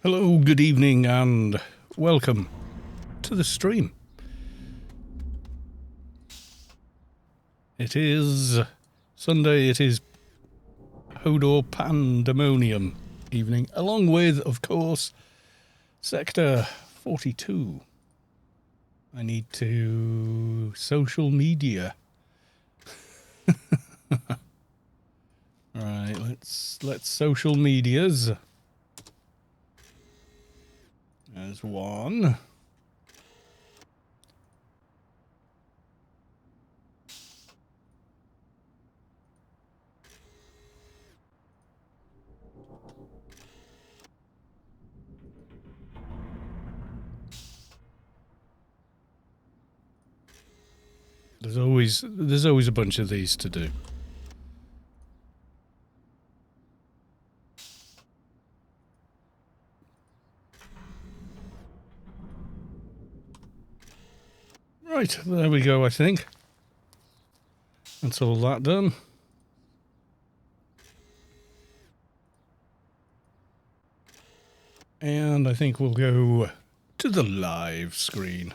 Hello, good evening, and welcome to the stream. It is Sunday, it is Hodor Pandemonium evening, along with, of course, Sector 42. I need to social media. Right, let's social medias. There's one. There's always a bunch of these to do. Right, there we go, I think. That's all that done. And I think we'll go to the live screen.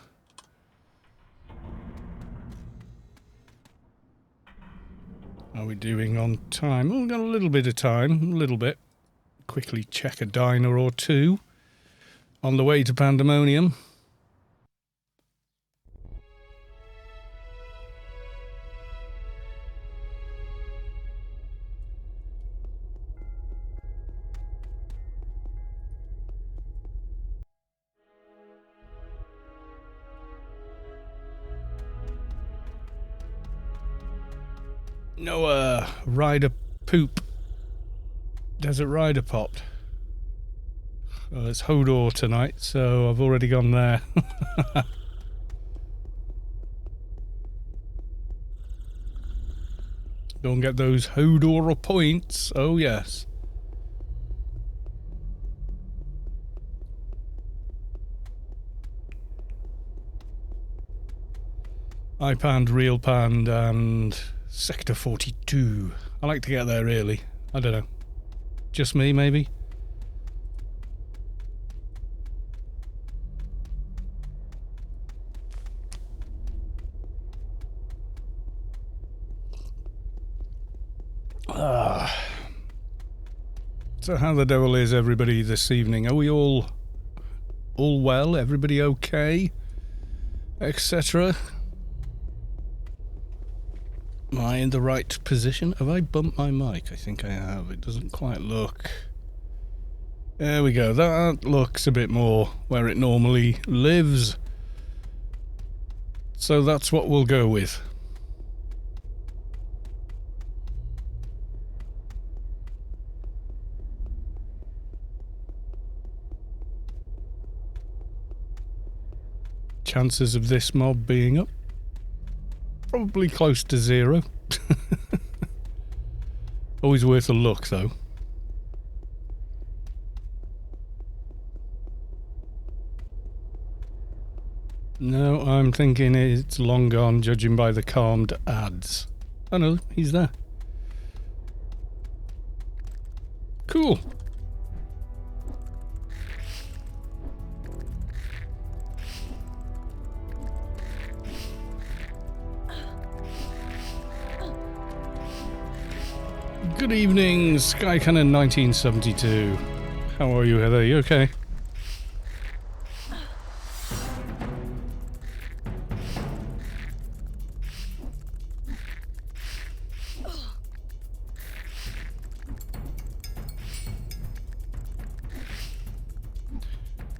How are we doing on time? Oh, we've got a little bit of time, a little bit. Quickly check a diner or two on the way to Pandemonium. No, rider poop. Desert rider popped. Well, it's Hodor tonight, so I've already gone there. Don't get those Hodor points. Oh, yes. iPande, RealPande, and Sector 42. I like to get there early. I don't know. Just me, maybe? So how the devil is everybody this evening? Are we all well? Everybody okay? Etc. Am I in the right position? Have I bumped my mic? I think I have. It doesn't quite look... There we go. That looks a bit more where it normally lives. So that's what we'll go with. Chances of this mob being up? Probably close to 0. Always worth a look, though. No, I'm thinking it's long gone, judging by the calmed ads. Oh no, he's there. Cool. Good evening, Sky Cannon 1972. How are you, Heather? You okay?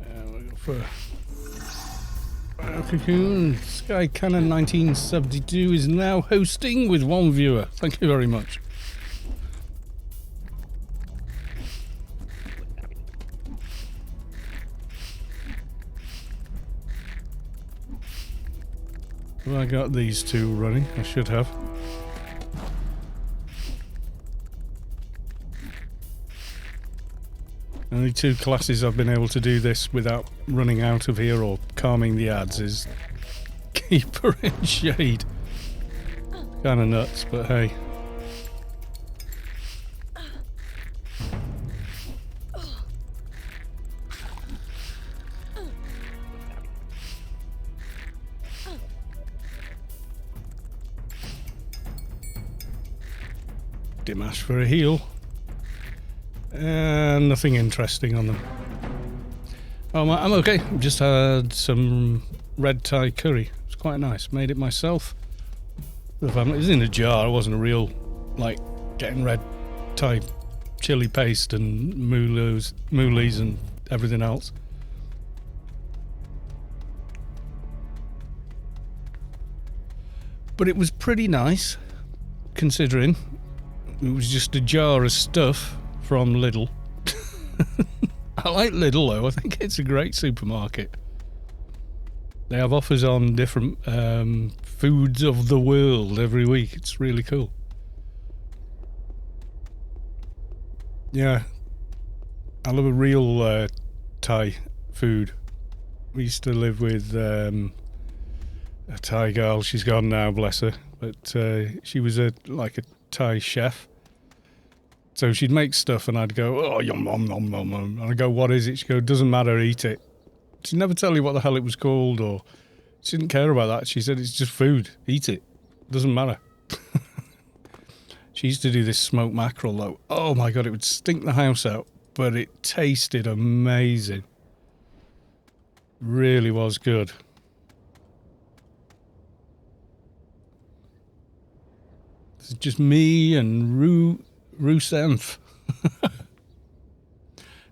We'll go for Cocoon. Sky Cannon 1972 is now hosting with 1 viewer. Thank you very much. Have I got these two running? I should have. Only 2 classes I've been able to do this without running out of here or calming the ads is Keeper and Shade. Kinda nuts, but hey. Dimash for a heal. And nothing interesting on them. Oh, I'm okay. Just had some red Thai curry. It's quite nice. Made it myself. The family. It was in a jar. It wasn't a real, like, getting red Thai chili paste and moolies and everything else. But it was pretty nice, considering it was just a jar of stuff from Lidl. I like Lidl though. I think it's a great supermarket. They have offers on different foods of the world every week. It's really cool. Yeah, I love a real Thai food. We used to live with a Thai girl. She's gone now, bless her. But she was like a Thai chef. So she'd make stuff and I'd go, oh, yum, yum, yum, yum, yum. And I'd go, what is it? She'd go, doesn't matter, eat it. She'd never tell you what the hell it was called, or she didn't care about that. She said, it's just food, eat it. Doesn't matter. She used to do this smoked mackerel though. Oh my God, it would stink the house out, but it tasted amazing. Really was good. It's just me and Rusenf.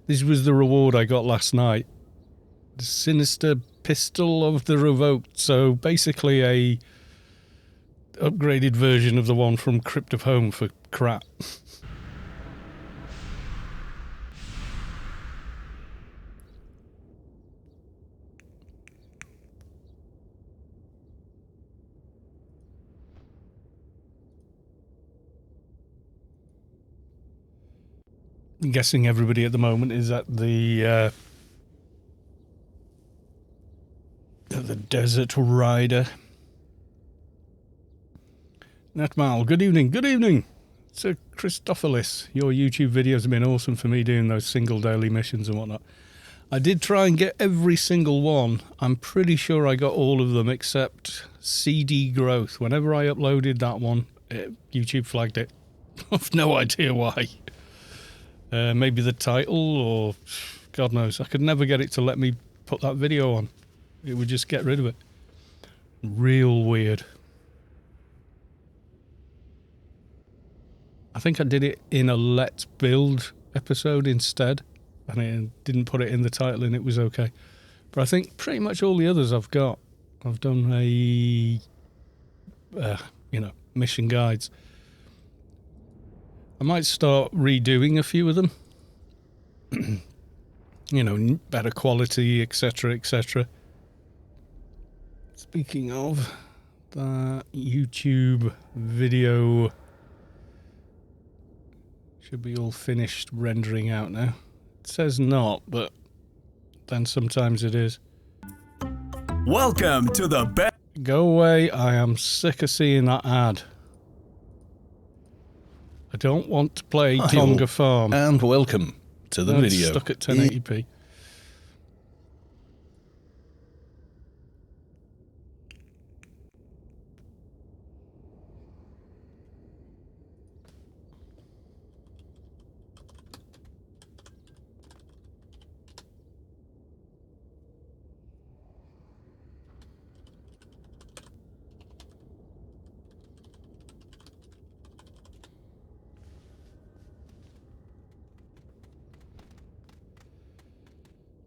This was the reward I got last night. The Sinister Pistol of the Revoked. So basically a upgraded version of the one from Crypt of Home for crap. I'm guessing everybody at the moment is at the Desert Rider. Netmal, good evening, good evening. Sir Christopherlis, your YouTube videos have been awesome for me doing those single daily missions and whatnot. I did try and get every single one. I'm pretty sure I got all of them except CD Growth. Whenever I uploaded that one, YouTube flagged it. I've no idea why. Maybe the title, or God knows. I could never get it to let me put that video on. It would just get rid of it. Real weird. I think I did it in a Let's Build episode instead, and it didn't put it in the title, and it was okay. But I think pretty much all the others I've got. I've done mission guides. I might start redoing a few of them. Better quality, etc., etc. Speaking of, that YouTube video should be all finished rendering out now. It says not, but then sometimes it is. Welcome to the best. Go away, I am sick of seeing that ad. I don't want to play Tonga Farm. And welcome to the video. Stuck at 1080p.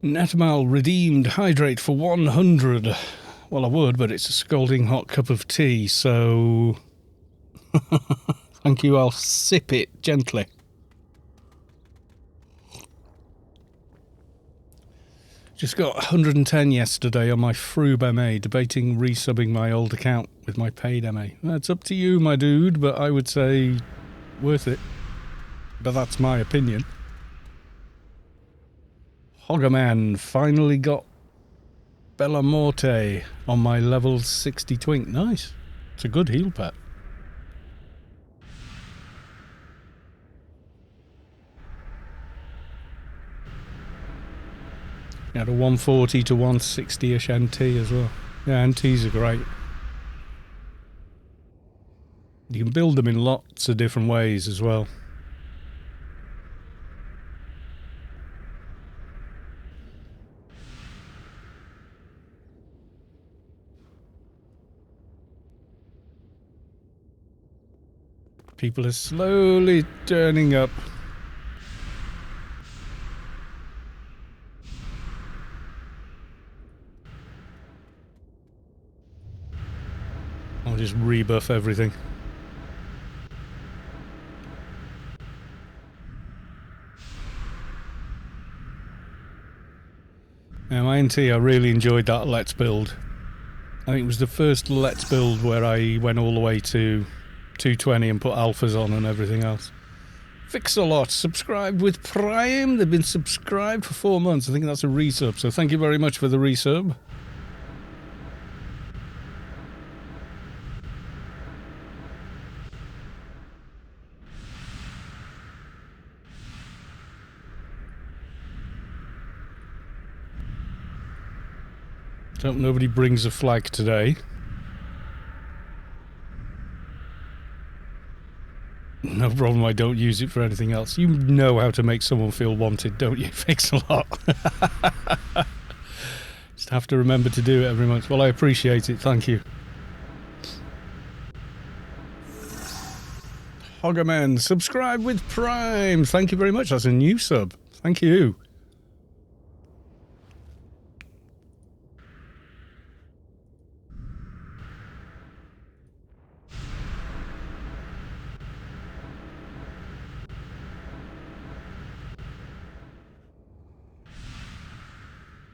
Netmal redeemed hydrate for 100. Well, I would, but it's a scalding hot cup of tea, so thank you, I'll sip it gently. Just got 110 yesterday on my Froob MA, debating resubbing my old account with my paid MA. That's up to you, my dude, but I would say worth it. But that's my opinion. Hoggerman finally got Bella Morte on my level 60 twink. Nice. It's a good heal pet. He had a 140 to 160-ish NT as well. Yeah, NTs are great. You can build them in lots of different ways as well. People are slowly turning up. I'll just rebuff everything. Now, INT, I really enjoyed that Let's Build. I think it was the first Let's Build where I went all the way to 220 and put alphas on and everything else. Fix-a-lot, subscribed with Prime. They've been subscribed for 4 months. I think that's a resub, so thank you very much for the resub. Hope nobody brings a flag today. No problem, I don't use it for anything else. You know how to make someone feel wanted, don't you? Fix-a-lot. Just have to remember to do it every month. Well, I appreciate it, thank you. Hoggerman, subscribe with Prime. Thank you very much, that's a new sub. Thank you.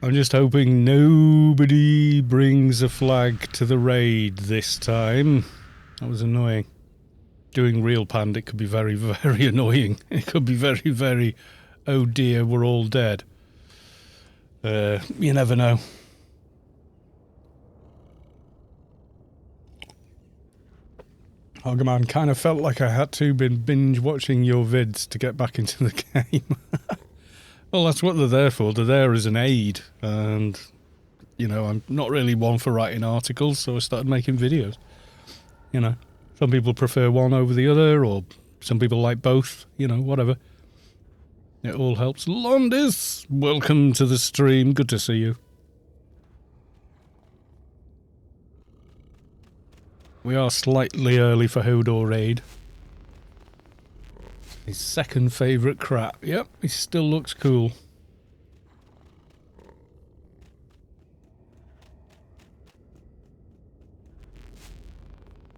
I'm just hoping nobody brings a flag to the raid this time. That was annoying. Doing RealPande, it could be very, very annoying. It could be very, very, oh dear, we're all dead. You never know. Hoggerman, kind of felt like I had to been binge watching your vids to get back into the game. Well, that's what they're there for. They're there as an aid. And, you know, I'm not really one for writing articles, so I started making videos. You know, some people prefer one over the other, or some people like both, you know, whatever. It all helps. Londis, welcome to the stream. Good to see you. We are slightly early for Hodor raid. His second favourite crap. Yep, he still looks cool.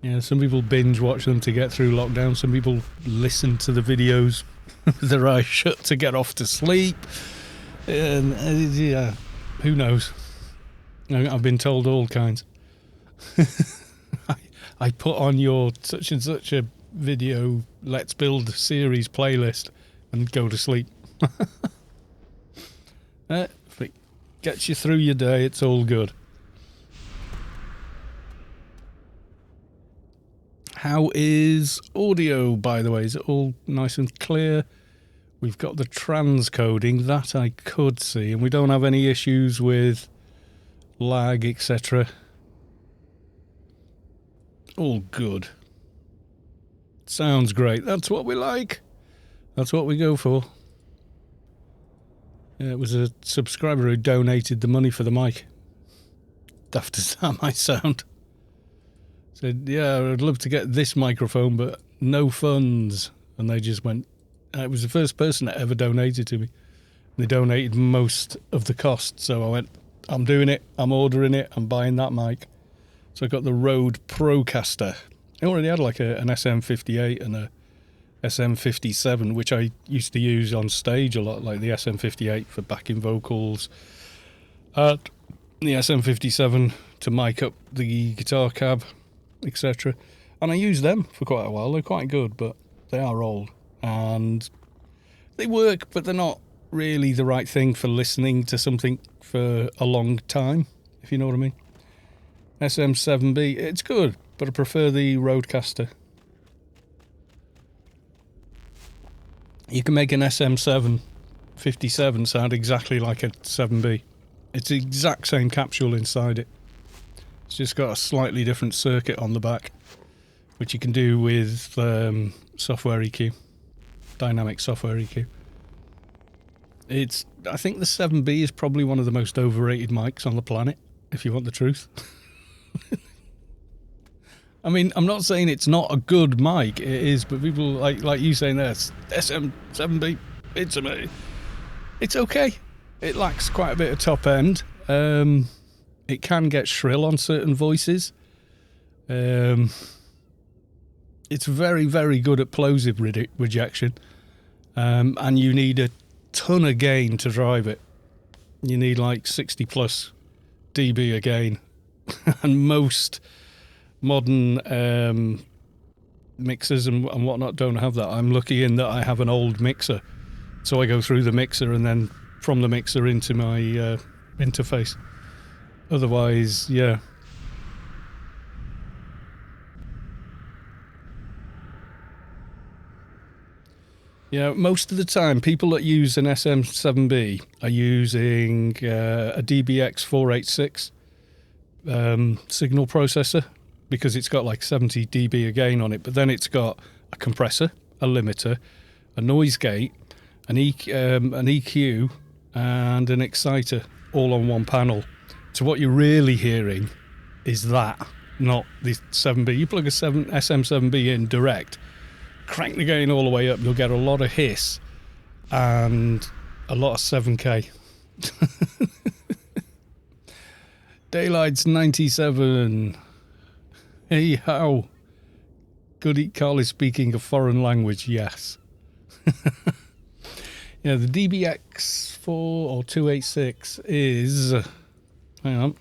Yeah, some people binge watch them to get through lockdown. Some people listen to the videos with their eyes shut to get off to sleep. And yeah, who knows? I've been told all kinds. I put on your such and such a video Let's Build series playlist and go to sleep. If it gets you through your day, it's all good. How is audio, by the way? Is it all nice and clear? We've got the transcoding, that I could see, and we don't have any issues with lag, etc. All good. Sounds great. That's what we like. That's what we go for. Yeah, it was a subscriber who donated the money for the mic. Daft as that might sound. Said, yeah, I'd love to get this microphone, but no funds. And they just went, it was the first person that ever donated to me. They donated most of the cost. So I went, I'm doing it. I'm ordering it. I'm buying that mic. So I got the Rode Procaster. I already had like an SM58 and a SM57, which I used to use on stage a lot, like the SM58 for backing vocals, the SM57 to mic up the guitar cab, etc. And I used them for quite a while. They're quite good, but they are old. And they work, but they're not really the right thing for listening to something for a long time, if you know what I mean. SM7B, it's good, but I prefer the Rodecaster. You can make an SM57 sound exactly like a 7B. It's the exact same capsule inside it. It's just got a slightly different circuit on the back. which you can do with software EQ, dynamic software EQ. I think the 7B is probably one of the most overrated mics on the planet, if you want the truth. I mean, I'm not saying it's not a good mic, it is, but people like you saying this SM7B, it's okay. It lacks quite a bit of top end. It can get shrill on certain voices. It's very, very good at plosive rejection, and you need a ton of gain to drive it. You need like 60 plus dB of gain, and most modern mixers and whatnot don't have that. I'm lucky in that I have an old mixer, so I go through the mixer and then from the mixer into my interface. Otherwise, yeah. Yeah, most of the time, people that use an SM7B are using a DBX 486 signal processor, because it's got like 70 dB of gain on it, but then it's got a compressor, a limiter, a noise gate, an EQ, and an exciter all on one panel. So what you're really hearing is that, not the 7B. You plug a SM7B in direct, crank the gain all the way up, you'll get a lot of hiss and a lot of 7K. Daylight's 97. Hey, how? Good, Carl is speaking a foreign language, yes. Yeah, the DBX 4 or 286 is... hang on.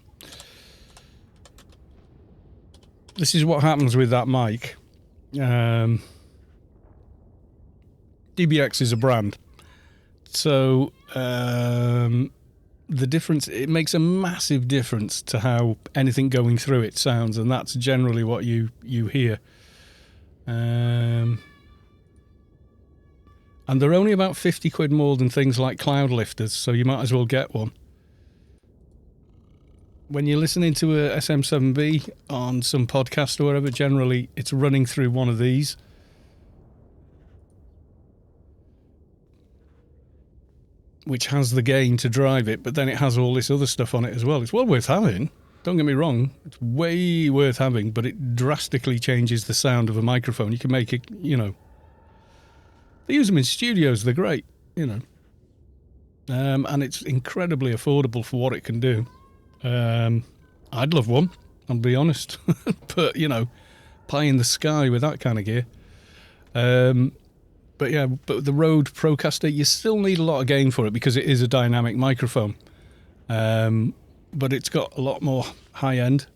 This is what happens with that mic. DBX is a brand. So, the difference, it makes a massive difference to how anything going through it sounds, and that's generally what you hear. And they're only about 50 quid more than things like cloud lifters, so you might as well get one. When you're listening to a SM7B on some podcast or whatever, generally it's running through one of these. Which has the gain to drive it, but then it has all this other stuff on it as well. It's well worth having. Don't get me wrong. It's way worth having, but it drastically changes the sound of a microphone. You can make it, you know. They use them in studios. They're great, you know. And it's incredibly affordable for what it can do. I'd love one, I'll be honest. But, you know, pie in the sky with that kind of gear. But yeah, but the Rode Procaster, you still need a lot of gain for it because it is a dynamic microphone. But it's got a lot more high end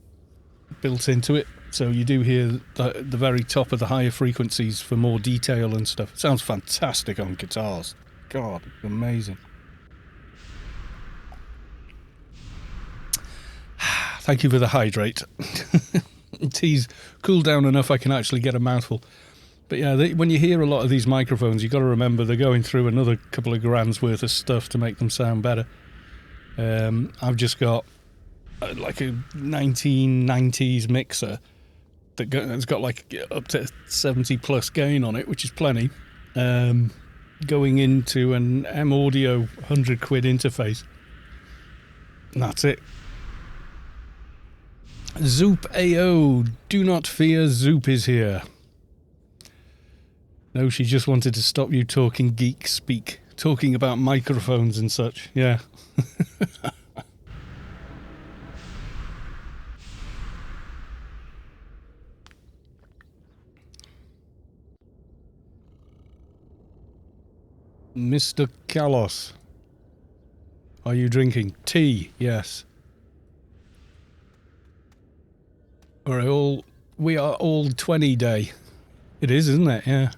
built into it. So you do hear the very top of the higher frequencies for more detail and stuff. It sounds fantastic on guitars. God, amazing. Thank you for the hydrate. Tea's cooled down enough I can actually get a mouthful. But yeah, when you hear a lot of these microphones, you've got to remember they're going through another couple of grand's worth of stuff to make them sound better. I've just got like a 1990s mixer that's got like up to 70 plus gain on it, which is plenty. Going into an M Audio 100 quid interface. And that's it. Zoop AO, do not fear, Zoop is here. No, she just wanted to stop you talking geek speak, talking about microphones and such, yeah. Mr. Kalos, are you drinking tea? Yes. We are all 20 day. It is, isn't it? Yeah.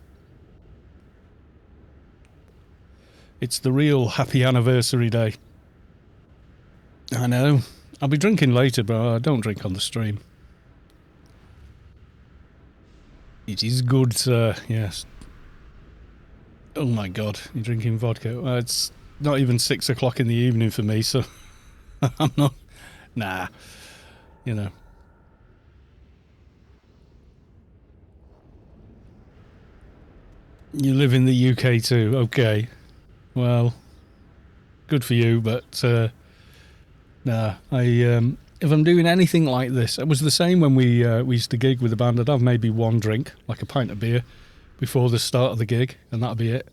It's the real happy anniversary day. I know. I'll be drinking later, but I don't drink on the stream. It is good, sir. Yes. Oh my God, you're drinking vodka. Well, it's not even 6 o'clock in the evening for me, so I'm not. Nah, you know. You live in the UK too. Okay. Well, good for you, but nah. If I'm doing anything like this, it was the same when we used to gig with the band. I'd have maybe one drink, like a pint of beer, before the start of the gig, and that'd be it.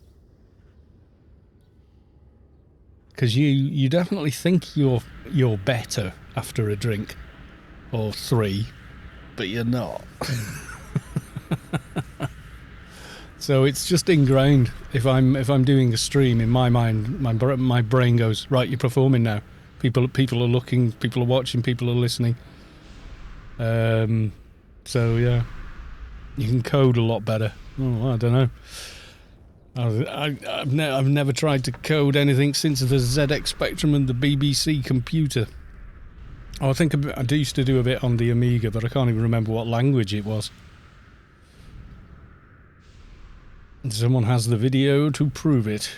Because you definitely think you're better after a drink or three, but you're not. So it's just ingrained. If I'm doing a stream, in my mind, my brain goes, right, you're performing now. People are looking, people are watching, people are listening. So yeah, you can code a lot better. Oh, I don't know. I've never tried to code anything since the ZX Spectrum and the BBC computer. Oh, I think I used to do a bit on the Amiga, but I can't even remember what language it was. Someone has the video to prove it.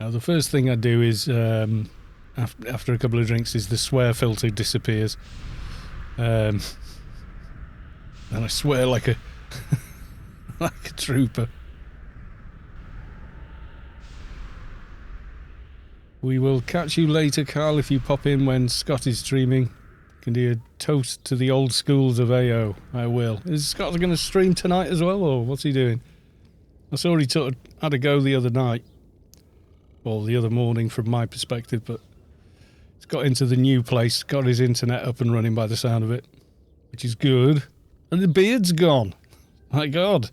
Now, the first thing I do is, after a couple of drinks, is the swear filter disappears. And I swear like a like a trooper. We will catch you later, Carl, if you pop in when Scott is streaming. Can do a toast to the old schools of AO. I will. Is Scott going to stream tonight as well, or what's he doing? I saw he had a go the other night. Or the other morning from my perspective, but he's got into the new place, got his internet up and running by the sound of it, which is good. And the beard's gone. My God.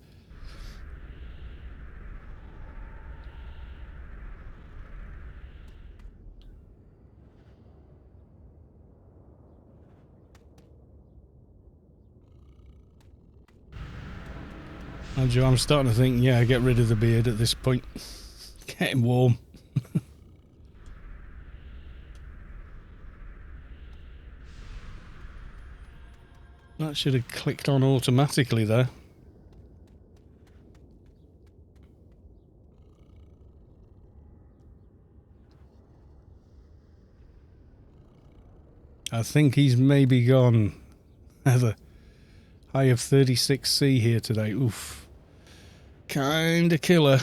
I'm starting to think, yeah, get rid of the beard at this point. Getting warm. That should have clicked on automatically there. I think he's maybe gone. Has a high of 36C here today. Oof. Kinda killer.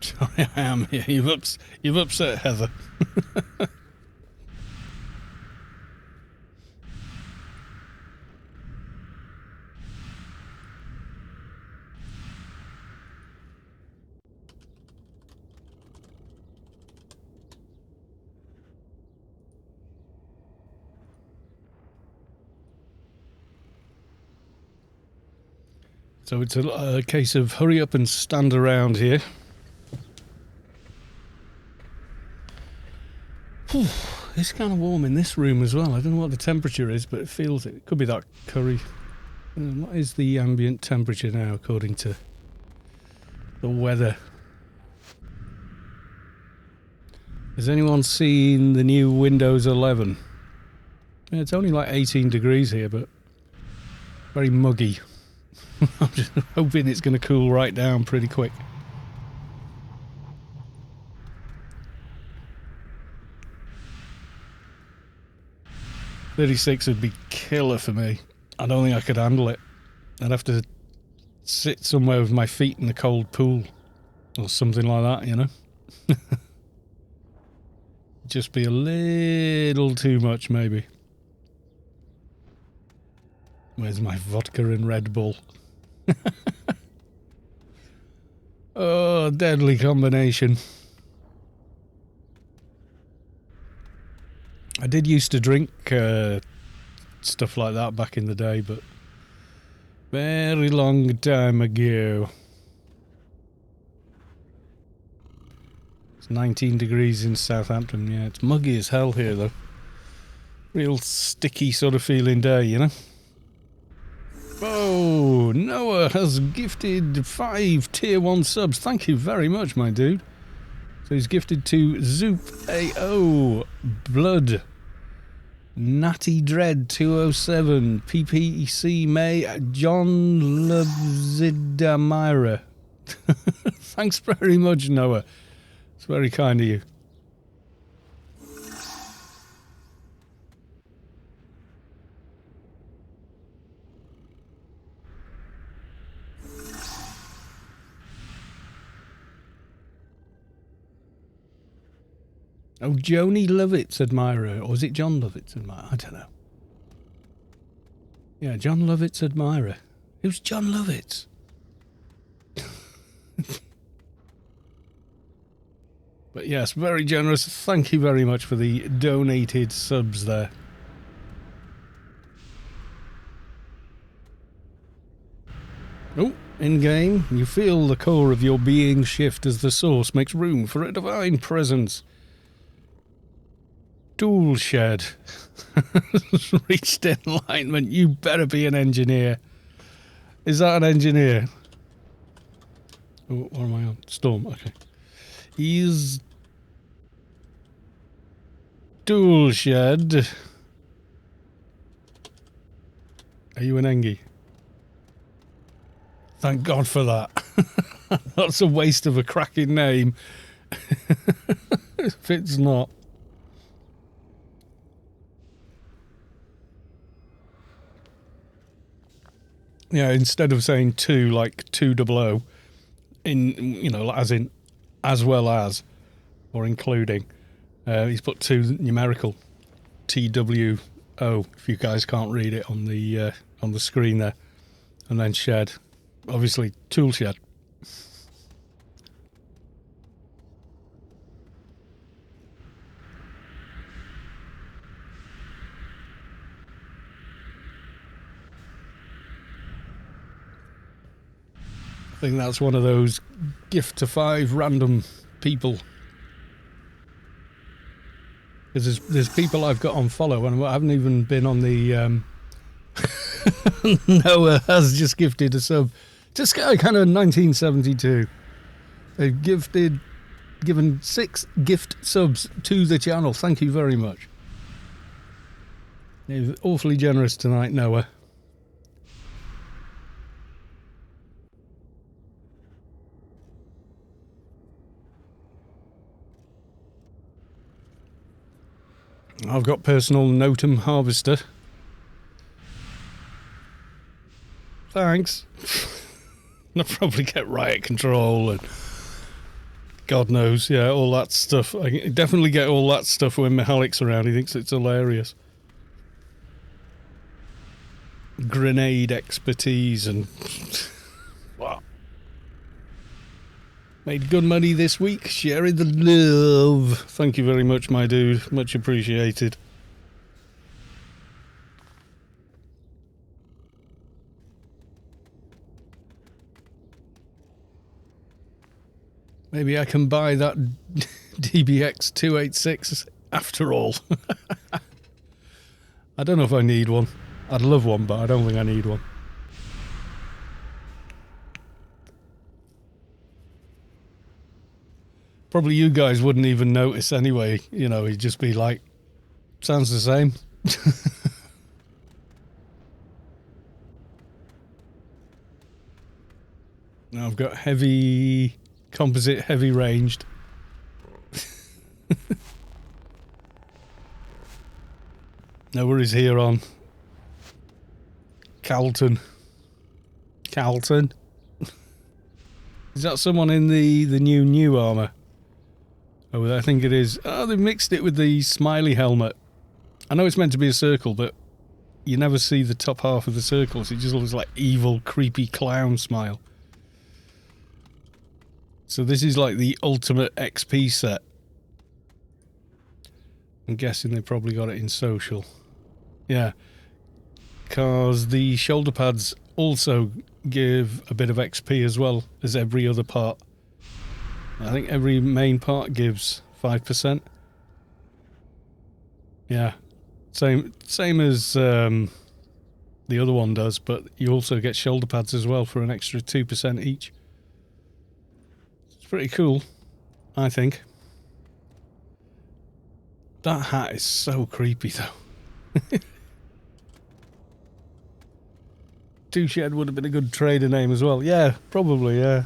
Sorry, I am here. You've upset Heather. So it's a case of hurry up and stand around here. It's kind of warm in this room as well. I don't know what the temperature is, but it feels it. It could be that curry. What is the ambient temperature now, according to the weather? Has anyone seen the new Windows 11? Yeah, it's only like 18 degrees here, but very muggy. I'm just hoping it's going to cool right down pretty quick. .36 would be killer for me. I don't think I could handle it. I'd have to sit somewhere with my feet in the cold pool or something like that, you know. Just be a little too much, maybe. Where's my vodka and Red Bull? Oh, deadly combination. I did used to drink stuff like that back in the day, but very long time ago. It's 19 degrees in Southampton. Yeah, it's muggy as hell here, though. Real sticky sort of feeling day, you know? Oh, Noah has gifted 5 tier 1 subs. Thank you very much, my dude. So he's gifted to Zoop AO, Blood, Natty Dread 207, PPC May, John Lubzidamira. Thanks very much, Noah. It's very kind of you. Oh, Joni Lovett's admirer. Or is it John Lovett's admirer? I don't know. Yeah, John Lovett's admirer. Who's John Lovett? But yes, very generous. Thank you very much for the donated subs there. Oh, in-game, you feel the core of your being shift as the source makes room for a divine presence. Tool shed. Reached enlightenment. You better be an engineer. Is that an engineer? Oh, what am I on? Storm, okay. He's... Tool shed. Are you an Engie? Thank God for that. That's a waste of a cracking name. If it's not. Yeah, instead of saying 2 like 200, in, you know, as in as well as or including, he's put 2 numerical TWO. If you guys can't read it on the screen there, and then shed, obviously tool shed. I think that's one of those gift to 5 random people. Because there's people I've got on follow and I haven't even been on the... Noah has just gifted a sub to Sky Cannon 1972. They've given 6 gift subs to the channel. Thank you very much. You're awfully generous tonight, Noah. I've got personal Notum harvester. Thanks. I'll probably get riot control and God knows, yeah, all that stuff. I definitely get all that stuff when Mihalik's around. He thinks it's hilarious. Grenade expertise and... Wow. Made good money this week, sharing the love. Thank you very much, my dude. Much appreciated. Maybe I can buy that DBX 286 after all. I don't know if I need one. I'd love one, but I don't think I need one. Probably you guys wouldn't even notice anyway. You know, you'd just be like, sounds the same. Now I've got heavy composite, heavy ranged. No worries here on Calton. Calton. Is that someone in the new armour? Oh, I think it is. Oh, they mixed it with the smiley helmet. I know it's meant to be a circle, but you never see the top half of the circle, so it just looks like evil, creepy clown smile. So this is like the ultimate XP set. I'm guessing they probably got it in social. Yeah. Because the shoulder pads also give a bit of XP as well as every other part. I think every main part gives 5%. Yeah. Same as the other one does, but you also get shoulder pads as well for an extra 2% each. It's pretty cool, I think. That hat is so creepy though. Two Shed would have been a good trader name as well. Yeah, probably, yeah.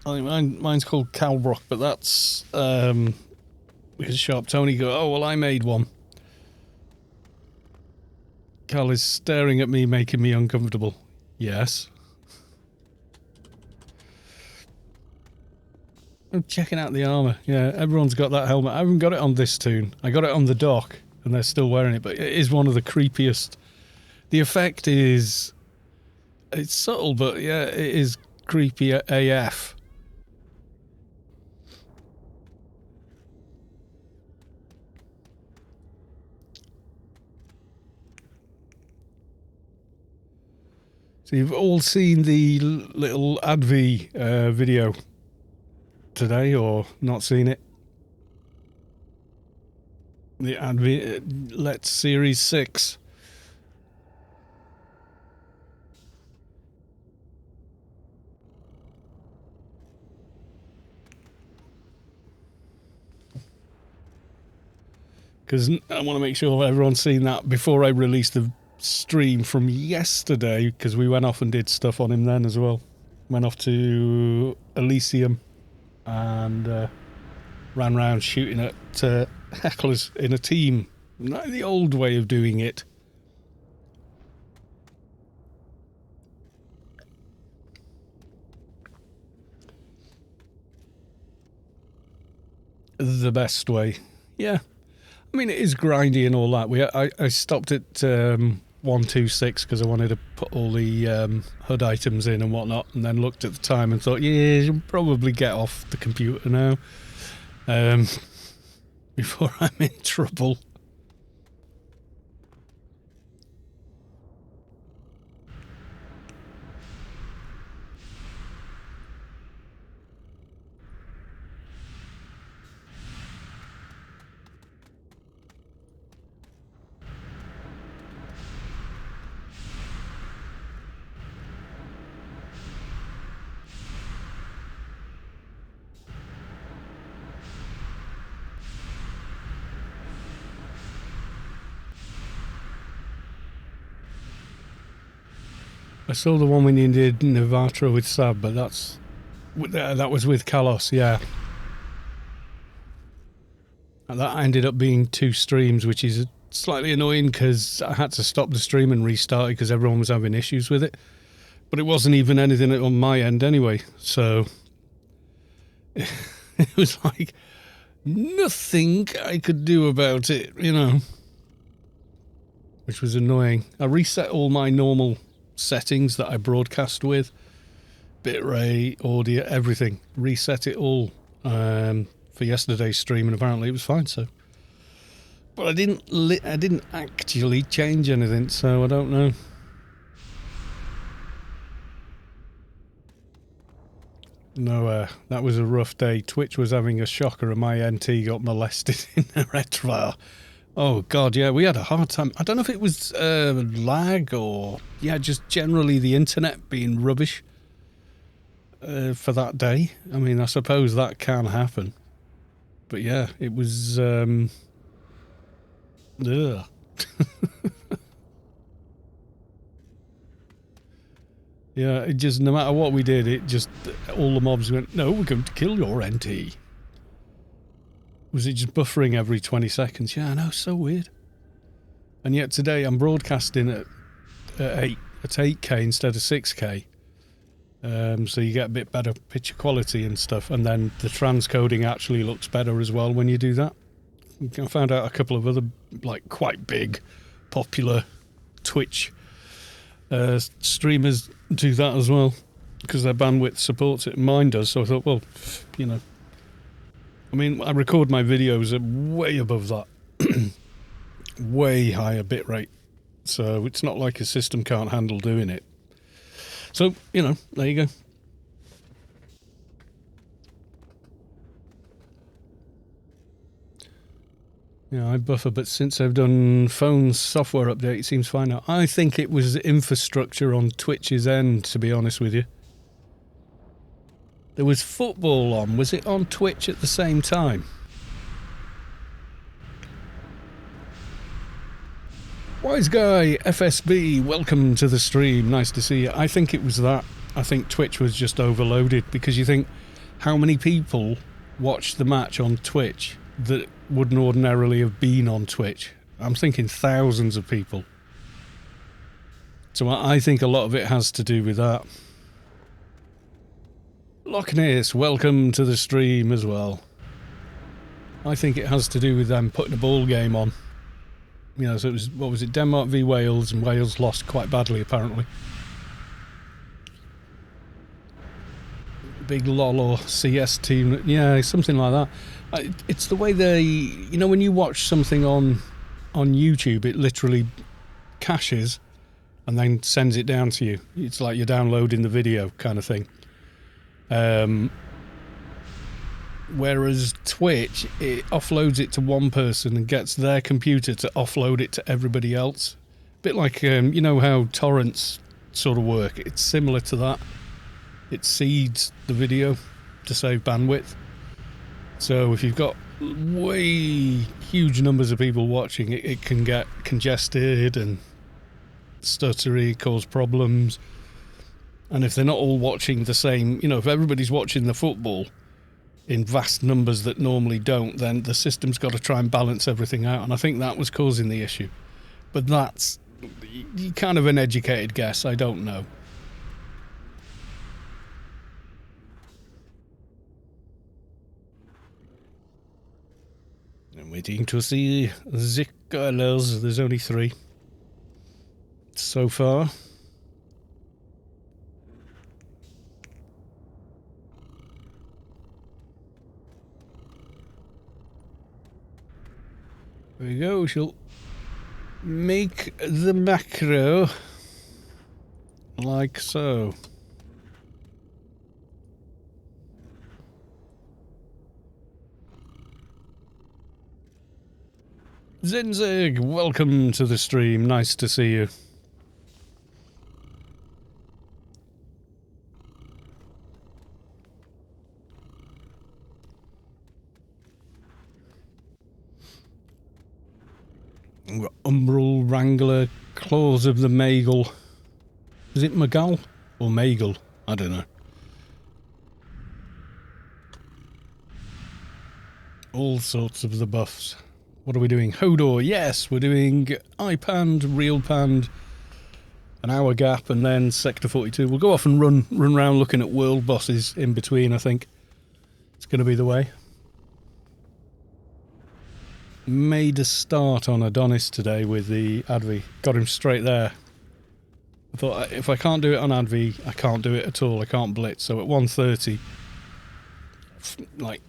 I think mine's called Calbrock, but that's because Sharp Tony go, oh, well, I made one. Cal is staring at me, making me uncomfortable. Yes. I'm checking out the armour. Yeah, everyone's got that helmet. I haven't got it on this tune. I got it on the dock, and they're still wearing it, but it is one of the creepiest. The effect is... It's subtle, but yeah, it is creepy AF. So you've all seen the little Advi video today, or not seen it? The Advi Let's Series 6. Because I want to make sure everyone's seen that before I release the stream from yesterday, because we went off and did stuff on him then as well. Went off to Elysium and ran around shooting at hecklers in a team. Not the old way of doing it. The best way. Yeah. I mean, it is grindy and all that. I stopped at 126 because I wanted to put all the HUD items in and whatnot, and then looked at the time and thought, yeah, you'll probably get off the computer now before I'm in trouble. I saw the one when you did Nevatra with Sab, but that was with Kalos, yeah. And that ended up being 2 streams, which is slightly annoying because I had to stop the stream and restart it because everyone was having issues with it. But it wasn't even anything on my end anyway, so it was like nothing I could do about it, you know, which was annoying. I reset all my normal settings that I broadcast with, bitrate, audio, everything. Reset it all for yesterday's stream, and apparently it was fine. So, but I didn't actually change anything, so I don't know. No, that was a rough day. Twitch was having a shocker, and my NT got molested in the retrovar. Oh, God, yeah, we had a hard time. I don't know if it was lag or, yeah, just generally the internet being rubbish for that day. I mean, I suppose that can happen. But, yeah, it was... ugh. Yeah, it just, no matter what we did, it just, all the mobs went, no, we're going to kill your NT. Was it just buffering every 20 seconds? Yeah, I know, so weird. And yet today I'm broadcasting at 8K instead of 6K. So you get a bit better picture quality and stuff. And then the transcoding actually looks better as well when you do that. I found out a couple of other, like, quite big, popular Twitch streamers do that as well, because their bandwidth supports it. Mine does, so I thought, well, you know. I mean, I record my videos at way above that. Way higher bitrate. So it's not like a system can't handle doing it. So, you know, there you go. Yeah, I buffer, but since I've done phone software update, it seems fine now. I think it was infrastructure on Twitch's end, to be honest with you. There was football on. Was it on Twitch at the same time? Wise Guy, FSB, welcome to the stream. Nice to see you. I think it was that. I think Twitch was just overloaded, because you think how many people watched the match on Twitch that wouldn't ordinarily have been on Twitch. I'm thinking thousands of people. So I think a lot of it has to do with that. Loch Ness, welcome to the stream as well. I think it has to do with them putting a ball game on. You know, so it was, what was it, Denmark v Wales, and Wales lost quite badly apparently. Big LOL or CS team, yeah, something like that. It's the way they, you know, when you watch something on YouTube, it literally caches and then sends it down to you. It's like you're downloading the video kind of thing. Whereas Twitch, it offloads it to one person and gets their computer to offload it to everybody else. A bit like, you know how torrents sort of work. It's similar to that. It seeds the video to save bandwidth. So if you've got way huge numbers of people watching, it can get congested and stuttery, cause problems. And if they're not all watching the same, you know, if everybody's watching the football in vast numbers that normally don't, then the system's got to try and balance everything out. And I think that was causing the issue. But that's kind of an educated guess. I don't know. I'm waiting to see the colours. There's only 3 so far. There we go. We shall make the macro like so. Zinzig, welcome to the stream. Nice to see you. We've got Umbral Wrangler, Claws of the Magle. Is it Magal or Magle? I don't know. All sorts of the buffs. What are we doing? Hodor, yes, we're doing iPande, RealPande, an hour gap, and then Sector 42. We'll go off and run around looking at world bosses in between, I think. It's going to be the way. Made a start on Adonis today with the Advi. Got him straight there. I thought, if I can't do it on Advi, I can't do it at all. I can't blitz. So at 1:30, like,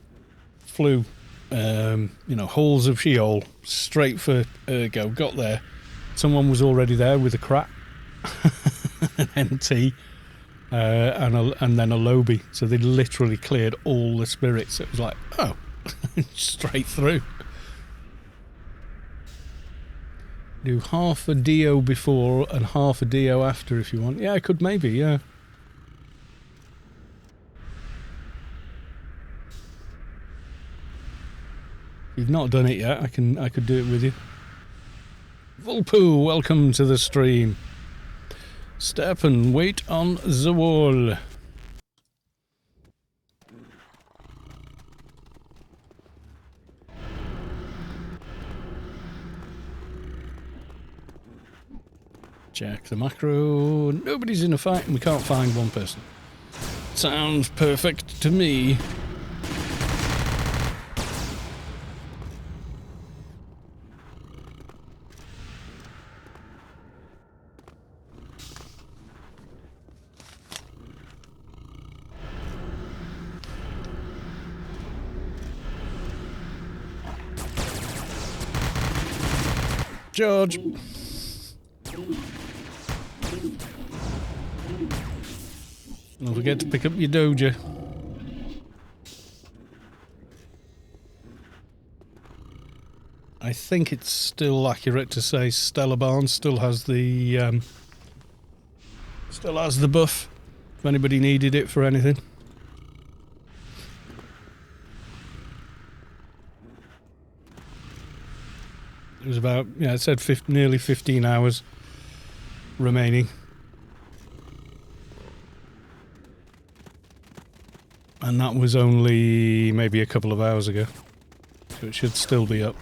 flew... you know, halls of Sheol, straight for Ergo. Got there. Someone was already there with a crap, an NT, and then a Lowbie. So they literally cleared all the spirits. It was like, oh, straight through. Do half a DIO before and half a DIO after if you want. Yeah, I could maybe, yeah. If you've not done it yet, I could do it with you. Vulpoo, welcome to the stream. Step and wait on the wall. Check the macro. Nobody's in a fight and we can't find one person. Sounds perfect to me. George. Don't forget to pick up your doja. I think it's still accurate to say Stella Barnes still has the buff if anybody needed it for anything. It was about, yeah, it said nearly 15 hours remaining. And that was only maybe a couple of hours ago. So it should still be up.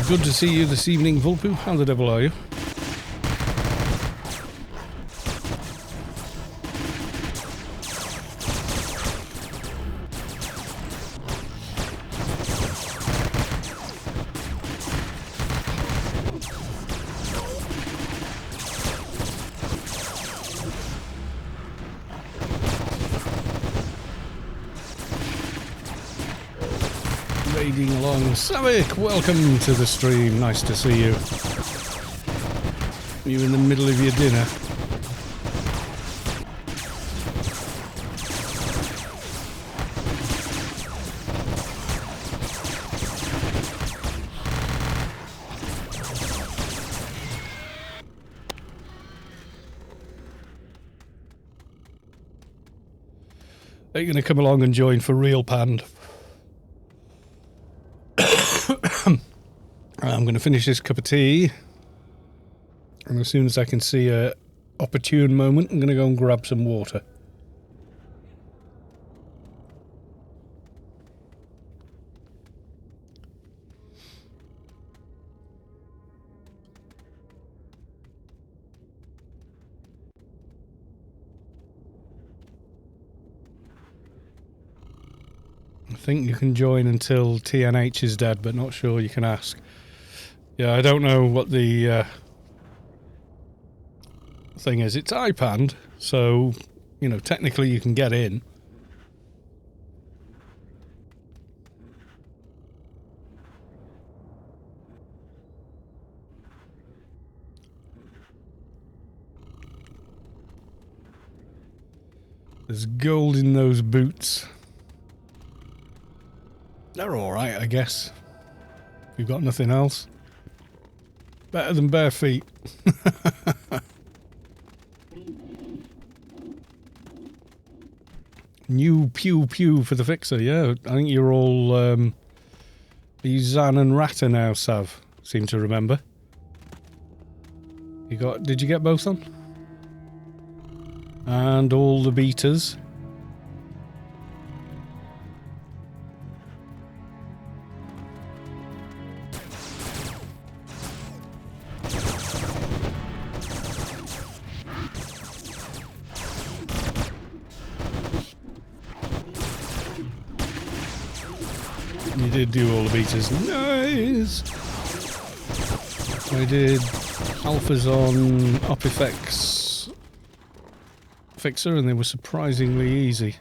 Good to see you this evening, Vulpu. How the devil are you? Raiding along. Savik, welcome to the stream. Nice to see you. Are you in the middle of your dinner? Are you going to come along and join for RealPande? I'm going to finish this cup of tea, and as soon as I can see a opportune moment, I'm going to go and grab some water. I think you can join until TNH is dead, but not sure. You can ask. Yeah, I don't know what the thing is. It's iPande, so, you know, technically you can get in. There's gold in those boots. They're alright, I guess. If you've got nothing else. Better than bare feet. New pew pew for the fixer, yeah. I think you're all Zan and Rata now, Sav. Seem to remember. Did you get both on? And all the beaters. You did do all the beaters. Nice! I did alphas on Opifex Fixer and they were surprisingly easy.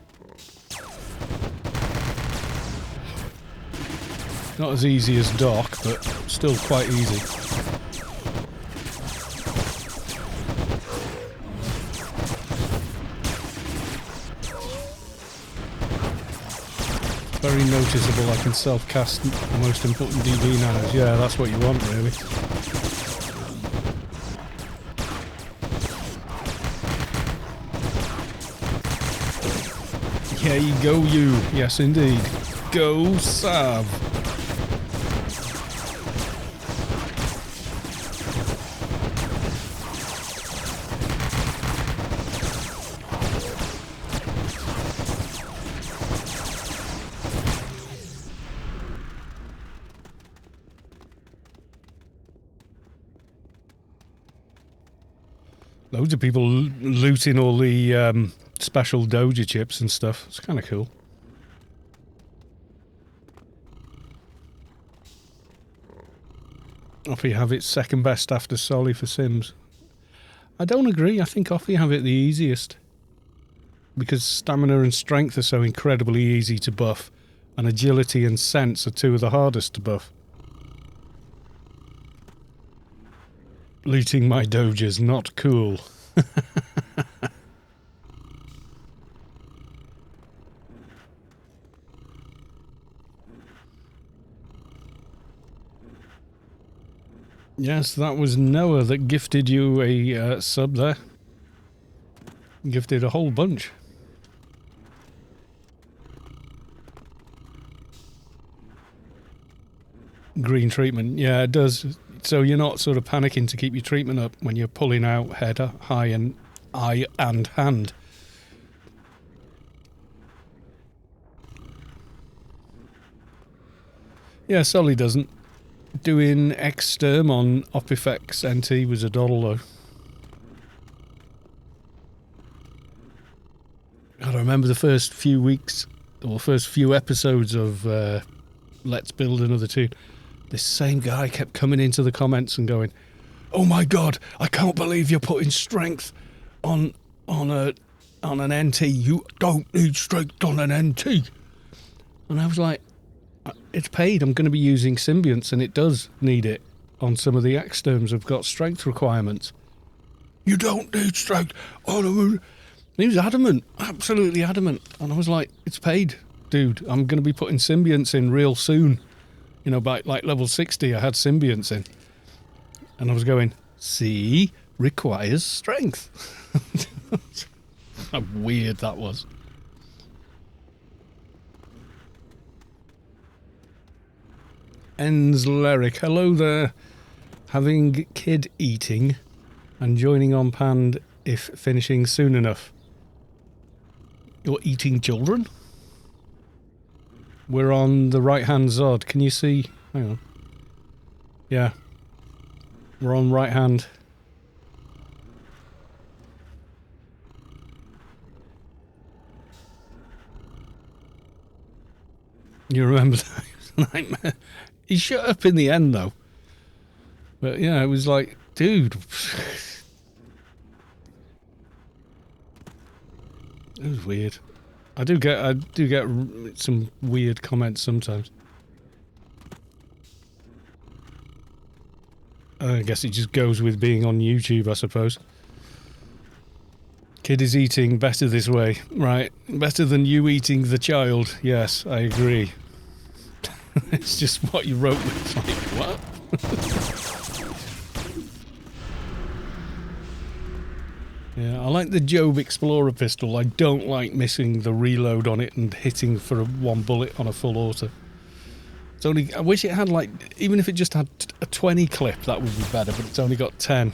Not as easy as Doc, but still quite easy. Very noticeable. I can self-cast the most important DB nanos. Yeah, that's what you want, really. Yeah, you go you. Yes, indeed. Go Sav. Loads of people looting all the special Doja chips and stuff. It's kind of cool. Offie have it second best after Solly for Sims. I don't agree. I think Offie have it the easiest. Because stamina and strength are so incredibly easy to buff. And agility and sense are two of the hardest to buff. Looting my Dojas, not cool. Yes, that was Noah that gifted you a sub there. Gifted a whole bunch. green treatment. Yeah, it does. So you're not sort of panicking to keep your treatment up when you're pulling out head, eye and hand. Yeah, Solly doesn't. Doing Exterm on Opifex NT was a doddle though. God, I remember the first few weeks, or first few episodes of Let's Build Another Tune. This same guy kept coming into the comments and going, "Oh my god, I can't believe you're putting strength on an NT. You don't need strength on an NT." And I was like, it's paid. I'm going to be using symbionts, and it does need it on some of the Exterms have got strength requirements. You don't need strength on a... He was adamant, absolutely adamant. And I was like, it's paid, dude. I'm going to be putting symbionts in real soon. You know, by like level 60, I had symbionts in. And I was going, see, requires strength. How weird that was. Enzleric, hello there. Having kid eating and joining on Pande if finishing soon enough. You're eating children? We're on the right hand Zod. Can you see? Hang on. Yeah. We're on right hand. You remember that? It was a nightmare. He shut up in the end though. But yeah, it was like, dude. It was weird. I do get some weird comments sometimes. I guess it just goes with being on YouTube, I suppose. Kid is eating better this way. Right. Better than you eating the child. Yes, I agree. It's just what you wrote. It's like, what? Yeah, I like the Job Explorer pistol. I don't like missing the reload on it and hitting for one bullet on a full auto. It's only, I wish it had like, even if it just had a 20 clip, that would be better, but it's only got 10.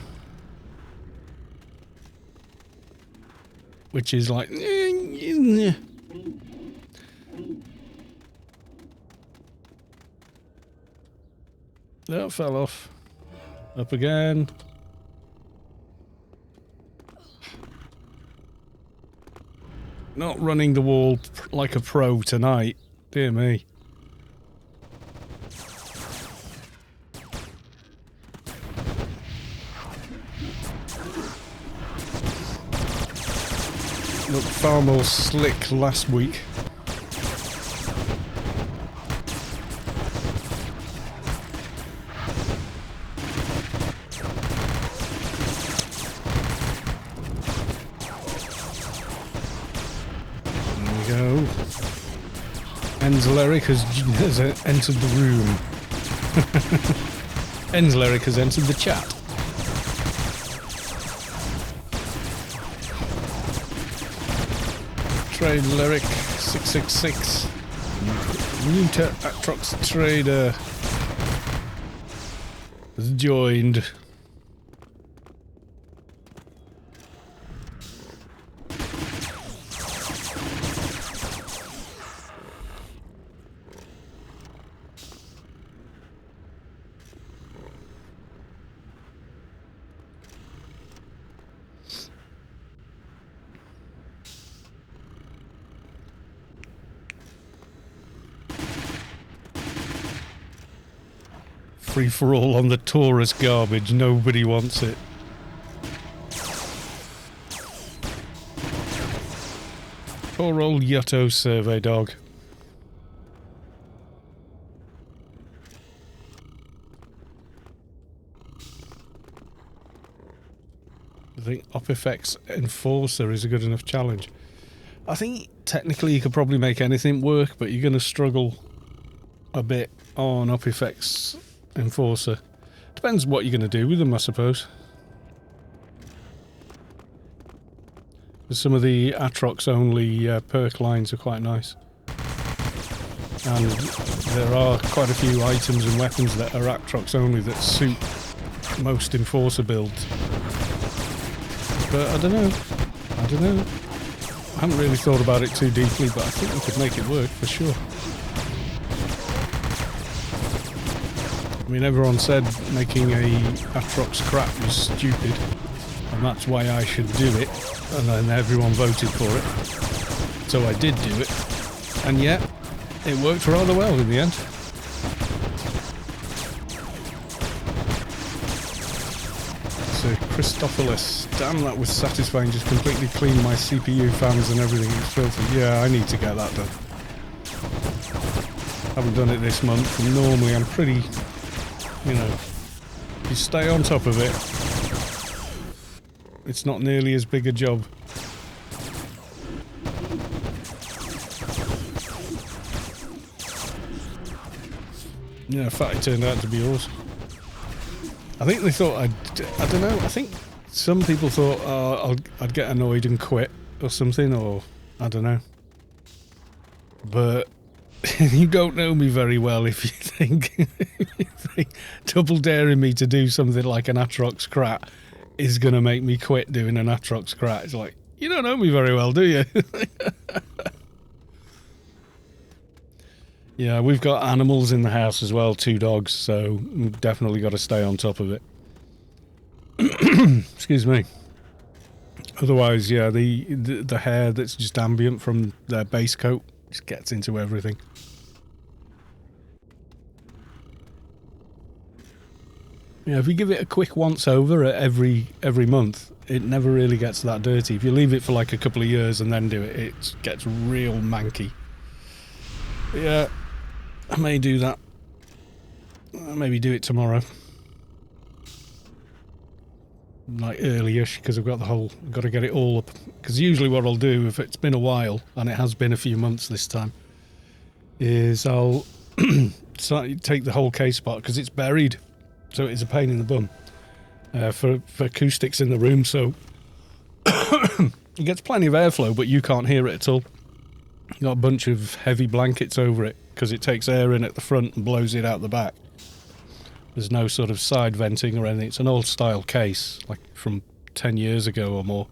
Which is like... That fell off. Up again. Not running the wall like a pro tonight. Dear me. Looked far more slick last week. Enzleric has entered the room. Enzleric has entered the chat. Trade Lyric 666. New to Atrox Trader has joined. Free for all on the Taurus garbage. Nobody wants it. Poor old Yutto survey dog. I think Opifex Enforcer is a good enough challenge. I think technically you could probably make anything work, but you're going to struggle a bit on Opifex Enforcer. Depends what you're going to do with them, I suppose. Some of the Atrox only perk lines are quite nice. And there are quite a few items and weapons that are Atrox only that suit most Enforcer builds. But I don't know. I haven't really thought about it too deeply, but I think we could make it work for sure. I mean, everyone said making a Atrox crap was stupid, and that's why I should do it, and then everyone voted for it. So I did do it, and yet it worked rather well in the end. So Christophilus, damn, that was satisfying. Just completely cleaned my CPU fans and everything. It's filthy. Yeah, I need to get that done. Haven't done it this month, and normally I'm pretty, you know, you stay on top of it. It's not nearly as big a job. Yeah, Fatty turned out to be awesome. I think they thought I don't know, I think some people thought I'd get annoyed and quit or something, or I don't know. But you don't know me very well if you think, double daring me to do something like an Atrox crat is going to make me quit doing an Atrox crat. It's like, you don't know me very well, do you? Yeah, we've got animals in the house as well, 2 dogs, so we've definitely got to stay on top of it. Excuse me. Otherwise, yeah, the hair that's just ambient from their base coat just gets into everything. Yeah, if you give it a quick once over at every month, it never really gets that dirty. If you leave it for like a couple of years and then do it, it gets real manky. Yeah, I may do that. I'll maybe do it tomorrow. Like early-ish, because I've got got to get it all up. Because usually what I'll do, if it's been a while, and it has been a few months this time, is I'll take the whole case apart, because it's buried. So it's a pain in the bum for acoustics in the room, so it gets plenty of airflow, but you can't hear it at all. You've got a bunch of heavy blankets over it, because it takes air in at the front and blows it out the back. There's no sort of side venting or anything. It's an old style case, like from 10 years ago or more.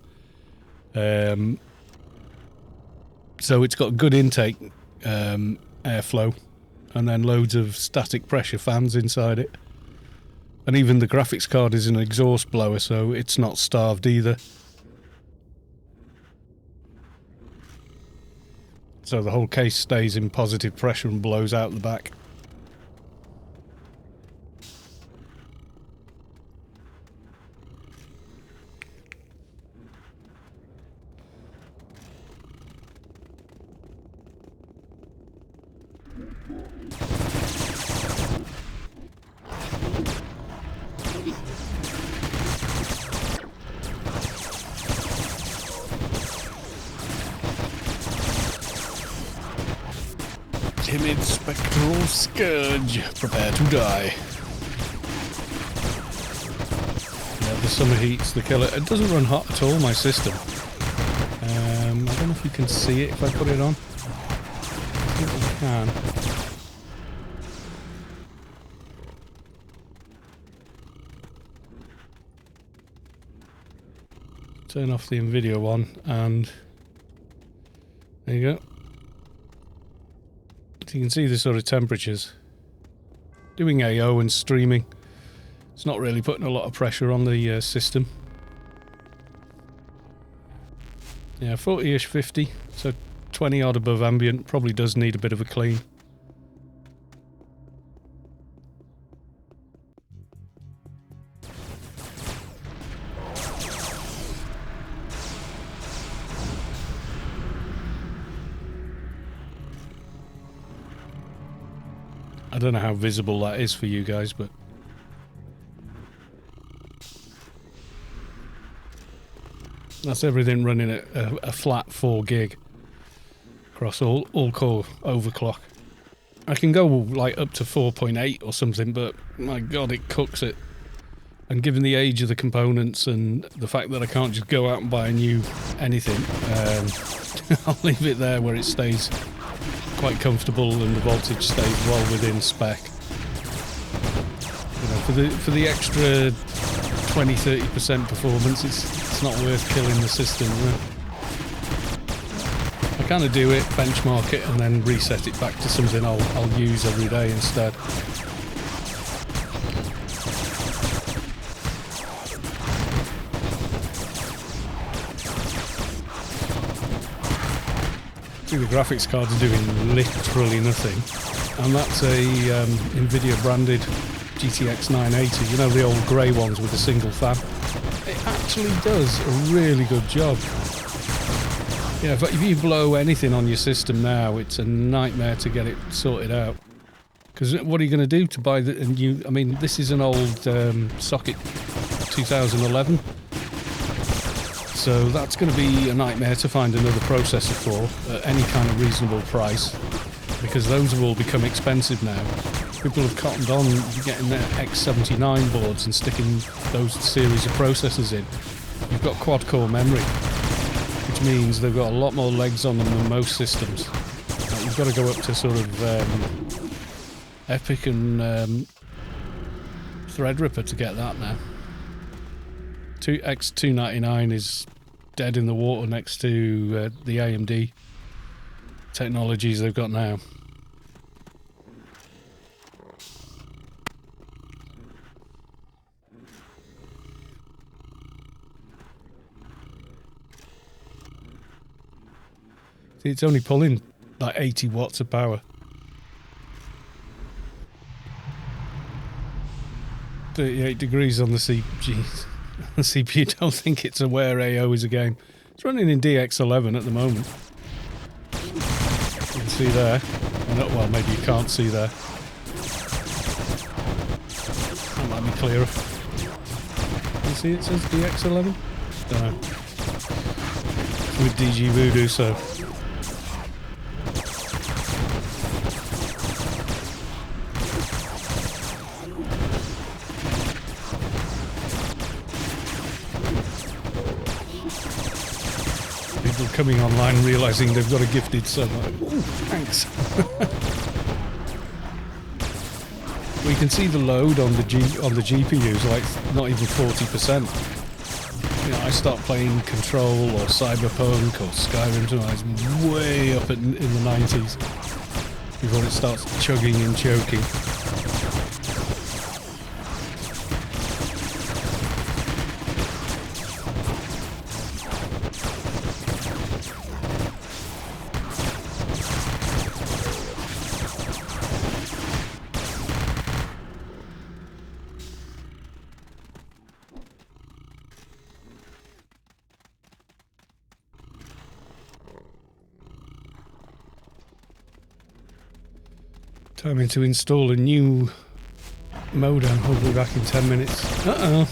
So it's got good intake airflow, and then loads of static pressure fans inside it. And even the graphics card is an exhaust blower, so it's not starved either. So the whole case stays in positive pressure and blows out the back. Timid spectral scourge, prepare to die. Yeah, the summer heat's the killer. It doesn't run hot at all, my system. I don't know if you can see it if I put it on. I think you can. Turn off the video one, and there you go. So you can see the sort of temperatures. Doing AO and streaming, it's not really putting a lot of pressure on the system. Yeah, 40-ish, 50, so 20 odd above ambient. Probably does need a bit of a clean. I don't know how visible that is for you guys, but that's everything running at a flat 4 gig across all core overclock. I can go like up to 4.8 or something, but my god, it cooks it. And given the age of the components and the fact that I can't just go out and buy a new anything, I'll leave it there where it stays quite comfortable and the voltage stays well within spec. You know, for the extra 20-30% performance, it's not worth killing the system. You know? I kind of do it, benchmark it, and then reset it back to something I'll use every day instead. See, the graphics cards are doing literally nothing, and that's a Nvidia branded GTX 980, you know, the old grey ones with a single fan. It actually does a really good job. Yeah, if you blow anything on your system now, it's a nightmare to get it sorted out. Because what are you going to do to buy the new? I mean, this is an old socket 2011. So that's going to be a nightmare to find another processor for at any kind of reasonable price, because those have all become expensive now. People have cottoned on getting their X79 boards and sticking those series of processors in. You've got quad-core memory, which means they've got a lot more legs on them than most systems. You've got to go up to sort of Epic and Threadripper to get that now. X299 is dead in the water next to the AMD technologies they've got now. See, it's only pulling like 80 watts of power. 38 degrees on the CPU. The CPU don't think it's aware AO is a game. It's running in DX11 at the moment. You can see there. Well, maybe you can't see there. That might be clearer. You see it says DX11? Don't know. It's with DG Voodoo, so... coming online realising they've got a gifted sub. Like, ooh, thanks. Well, you can see the load on the GPUs, like not even 40%. You know, I start playing Control or Cyberpunk or Skyrim, and it's way up in the 90s before it starts chugging and choking. Time to install a new modem. I'll be back in 10 minutes. Uh-oh.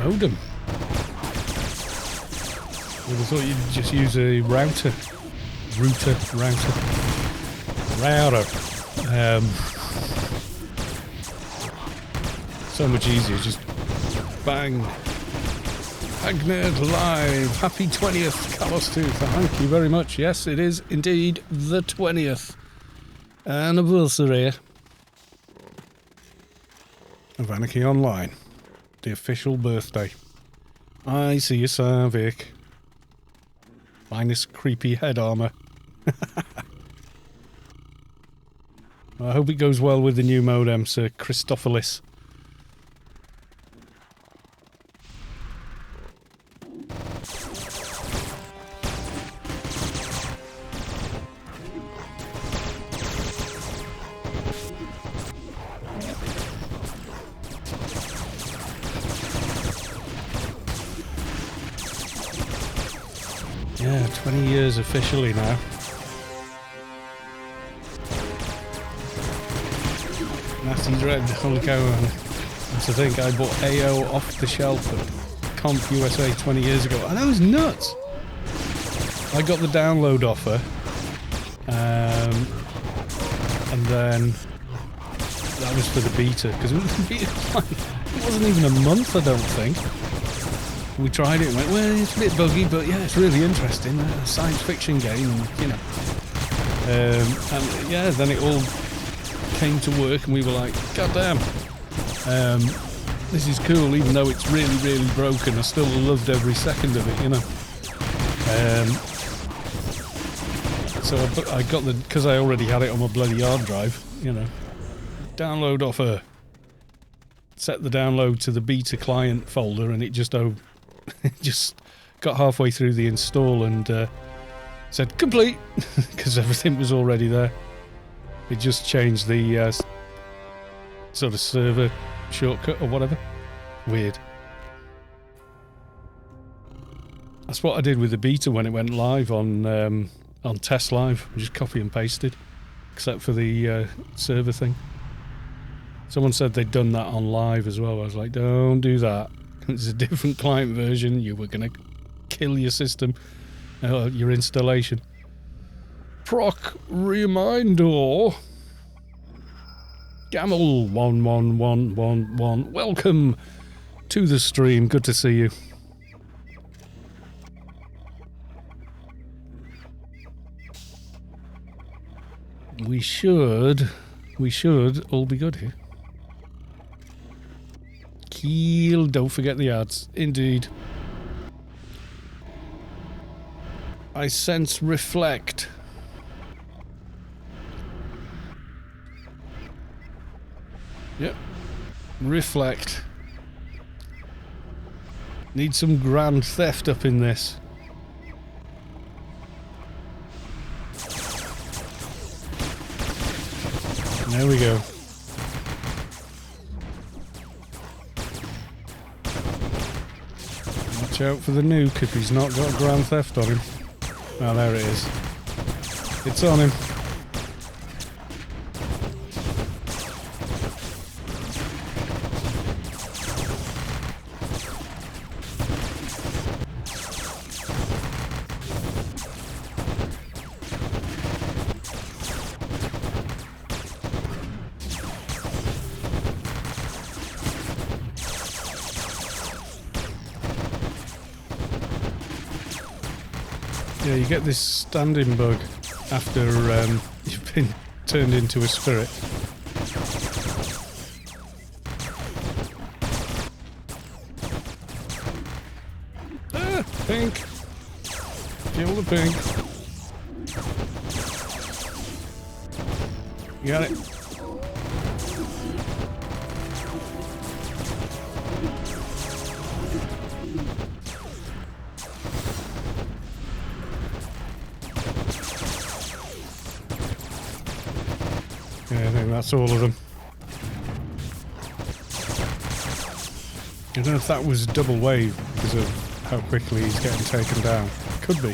Modem. I would have thought you'd just use a router. So much easier, just bang. Agnet live. Happy 20th, Carlos 2. Thank you very much. Yes, it is indeed the 20th. Anniversary of Anarchy Online, the official birthday. I see you, Sir Vic. Minus creepy head armour. I hope it goes well with the new modem, Sir Christophelis. Yeah, 20 years officially now. Nasty Dread, holy cow. That's the thing, I bought AO off the shelf at Comp USA 20 years ago, and that was nuts! I got the download offer, and then that was for the beta, because it wasn't even a month, I don't think. We tried it and went, well, it's a bit buggy, but yeah, it's really interesting. A science fiction game, and, you know. And yeah, then it all came to work and we were like, God damn, this is cool, even though it's really, really broken. I still loved every second of it, you know. So I got the, because I already had it on my bloody hard drive, you know, download off set the download to the beta client folder, and it just just got halfway through the install and said complete, because everything was already there. It just changed the sort of server shortcut or whatever. Weird. That's what I did with the beta when it went live on Test Live. I just copy and pasted, except for the server thing. Someone said they'd done that on live as well. I was like, don't do that. It's a different client version. You were going to kill your system, your installation. Proc reminder. Gamel 11111. Welcome to the stream. Good to see you. We should all be good here. Keel, don't forget the ads. Indeed. I sense reflect. Yep. Reflect. Need some grand theft up in this. There we go. Watch out for the nuke if he's not got grand theft on him. Oh, there it is. It's on him. Yeah, you get this standing bug after you've been turned into a spirit. Ah, pink! Kill the pink. You got it. Yeah, I think that's all of them. I don't know if that was double wave because of how quickly he's getting taken down. Could be.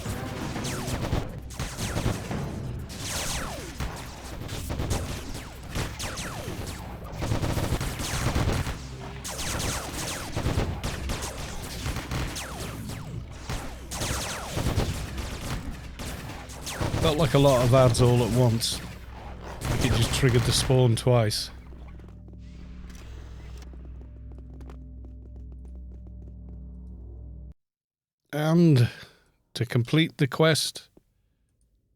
Felt like a lot of ads all at once. Like it just triggered the spawn twice. And to complete the quest,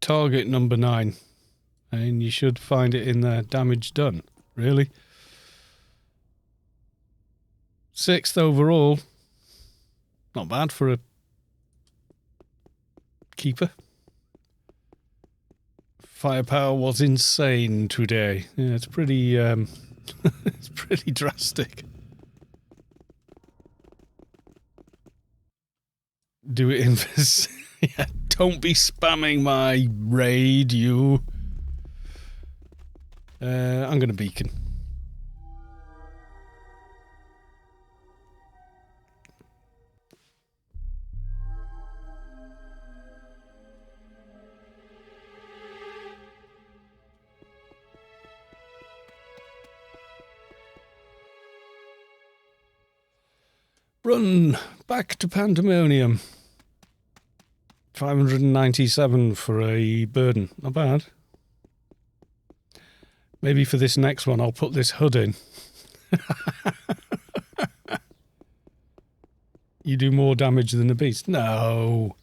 target number 9. And you should find it in there. Damage done. Really? 6th overall. Not bad for a keeper. Firepower was insane today. Yeah, it's pretty it's pretty drastic. Do it in this. Yeah, don't be spamming my raid, you. I'm gonna beacon. Run back to Pandemonium. 597 for a burden. Not bad. Maybe for this next one I'll put this HUD in. You do more damage than the beast. No.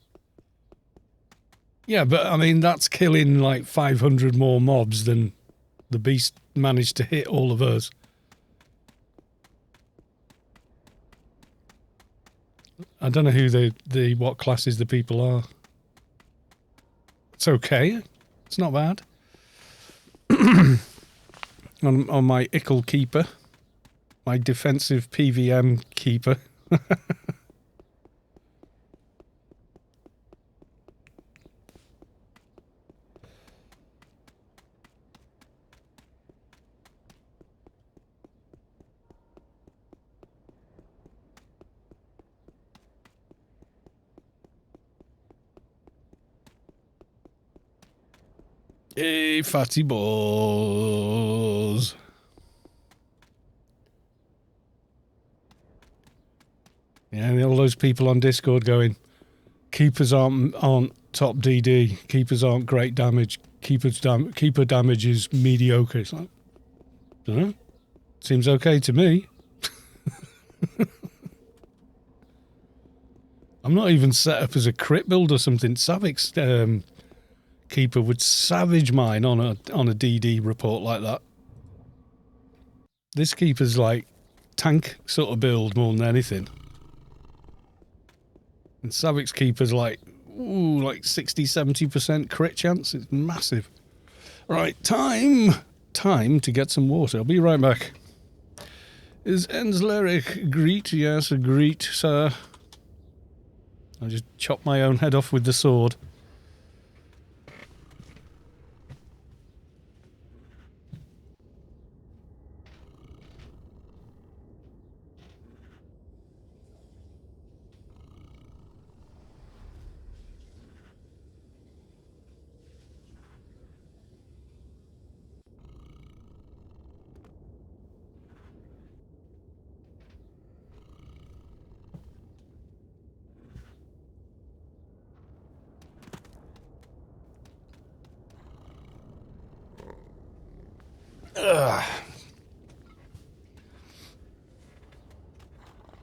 Yeah, but I mean, that's killing like 500 more mobs than the beast managed to hit all of us. I don't know who what classes the people are. It's okay. It's not bad. on my Ickle keeper. My defensive PVM keeper. Hey, fatty balls. Yeah, and all those people on Discord going, keepers aren't top DD, keepers aren't great damage, keeper damage is mediocre. It's like, dunno. Seems okay to me. I'm not even set up as a crit build or something. Savic's keeper would savage mine on a DD report like that. This keeper's like tank sort of build more than anything. And Savic's keeper's like, ooh, like 60-70% crit chance. It's massive. Right, time to get some water. I'll be right back. Is Enzleric greet? Yes, a greet, sir. I just chopped my own head off with the sword.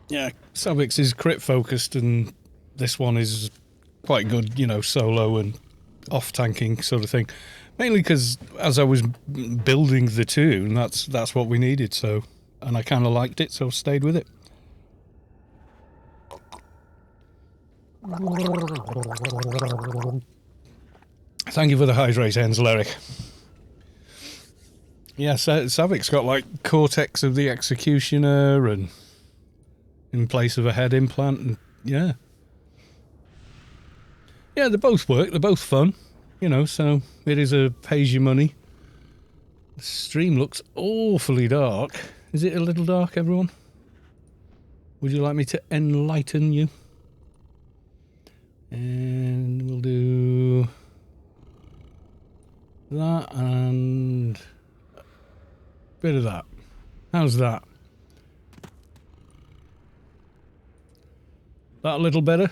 Yeah, Savix is crit focused and this one is quite good, you know, solo and off tanking sort of thing. Mainly because as I was building the tune, that's what we needed, so, and I kind of liked it, so stayed with it. Thank you for the hydrate, Enzleric. Yeah, Savic's got like Cortex of the Executioner and in place of a head implant, and yeah, they both work. They're both fun, you know. So it is a pays your money. The stream looks awfully dark. Is it a little dark, everyone? Would you like me to enlighten you? And we'll do that and a bit of that. How's that? That a little better?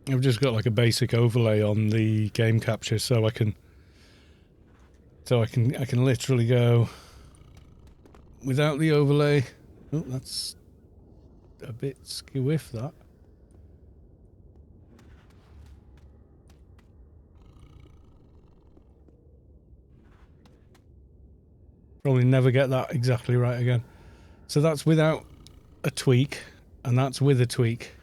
I've just got like a basic overlay on the game capture, so I can literally go without the overlay. Oh, that's a bit skewiff, that. Probably never get that exactly right again. So that's without a tweak, and that's with a tweak.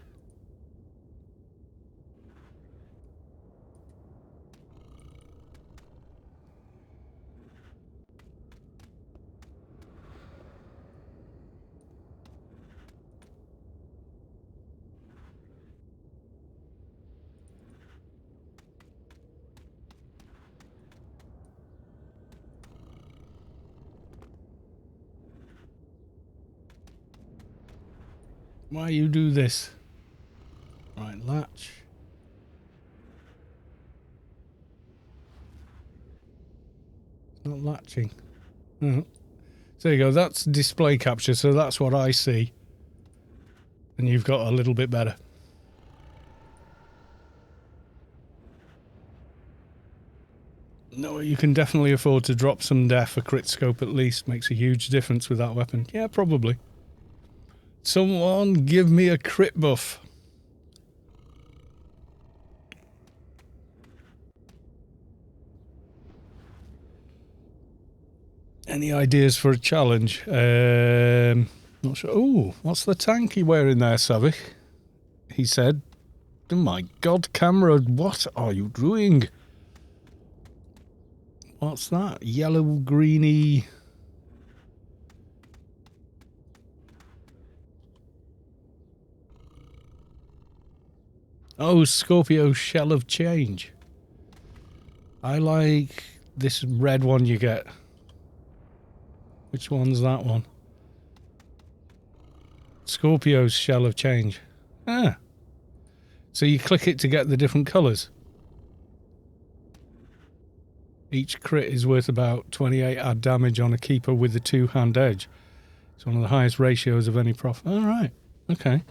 Why you do this? Right, latch. It's not latching. So there you go, that's display capture, so that's what I see. And you've got a little bit better. No, you can definitely afford to drop some def. A crit scope at least makes a huge difference with that weapon. Yeah, probably. Someone give me a crit buff. Any ideas for a challenge? Not sure. Oh, what's the tank you wearing there, Savik? He said. Oh my god, camera, what are you doing? What's that? Yellow, greeny. Oh, Scorpio Shell of Change. I like this red one you get. Which one's that one? Scorpio's Shell of Change. Ah. So you click it to get the different colours. Each crit is worth about 28 add damage on a keeper with the two-hand edge. It's one of the highest ratios of any profit. All right. Okay.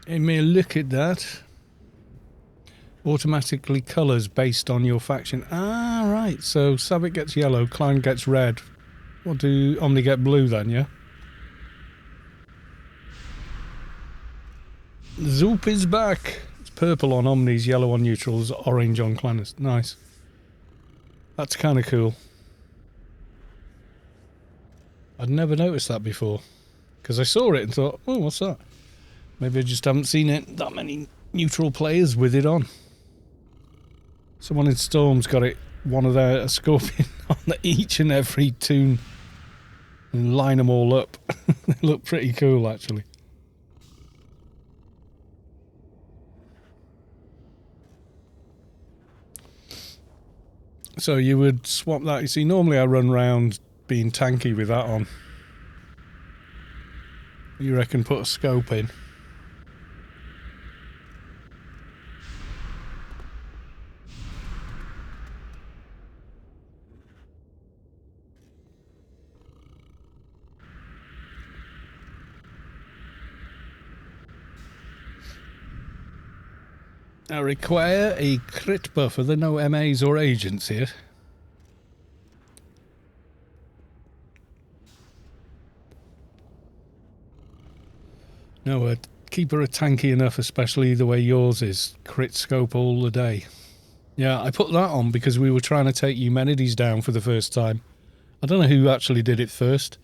Let me look at that. Automatically colours based on your faction. Ah, right. So Savik gets yellow, Klein gets red. What do Omni get blue then, yeah? Zoop is back. It's purple on Omnis, yellow on neutrals, orange on Clanners. Nice. That's kind of cool. I'd never noticed that before. Because I saw it and thought, oh, what's that? Maybe I just haven't seen it. That many neutral players with it on. Someone in Storm's got it, one of their Scorpion on each and every toon. And line them all up. They look pretty cool, actually. So you would swap that. You see, normally I run around being tanky with that on. You reckon put a scope in? I require a crit buff. Are there no MAs or agents here? No, keep her tanky enough, especially the way yours is. Crit scope all the day. Yeah, I put that on because we were trying to take Eumenides down for the first time. I don't know who actually did it first.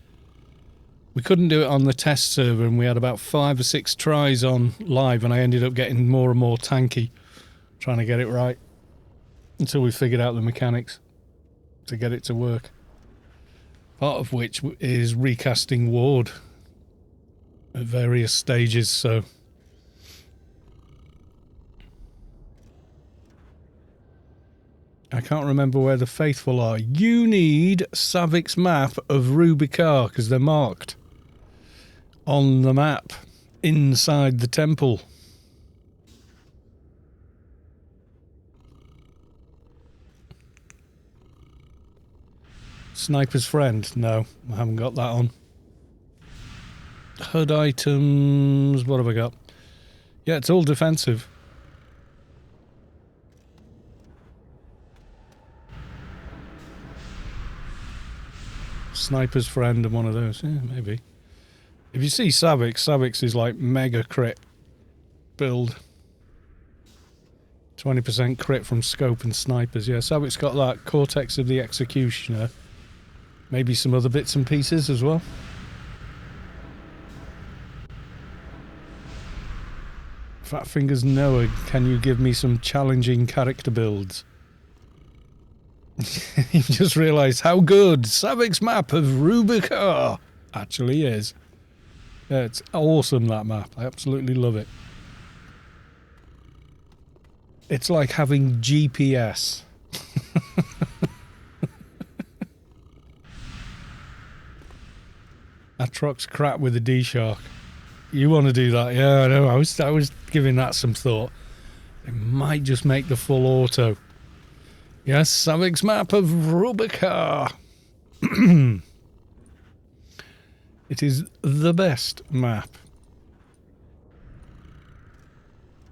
We couldn't do it on the test server and we had about 5 or 6 tries on live and I ended up getting more and more tanky trying to get it right until we figured out the mechanics to get it to work. Part of which is recasting Ward at various stages, so... I can't remember where the faithful are. You need Savik's map of Rubikar because they're marked on the map inside the temple. Sniper's Friend? No, I haven't got that on. HUD items, what have I got? Yeah, it's all defensive. Sniper's Friend and one of those. Yeah, maybe. If you see Savik's is like mega crit build. 20% crit from scope and snipers. Yeah, Savik's got that. Vortexx of the Executioner. Maybe some other bits and pieces as well. Fat Fingers Noah, can you give me some challenging character builds? You just realised how good Savik's map of Rubikar actually is. Yeah, it's awesome, that map. I absolutely love it. It's like having GPS. Atrox crap with a D-Shark. You want to do that? Yeah, I know. I was giving that some thought. It might just make the full auto. Yes, Savik's map of Rubikar. It is the best map.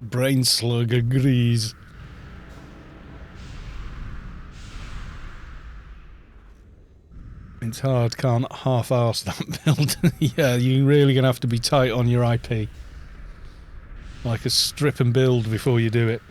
Brain slug agrees. It's hard, can't half-arse that build. Yeah, you're really going to have to be tight on your IP. Like a strip and build before you do it.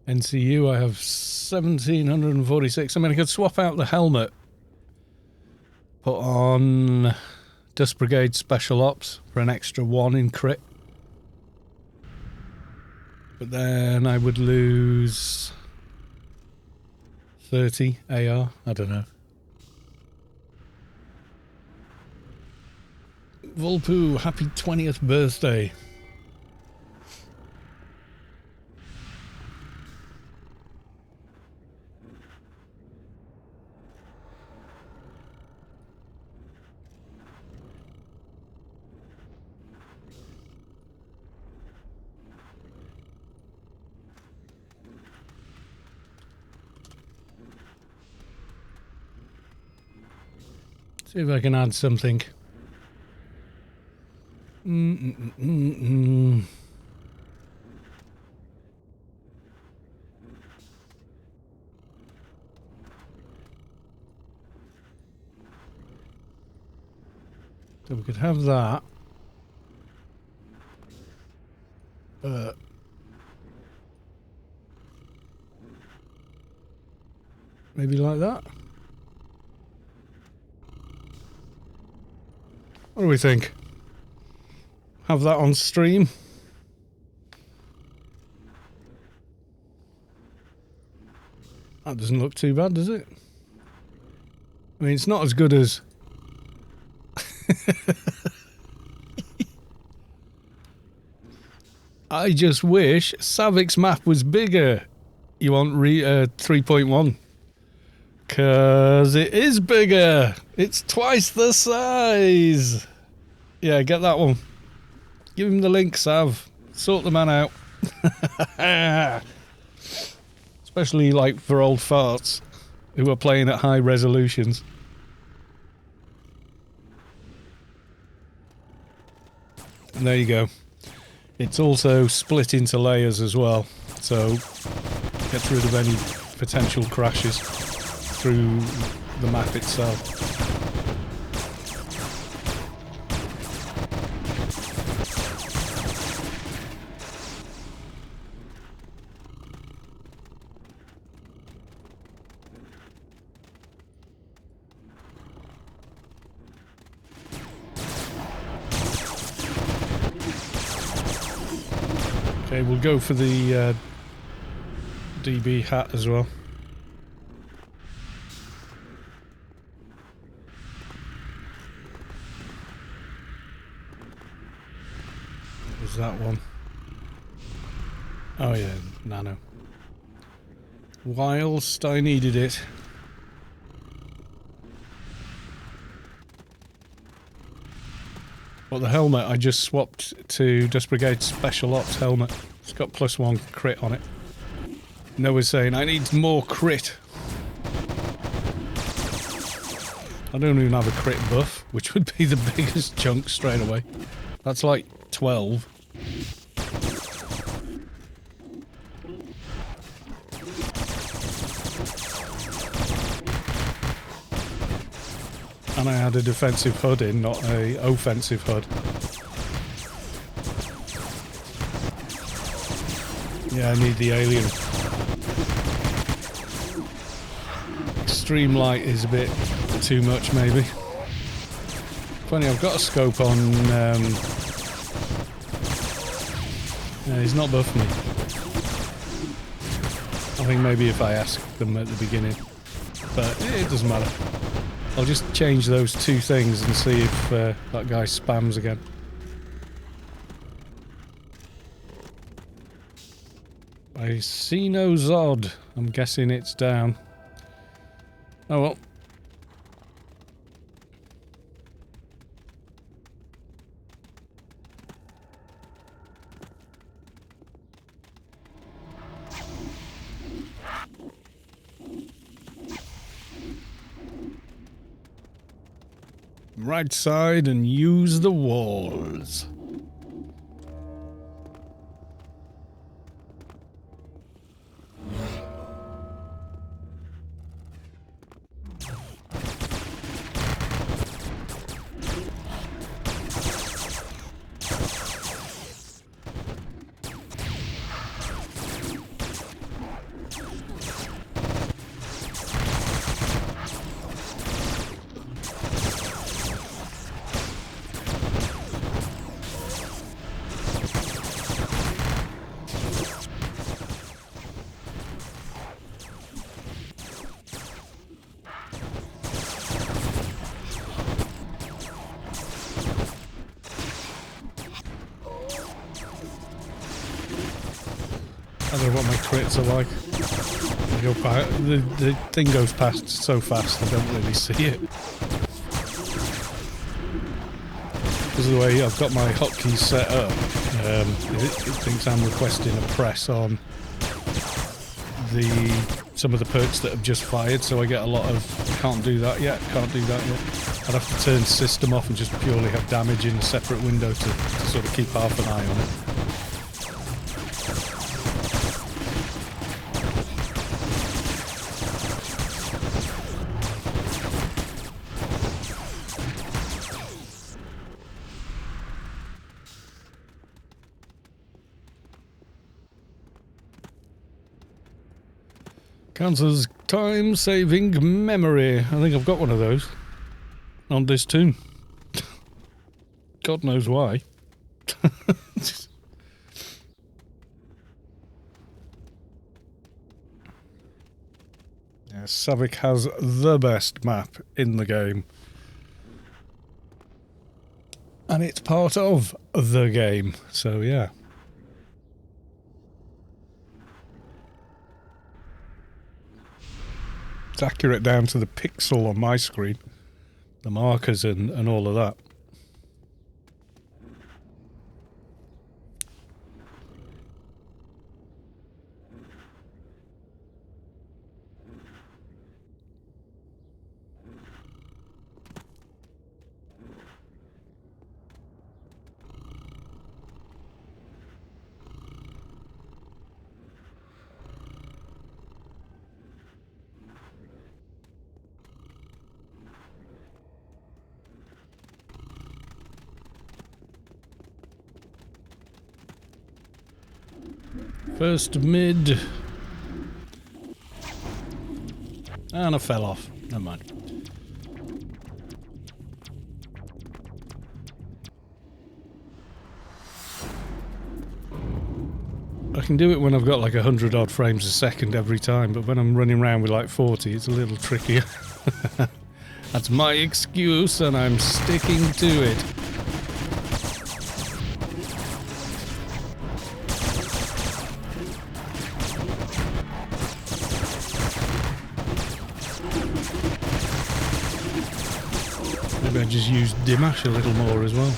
NCU, I have 1746. I mean, I could swap out the helmet. Put on Dust Brigade Special Ops for an extra 1 in crit. But then I would lose 30 AR. I don't know. Volpoo, happy 20th birthday. See if I can add something. So we could have that. Maybe like that. What do we think? Have that on stream? That doesn't look too bad, does it? I mean, it's not as good as... I just wish Savik's map was bigger. You want 3.1? Because it is bigger. It's twice the size. Yeah, get that one. Give him the link, Sav. Sort the man out. Especially like for old farts who are playing at high resolutions. And there you go. It's also split into layers as well, so gets rid of any potential crashes through the map itself. Okay, we'll go for the DB hat as well. Is that one? Oh yeah, nano. Whilst I needed it. Well, the helmet I just swapped to Dust Brigade Special Ops helmet. It's got +1 crit on it. Noah's saying, I need more crit. I don't even have a crit buff, which would be the biggest chunk straight away. That's like 12. And I had a defensive HUD in, not a offensive HUD. Yeah, I need the alien. Extreme light is a bit too much, maybe. Funny, I've got a scope on... yeah, he's not buffed me. I think maybe if I ask them at the beginning. But it doesn't matter. I'll just change those two things and see if that guy spams again. I see no Zod. I'm guessing it's down. Oh well. right side and use the walls. I don't know what my crits are like. The thing goes past so fast I don't really see it. Because of the way I've got my hotkeys set up, it thinks I'm requesting a press on some of the perks that have just fired, so I get a lot of can't do that yet. I'd have to turn system off and just purely have damage in a separate window to sort of keep half an eye on it. Counts as time-saving memory. I think I've got one of those on this tune. God knows why. Yeah, Savik has the best map in the game. And it's part of the game, so yeah. It's accurate down to the pixel on my screen. The markers and all of that. First mid. And I fell off. Never mind. I can do it when I've got like 100 odd frames a second every time, but when I'm running around with like 40, it's a little trickier. That's my excuse, and I'm sticking to it. I just use Dimash a little more as well.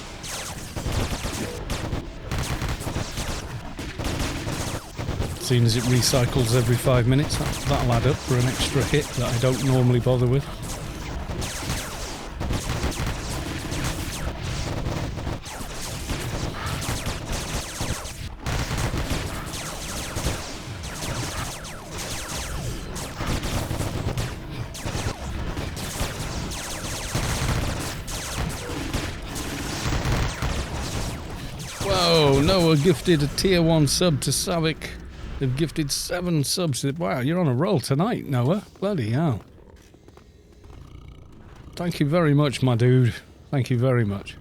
Seeing as it recycles every 5 minutes, that'll add up for an extra hit that I don't normally bother with. Whoa, Noah gifted a tier 1 sub to Savik. They've gifted 7 subs. Wow, you're on a roll tonight, Noah. Bloody hell. Thank you very much, my dude. Thank you very much.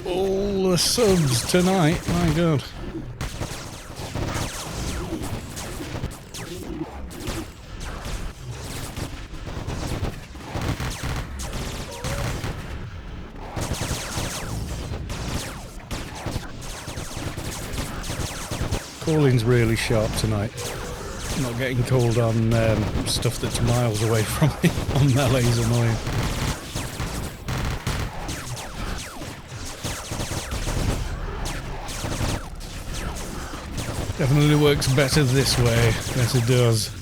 All the subs tonight, my god. Calling's really sharp tonight. I'm not getting called on stuff that's miles away from me. On melee's annoying. Definitely works better this way. Yes, it does.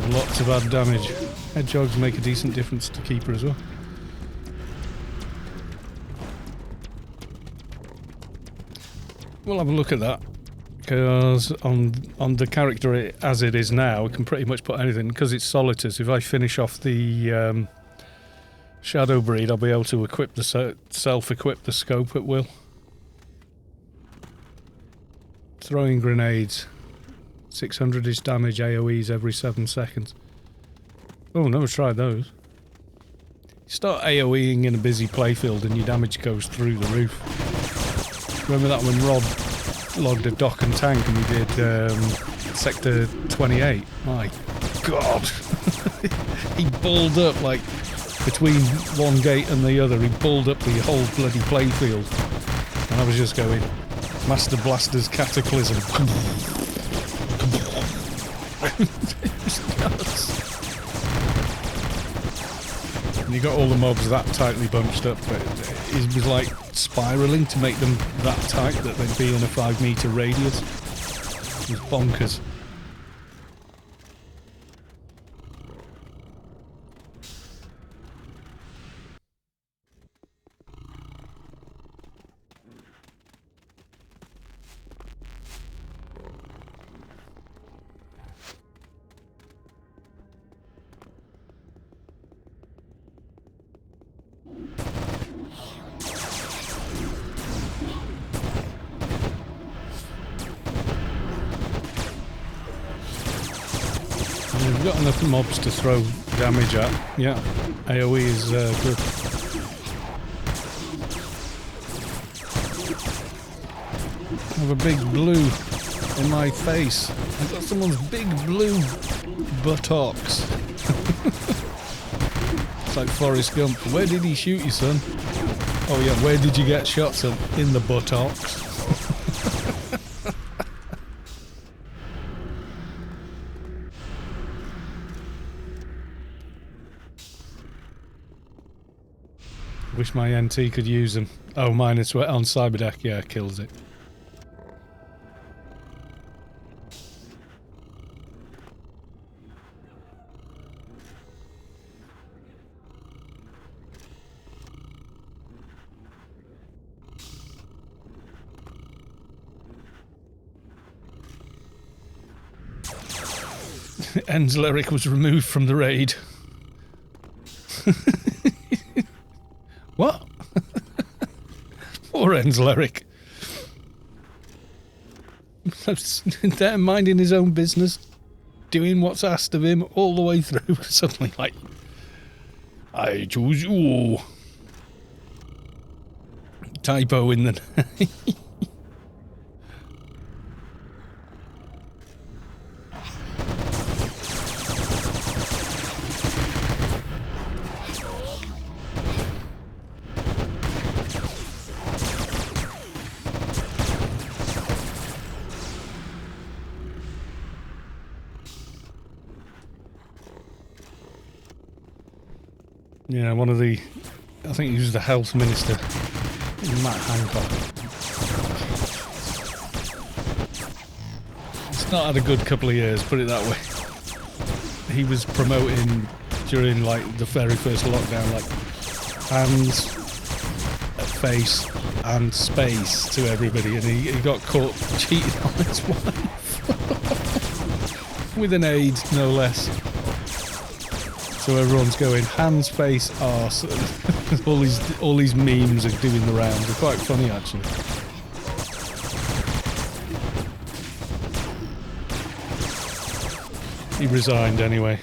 Lots of bad damage. Hedgehogs make a decent difference to keeper as well. We'll have a look at that, because on the character as it is now, I can pretty much put anything, because it's solitors. If I finish off the shadow breed, I'll be able to equip the self-equip the scope at will. Throwing grenades. 600-ish damage AoEs every 7 seconds. Oh, never tried those. You start AoEing in a busy playfield and your damage goes through the roof. Remember that when Rod logged a dock and tank and we did Sector 28? My God. He balled up, like, between one gate and the other, he balled up the whole bloody playfield. And I was just going, Master Blaster's Cataclysm. And you got all the mobs that tightly bunched up, but it was like spiralling to make them that tight that they'd be in a 5-meter radius. It was bonkers. We've got enough mobs to throw damage at. Yeah, AoE is good. I have a big blue in my face. I've got someone's big blue buttocks. It's like Forrest Gump. Where did he shoot you, son? Oh yeah, where did you get shot, son? In the buttocks. Wish my NT could use them. Oh, mine is on Cyberdeck. Yeah, kills it. Enzleric was removed from the raid. What? Poor Enzleric. There minding his own business, doing what's asked of him all the way through. Suddenly, like, I choose you. Typo in the name. Yeah, one of the, I think he was the health minister, Matt Hancock. It's not had a good couple of years, put it that way. He was promoting during like the very first lockdown, like hands, face and space to everybody, and he got caught cheating on his wife. With an aide, no less. So everyone's going hands, face, arse. all these memes are doing the rounds. They're quite funny actually. He resigned anyway.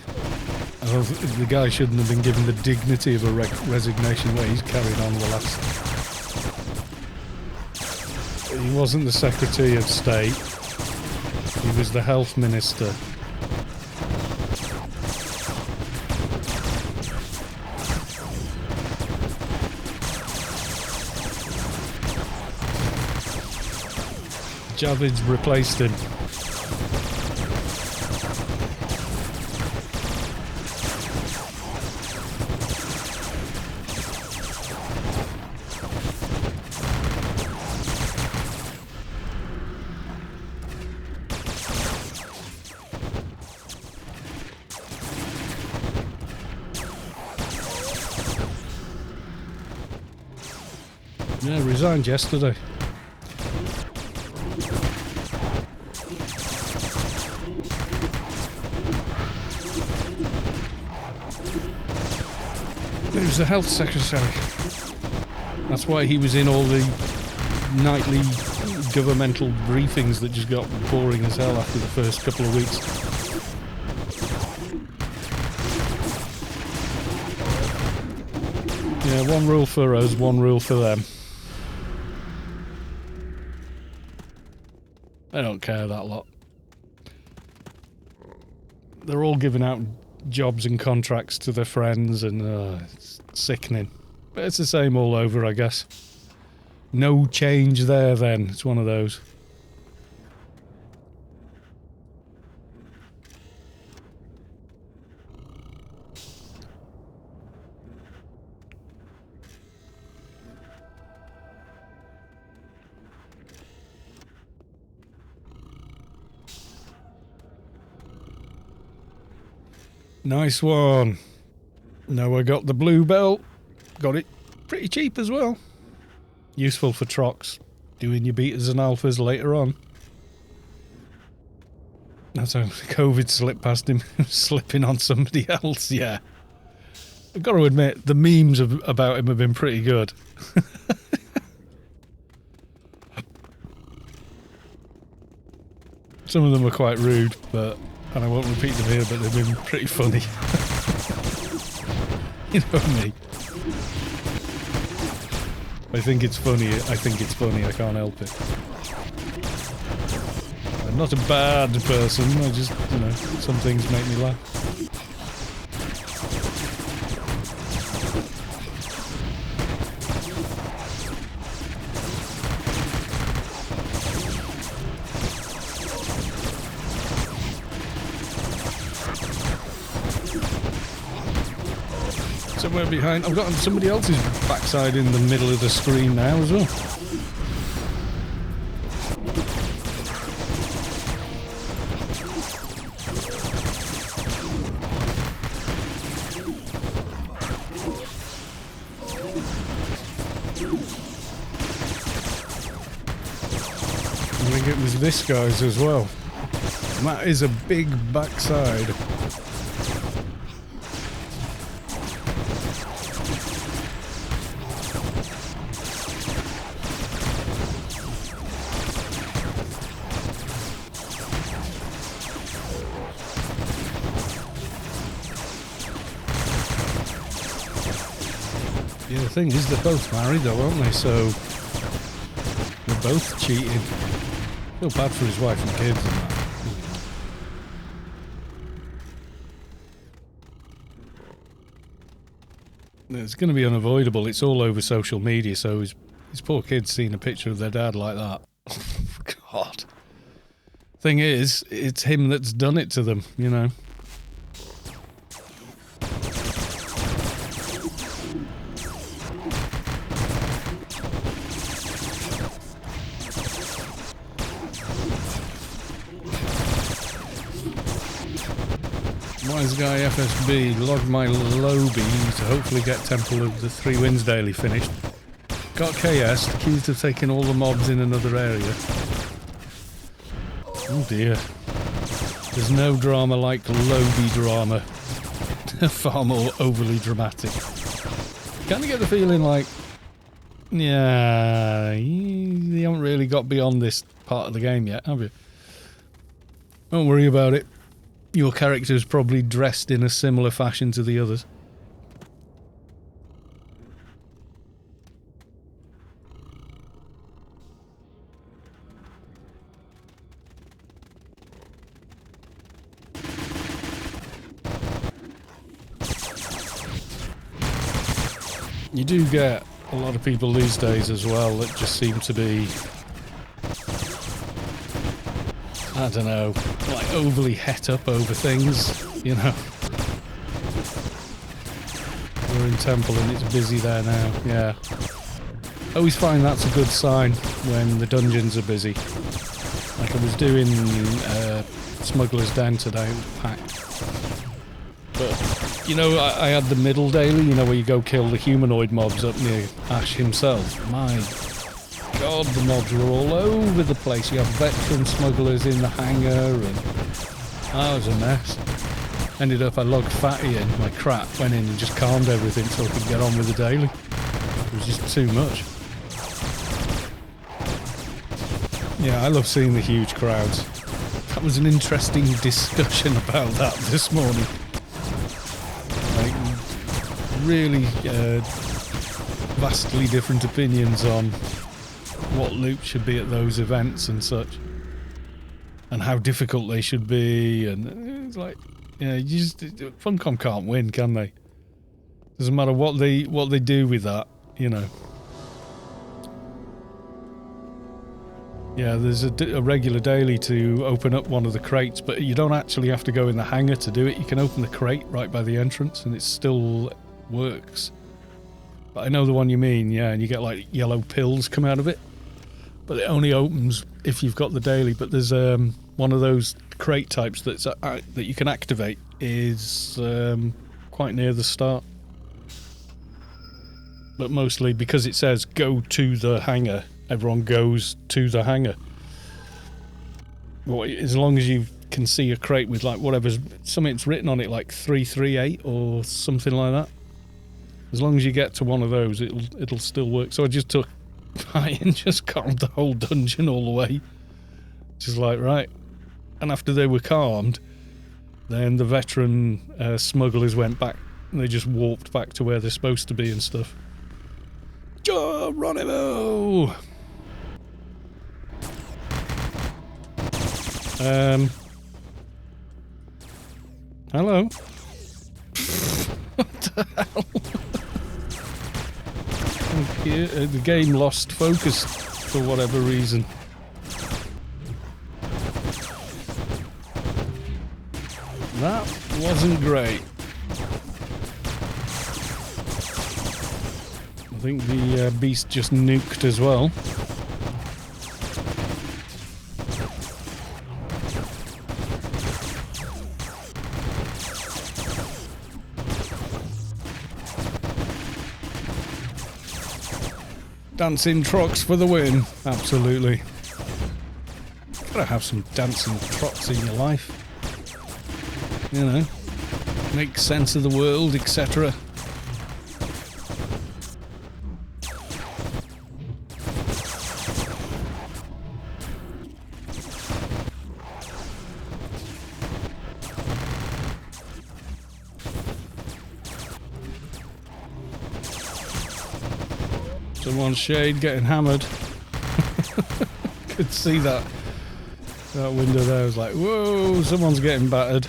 The guy shouldn't have been given the dignity of a resignation where he's carried on the last. He wasn't the Secretary of State. He was the Health Minister. Javid's replaced him. Yeah, resigned yesterday. He was the health secretary. That's why he was in all the nightly governmental briefings that just got boring as hell after the first couple of weeks. Yeah, one rule for us, one rule for them. They don't care, that lot. They're all giving out jobs and contracts to their friends, and it's sickening. But it's the same all over, I guess. No change there then. It's one of those. Nice one. Now I got the blue belt. Got it pretty cheap as well. Useful for trocs. Doing your betas and alphas later on. That's how COVID slipped past him. Slipping on somebody else, yeah. I've got to admit, the memes about him have been pretty good. Some of them are quite rude, and I won't repeat them here, but they've been pretty funny. You know me. I think it's funny. I can't help it. I'm not a bad person. I just, you know, some things make me laugh. Somewhere behind. I've got somebody else's backside in the middle of the screen now as well. I think it was this guy's as well. And that is a big backside. Yeah, the thing is, they're both married though, aren't they? So they're both cheating. Feel bad for his wife and kids and that. It's going to be unavoidable. It's all over social media, so his poor kids seeing a picture of their dad like that. God. Thing is, it's him that's done it to them, you know. Wise guy FSB logged my Lowbie to hopefully get Temple of the Three Winds daily finished. Got KS, accused of taking all the mobs in another area. Oh dear. There's no drama like Lowbie drama. Far more overly dramatic. Kind of get the feeling like, yeah, you haven't really got beyond this part of the game yet, have you? Don't worry about it. Your character's probably dressed in a similar fashion to the others. You do get a lot of people these days as well that just seem to be, I don't know, like overly het up over things, you know. We're in Temple and it's busy there now, yeah. I always find that's a good sign when the dungeons are busy. Like I was doing Smuggler's Den today, it was packed. But, you know, I had the middle daily, you know, where you go kill the humanoid mobs up near Ash himself. My God, the mobs were all over the place. You have veteran smugglers in the hangar, and that was a mess. Ended up, I logged Fatty in, my crap, went in and just calmed everything so I could get on with the daily. It was just too much. Yeah, I love seeing the huge crowds. That was an interesting discussion about that this morning. Like, really vastly different opinions on what loot should be at those events and such, and how difficult they should be, and it's like, yeah, you just, Funcom can't win, can they? Doesn't matter what they do with that, you know. Yeah, there's a regular daily to open up one of the crates, but you don't actually have to go in the hangar to do it. You can open the crate right by the entrance and it still works. But I know the one you mean, yeah, and you get like yellow pills come out of it. But it only opens if you've got the daily. But there's one of those crate types that's that you can activate is quite near the start. But mostly because it says go to the hangar, everyone goes to the hangar. Well, as long as you can see a crate with like whatever's something's written on it, like 338 or something like that. As long as you get to one of those, it'll still work. So I just took and just calmed the whole dungeon all the way. Just like, right. And after they were calmed, then the veteran smugglers went back. And they just warped back to where they're supposed to be and stuff. Geronimo! Hello? What the hell? The game lost focus for whatever reason. That wasn't great. I think the beast just nuked as well. Dancing trucks for the win. Absolutely. Gotta have some dancing trucks in your life. You know, make sense of the world, etc. Someone's shade getting hammered. Could see that window there. I was like, whoa, someone's getting battered.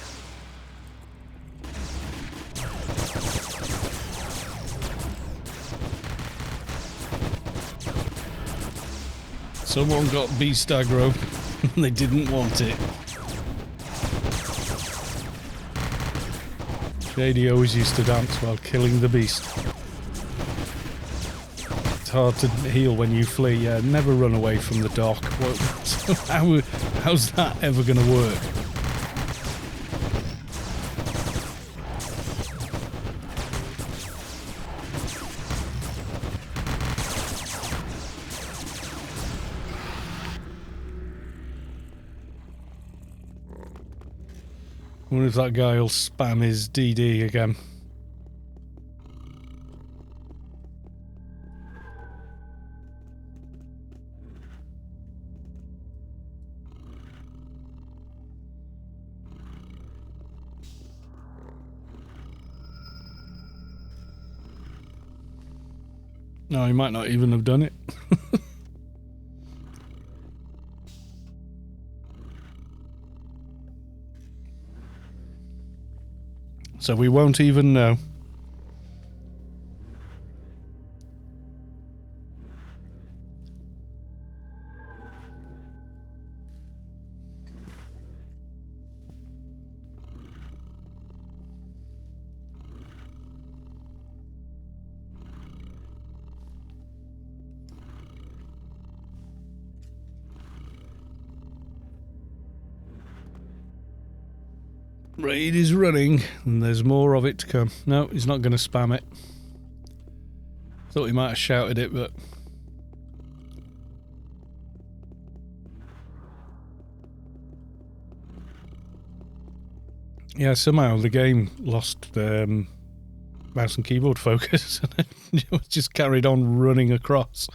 Someone got beast aggro and they didn't want it. Shady always used to dance while killing the beast. It's hard to heal when you flee. Yeah, never run away from the dock. How's that ever going to work? I wonder if that guy will spam his DD again. No, he might not even have done it. So we won't even know. Raid is running, and there's more of it to come. No, he's not going to spam it. Thought he might have shouted it, but... yeah, somehow the game lost mouse and keyboard focus, and it just carried on running across.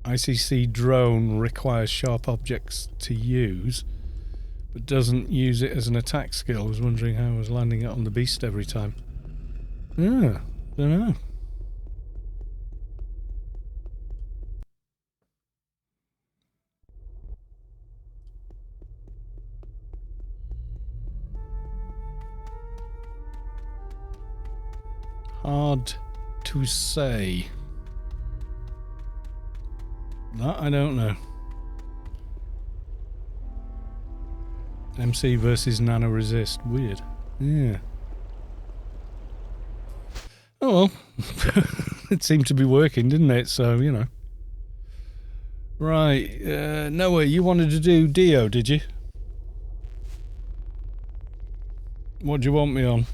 ICC drone requires sharp objects to use, but doesn't use it as an attack skill. I was wondering how I was landing it on the beast every time. Yeah, don't know. Hard to say. That I don't know. MC versus Nano Resist. Weird. Yeah. Oh well. It seemed to be working, didn't it? So, you know. Right. Noah, you wanted to do Dio, did you? What do you want me on?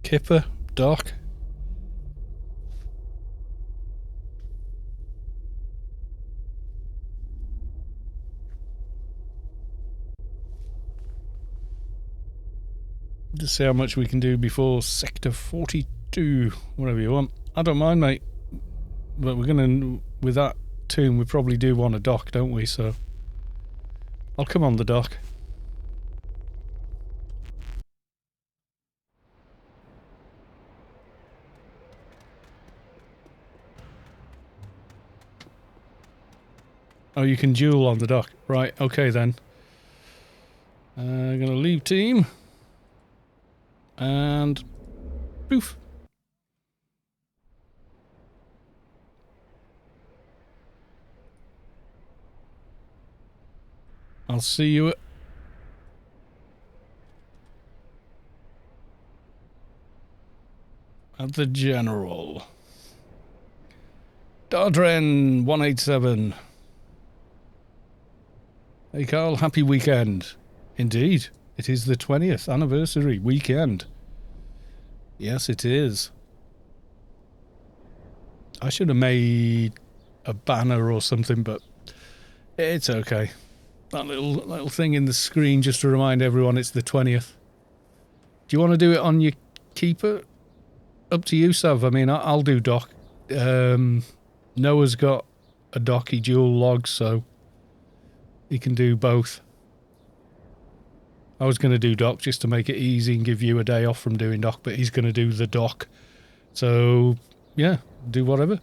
Kipper? Doc? To see how much we can do before Sector 42. Whatever you want. I don't mind, mate. But we're gonna... with that tomb, we probably do want a dock, don't we? So... I'll come on the dock. Oh, you can duel on the dock. Right, okay then. I'm gonna leave team. And... poof. I'll see you at the General. Dardren 187. Hey Carl, happy weekend. Indeed, it is the 20th anniversary weekend. Yes, it is. I should have made a banner or something, but it's okay. That little thing in the screen just to remind everyone it's the 20th. Do you want to do it on your keeper? Up to you, Sav. I mean, I'll do dock. Noah's got a docky dual log, so he can do both. I was going to do dock just to make it easy and give you a day off from doing dock, but he's going to do the dock. So, yeah, do whatever.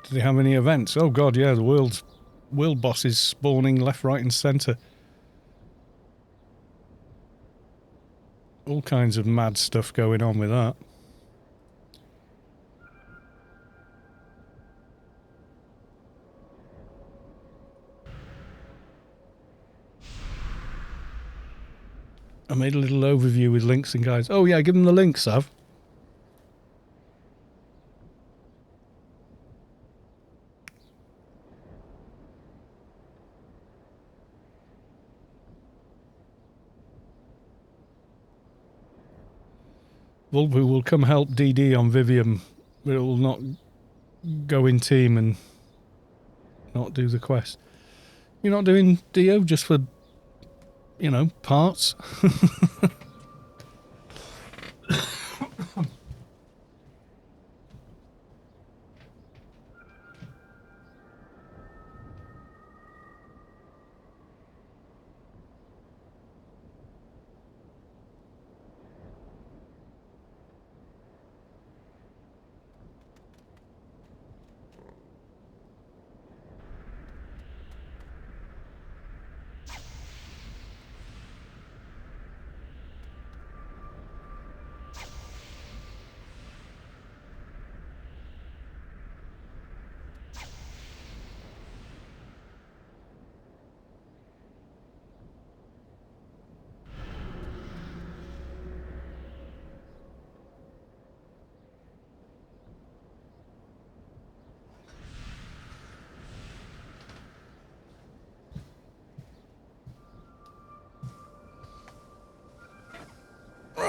Do they have any events? Oh god, yeah, the world boss is spawning left, right and centre. All kinds of mad stuff going on with that. I made a little overview with links and guides. Oh yeah, give them the links, Sav. Volbu will come help DD on Vivyan, but it will not go in team and not do the quest. You're not doing Dio just for, you know, parts?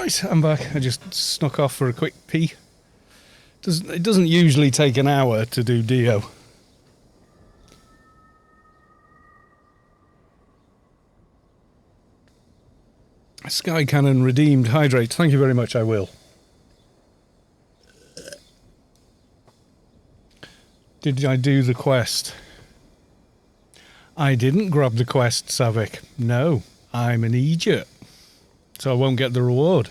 Right, I'm back. I just snuck off for a quick pee. It doesn't usually take an hour to do Dio. Sky Cannon redeemed. Hydrate. Thank you very much, I will. Did I do the quest? I didn't grab the quest, Savik. No, I'm an idiot. So I won't get the reward.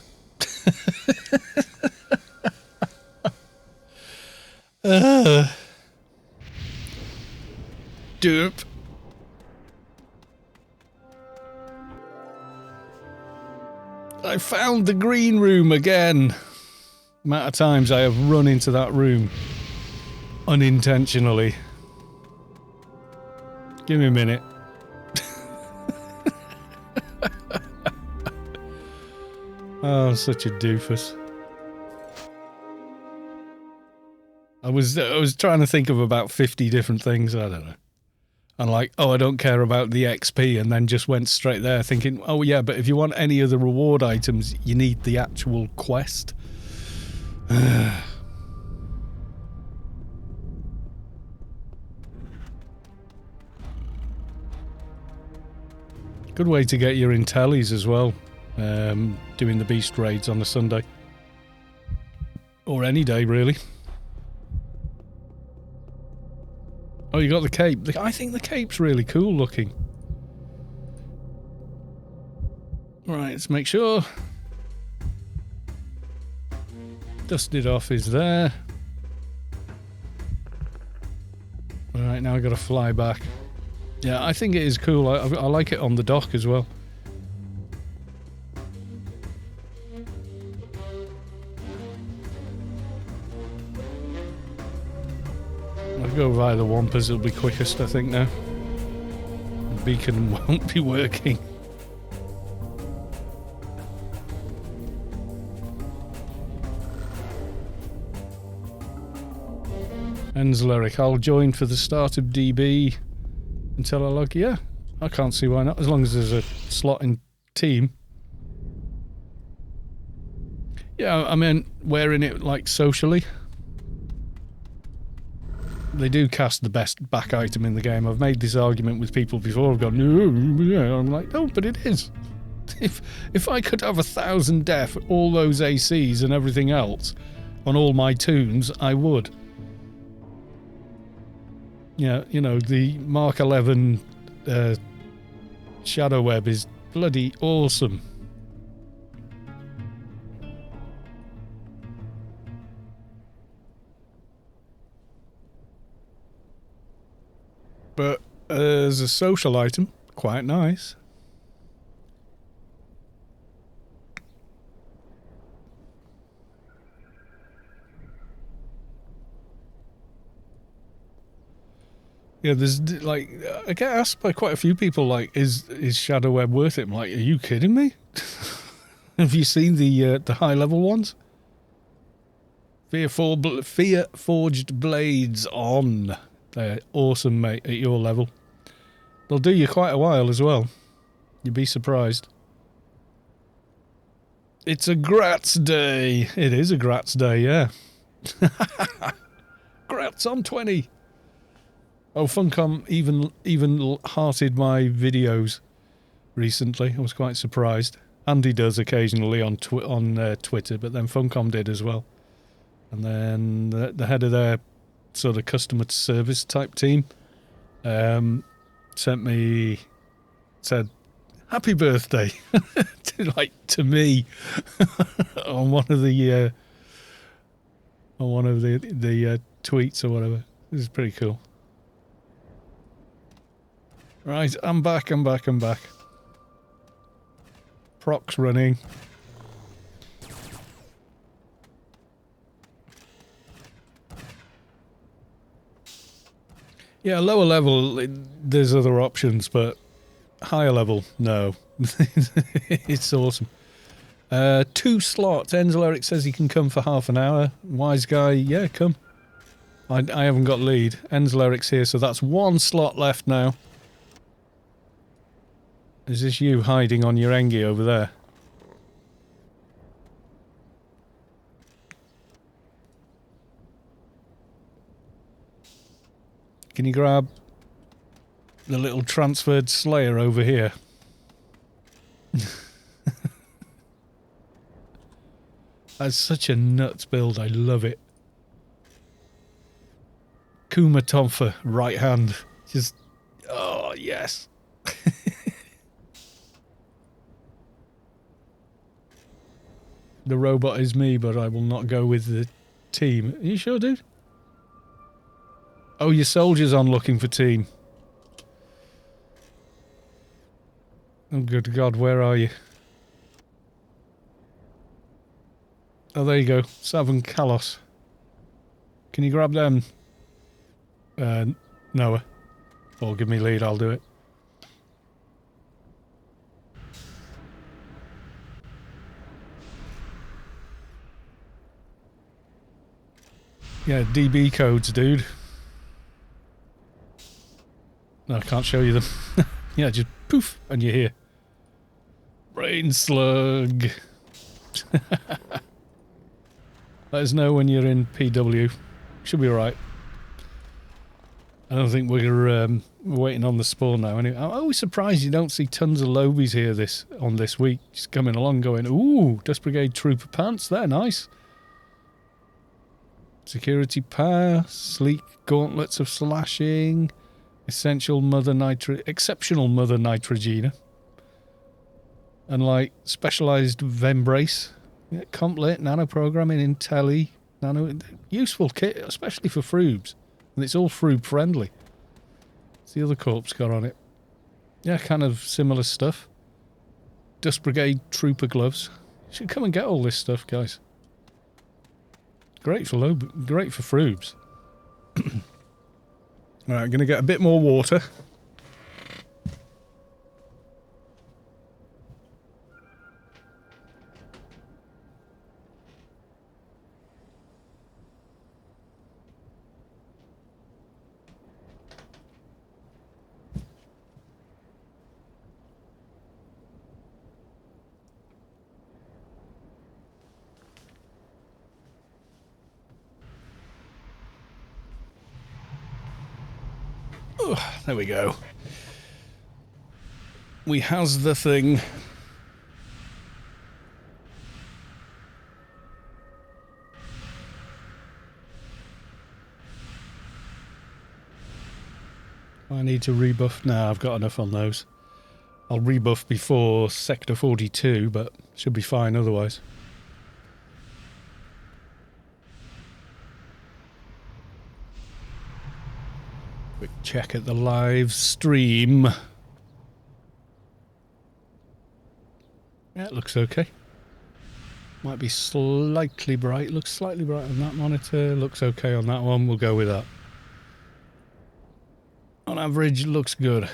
Derp. I found the green room again. The amount of times I have run into that room unintentionally. Give me a minute. Oh, such a doofus. I was trying to think of about 50 different things, I don't know. And like, oh, I don't care about the XP, and then just went straight there thinking, oh yeah, but if you want any of the reward items, you need the actual quest. Good way to get your intellis as well, doing the beast raids on a Sunday. Or any day, really. Oh, you got the cape. I think the cape's really cool looking. Right, let's make sure. Dusted off is there. Right, now I've got to fly back. Yeah, I think it is cool. I like it on the dock as well. I'll go via the Wampers, it'll be quickest, I think, now. The beacon won't be working. Enzleric, I'll join for the start of DB until I log. Yeah, I can't see why not, as long as there's a slot in team. Yeah, I mean, wearing it like socially. They do cast the best back item in the game. I've made this argument with people before. I've gone, no, yeah. I'm like, no, but it is. If I could have 1,000 def, all those ACs and everything else on all my tunes, I would. Yeah, you know, the Mark 11 Shadow Web is bloody awesome. But as a social item, quite nice. Yeah, there's like, I get asked by quite a few people, like, is Shadow Web worth it? I'm like, are you kidding me? Have you seen the high level ones? Fear Forged Blades on. They're awesome, mate, at your level. They'll do you quite a while as well. You'd be surprised. It's a Gratz day. It is a Gratz day, yeah. Gratz on 20. Oh, Funcom even hearted my videos recently. I was quite surprised. Andy does occasionally on Twitter, but then Funcom did as well. And then the head of their sort of customer service type team said happy birthday to me on one of the tweets or whatever. This is pretty cool. Right, I'm back. Proc's running. Yeah, lower level, there's other options, but higher level, no. It's awesome. 2 slots. Enzleric says he can come for half an hour. Wise guy, yeah, come. I haven't got lead. Enzleric's here, so that's 1 slot left now. Is this you hiding on your Engie over there? Can you grab the little transferred Slayer over here? That's such a nuts build. I love it. Kuma Tonfa, right hand. Just, oh, yes. The robot is me, but I will not go with the team. Are you sure, dude? Oh, your soldier's on looking for team. Oh, good God, where are you? Oh, there you go. Savon Kalos. Can you grab them? Noah. Or give me lead, I'll do it. Yeah, DB codes, dude. No, I can't show you them. Yeah, just poof, and you're here. Brain slug. Let us know when you're in PW. Should be alright. I don't think we're waiting on the spawn now. Anyway, I'm always surprised you don't see tons of Lowbies here on this week. Just coming along going, ooh, Dust Brigade Trooper Pants, they're nice. Security Pass, Sleek Gauntlets of Slashing, Exceptional Mother Nitrogena, and like Specialized Vembrace, yeah, Complet, Nano Programming, Intelli, Nano, useful kit, especially for Froobs, and it's all Froob friendly. What's the other corpse got on it? Yeah, kind of similar stuff. Dust Brigade Trooper Gloves. You should come and get all this stuff, guys. Great for Froobs. Alright, I'm going to get a bit more water. There we go. We has the thing. I need to rebuff. No, I've got enough on those. I'll rebuff before Sector 42, but should be fine otherwise. Quick check at the live stream. Yeah, it looks okay. Might be slightly bright. Looks slightly bright on that monitor. Looks okay on that one. We'll go with that. On average, looks good.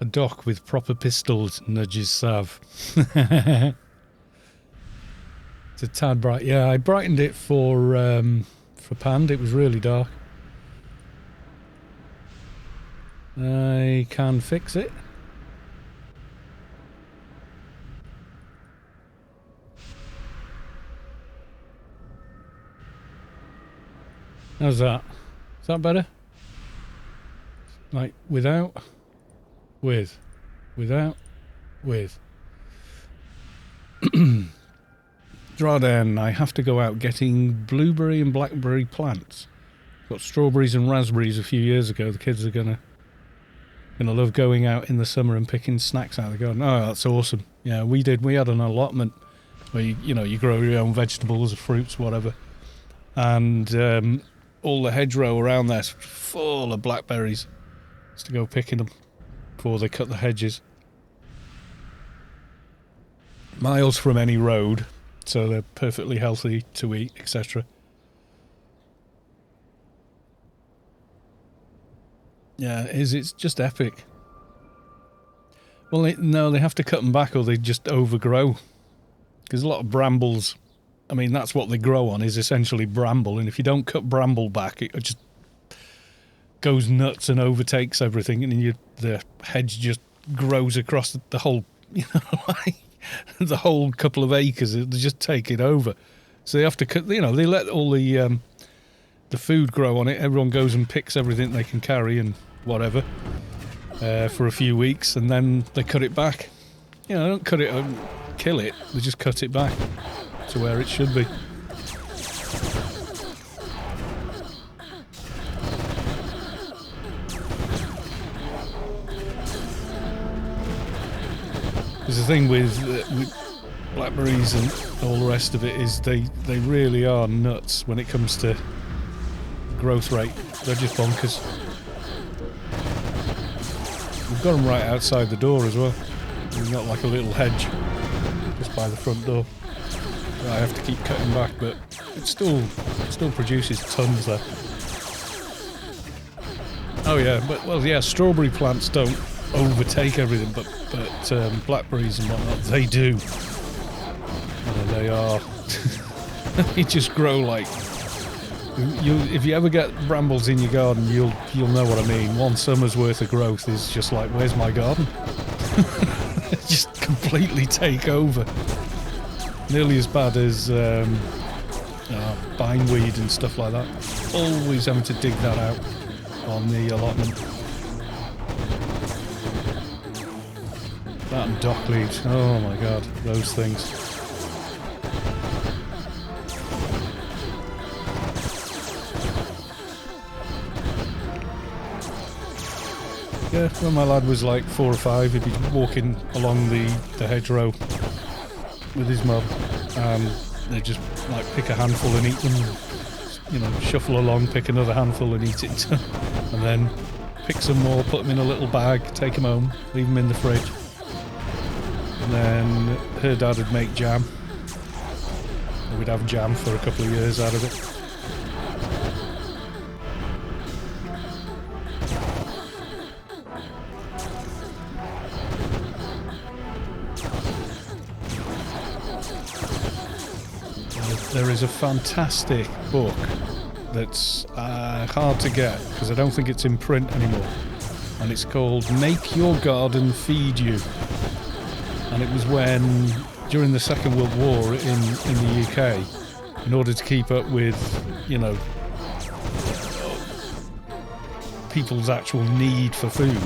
A dock with proper pistols nudges Sav. It's a tad bright. Yeah, I brightened it for Pande. It was really dark. I can fix it. How's that? Is that better? Like without, with, without, with. Drawdown, I have to go out getting blueberry and blackberry plants. Got strawberries and raspberries a few years ago. The kids are gonna love going out in the summer and picking snacks out of the garden. Oh, that's awesome. Yeah, we did. We had an allotment where you grow your own vegetables or fruits, whatever. And all the hedgerow around there's full of blackberries. Just to go picking them before they cut the hedges. Miles from any road. So they're perfectly healthy to eat, etc. Yeah, it's just epic. Well, no, they have to cut them back or they just overgrow. There's a lot of brambles. I mean, that's what they grow on, is essentially bramble. And if you don't cut bramble back, it just goes nuts and overtakes everything. And the hedge just grows across the whole, like, the whole couple of acres. They just take it over. So they have to cut. You know, they let all the food grow on it. Everyone goes and picks everything they can carry and whatever for a few weeks, and then they cut it back. You know, they don't cut it and kill it. They just cut it back to where it should be. Because the thing with blackberries and all the rest of it is they really are nuts when it comes to growth rate. They're just bonkers. We've got them right outside the door as well. We've got like a little hedge just by the front door. I have to keep cutting back, but it still produces tons there. Oh yeah, but well yeah, strawberry plants don't overtake everything, but blackberries and whatnot, they do. They are. They just grow like. If you ever get brambles in your garden, you'll know what I mean. One summer's worth of growth is just like, where's my garden? Just completely take over. Nearly as bad as bindweed and stuff like that. Always having to dig that out on the allotment. That and dock leaves. Oh my god, those things. Yeah, when my lad was like 4 or 5, he'd be walking along the hedgerow with his mum, and they'd just like pick a handful and eat them. You know, shuffle along, pick another handful and eat it, and then pick some more, put them in a little bag, take them home, leave them in the fridge. And then her dad would make jam. And we'd have jam for a couple of years out of it. There is a fantastic book that's hard to get because I don't think it's in print anymore, and it's called Make Your Garden Feed You. And it was when, during the Second World War in the UK, in order to keep up with, you know, people's actual need for food,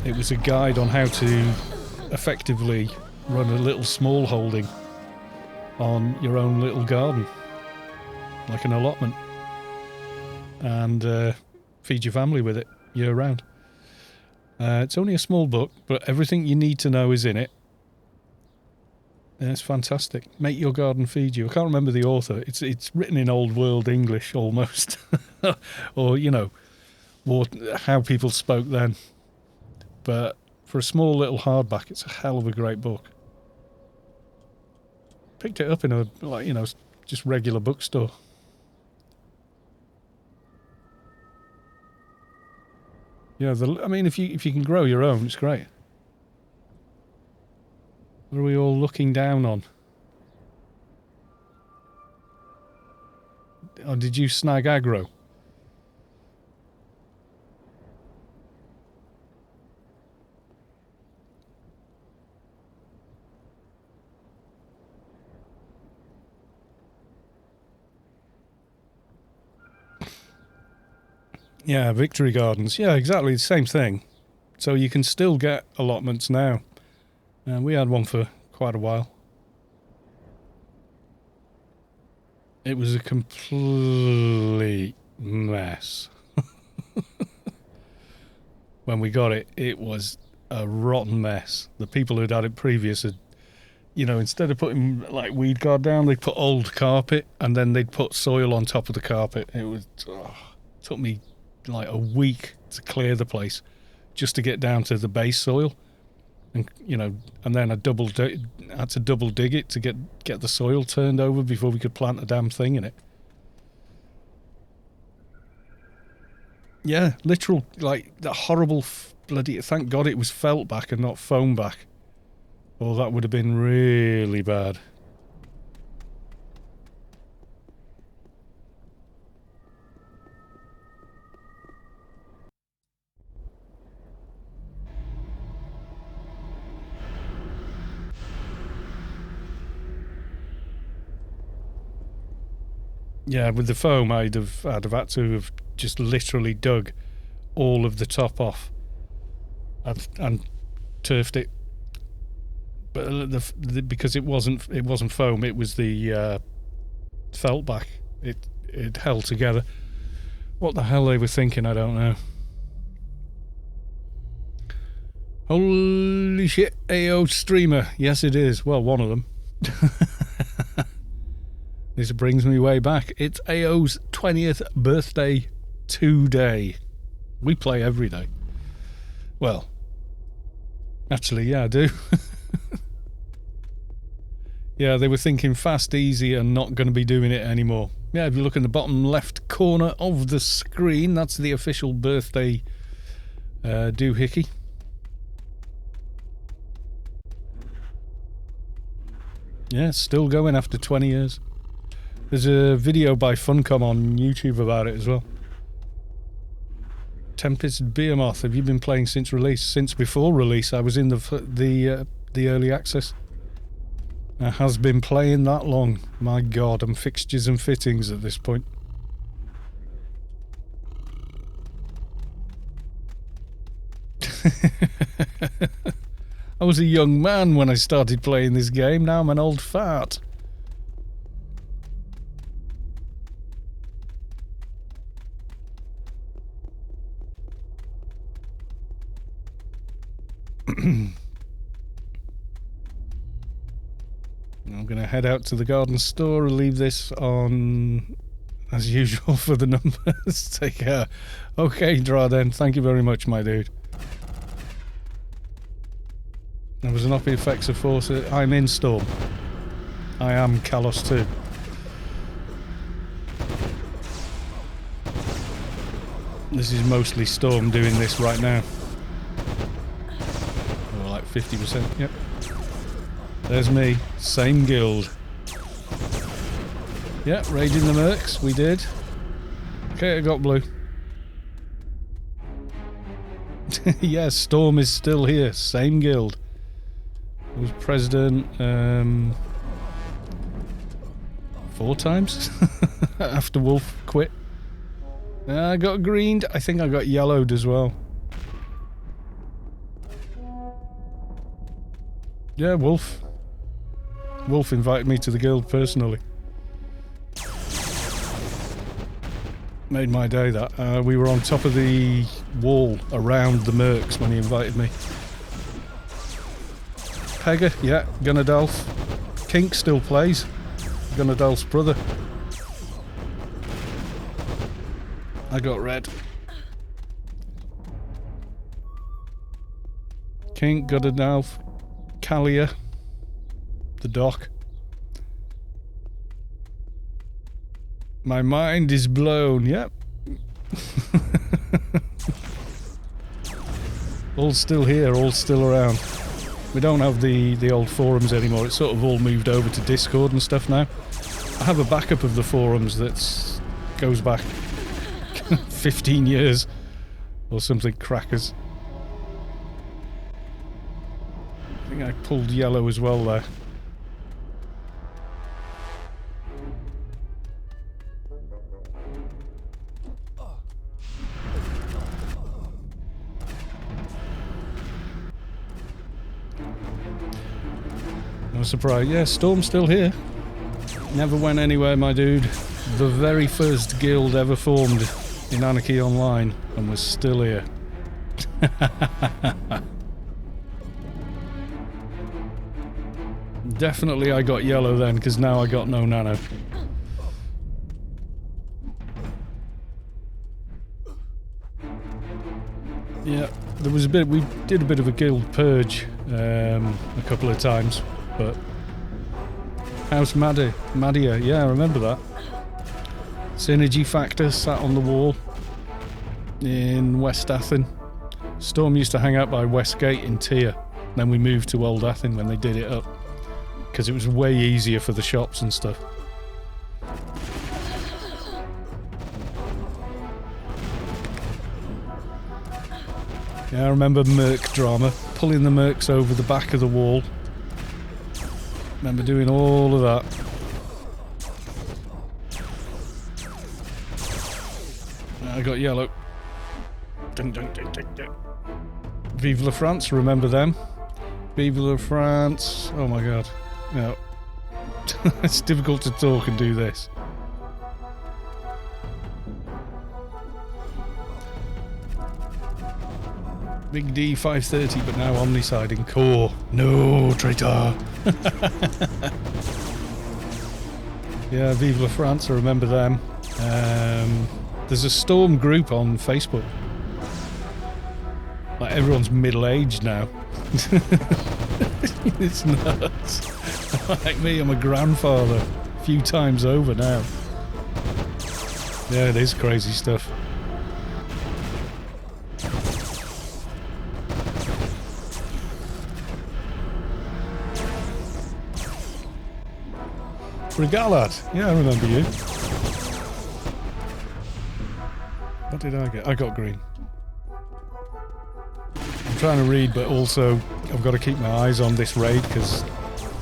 it was a guide on how to effectively run a little small holding on your own little garden, like an allotment, and feed your family with it year round. It's only a small book, but everything you need to know is in it. And it's fantastic. Make Your Garden Feed You. I can't remember the author. It's written in old world English almost, or you know, how people spoke then. But for a small little hardback, it's a hell of a great book. Picked it up in a, like, you know, just regular bookstore. Yeah, I mean, if you can grow your own, it's great. What are we all looking down on? Oh, did you snag aggro? Yeah, Victory Gardens. Yeah, exactly the same thing. So you can still get allotments now. And we had one for quite a while. It was a complete mess. When we got it, it was a rotten mess. The people who'd had it previous had, you know, instead of putting like weed guard down, they'd put old carpet and then they'd put soil on top of the carpet. It took me like a week to clear the place just to get down to the base soil, and you know, and then I had to double dig it to get the soil turned over before we could plant a damn thing in it. Yeah, literal, like that horrible bloody. Thank God it was felt back and not foam back, or that would have been really bad. Yeah, with the foam, I'd have had to have just literally dug all of the top off and turfed it. But because it wasn't foam, it was the felt back. It held together. What the hell they were thinking, I don't know. Holy shit, AO streamer. Yes, it is. Well, one of them. This brings me way back. It's AO's 20th birthday today. We play every day. Well, actually, yeah, I do. Yeah, they were thinking fast, easy, and not going to be doing it anymore. Yeah, if you look in the bottom left corner of the screen, that's the official birthday doohickey. Yeah, still going after 20 years. There's a video by Funcom on YouTube about it as well. Tempest Behemoth, have you been playing since release? Since before release, I was in the early access. I has been playing that long. My god, I'm fixtures and fittings at this point. I was a young man when I started playing this game, now I'm an old fart. I'm going to head out to the garden store and leave this on, as usual, for the numbers. Take care. Okay, Draden, thank you very much, my dude. There was an OP effects of force. I'm in Storm. I am Kalos too. This is mostly Storm doing this right now. Oh, like 50%, yep. There's me, same guild. Yeah, raiding the mercs, we did. Okay, I got blue. Yes, Storm is still here, same guild. I was president 4 times after Wolf quit. I got greened, I think I got yellowed as well. Yeah, Wolf. Wolf invited me to the guild personally. Made my day that. We were on top of the wall around the mercs when he invited me. Pega, yeah, Gunnadalf. Kink still plays. Gunnadalf's brother. I got red. Kink, Gunnadalf, Kalia. The dock. My mind is blown, yep. All still here, all still around. We don't have the old forums anymore, it's sort of all moved over to Discord and stuff now. I have a backup of the forums that goes back 15 years or something crackers. I think I pulled yellow as well there. No surprise. Yeah, Storm's still here. Never went anywhere, my dude. The very first guild ever formed in Anarchy Online, and was still here. Definitely I got yellow then, because now I got no nano. Yeah, there was a bit, we did a bit of a guild purge a couple of times, but House Madia, yeah, I remember that. Synergy Factor sat on the wall in West Athen. Storm used to hang out by Westgate in Tyr. Then we moved to Old Athen when they did it up, because it was way easier for the shops and stuff. Yeah, I remember Merc drama, pulling the Mercs over the back of the wall. Remember doing all of that. I got yellow. Dun, dun, dun, dun, dun. Vive la France, remember them? Vive la France. Oh my god. No. It's difficult to talk and do this. Big D 530, but now omnisiding core. No, traitor. Yeah, Vive la France, I remember them. There's a Storm group on Facebook. Like, everyone's middle-aged now. It's nuts. Like me, I'm a grandfather a few times over now. Yeah, it is crazy stuff. Regalad, yeah, I remember you. What did I get? I got green. I'm trying to read, but also I've got to keep my eyes on this raid because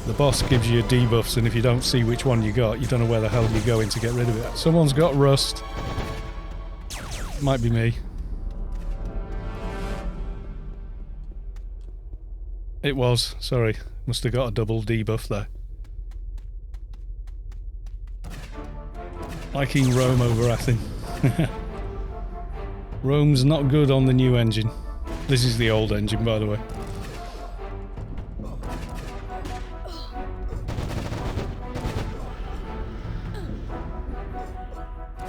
the boss gives you debuffs, and if you don't see which one you got, you don't know where the hell you're going to get rid of it. Someone's got rust. Might be me. It was, sorry. Must have got a double debuff there. Liking Rome over Athen. Rome's not good on the new engine. This is the old engine, by the way.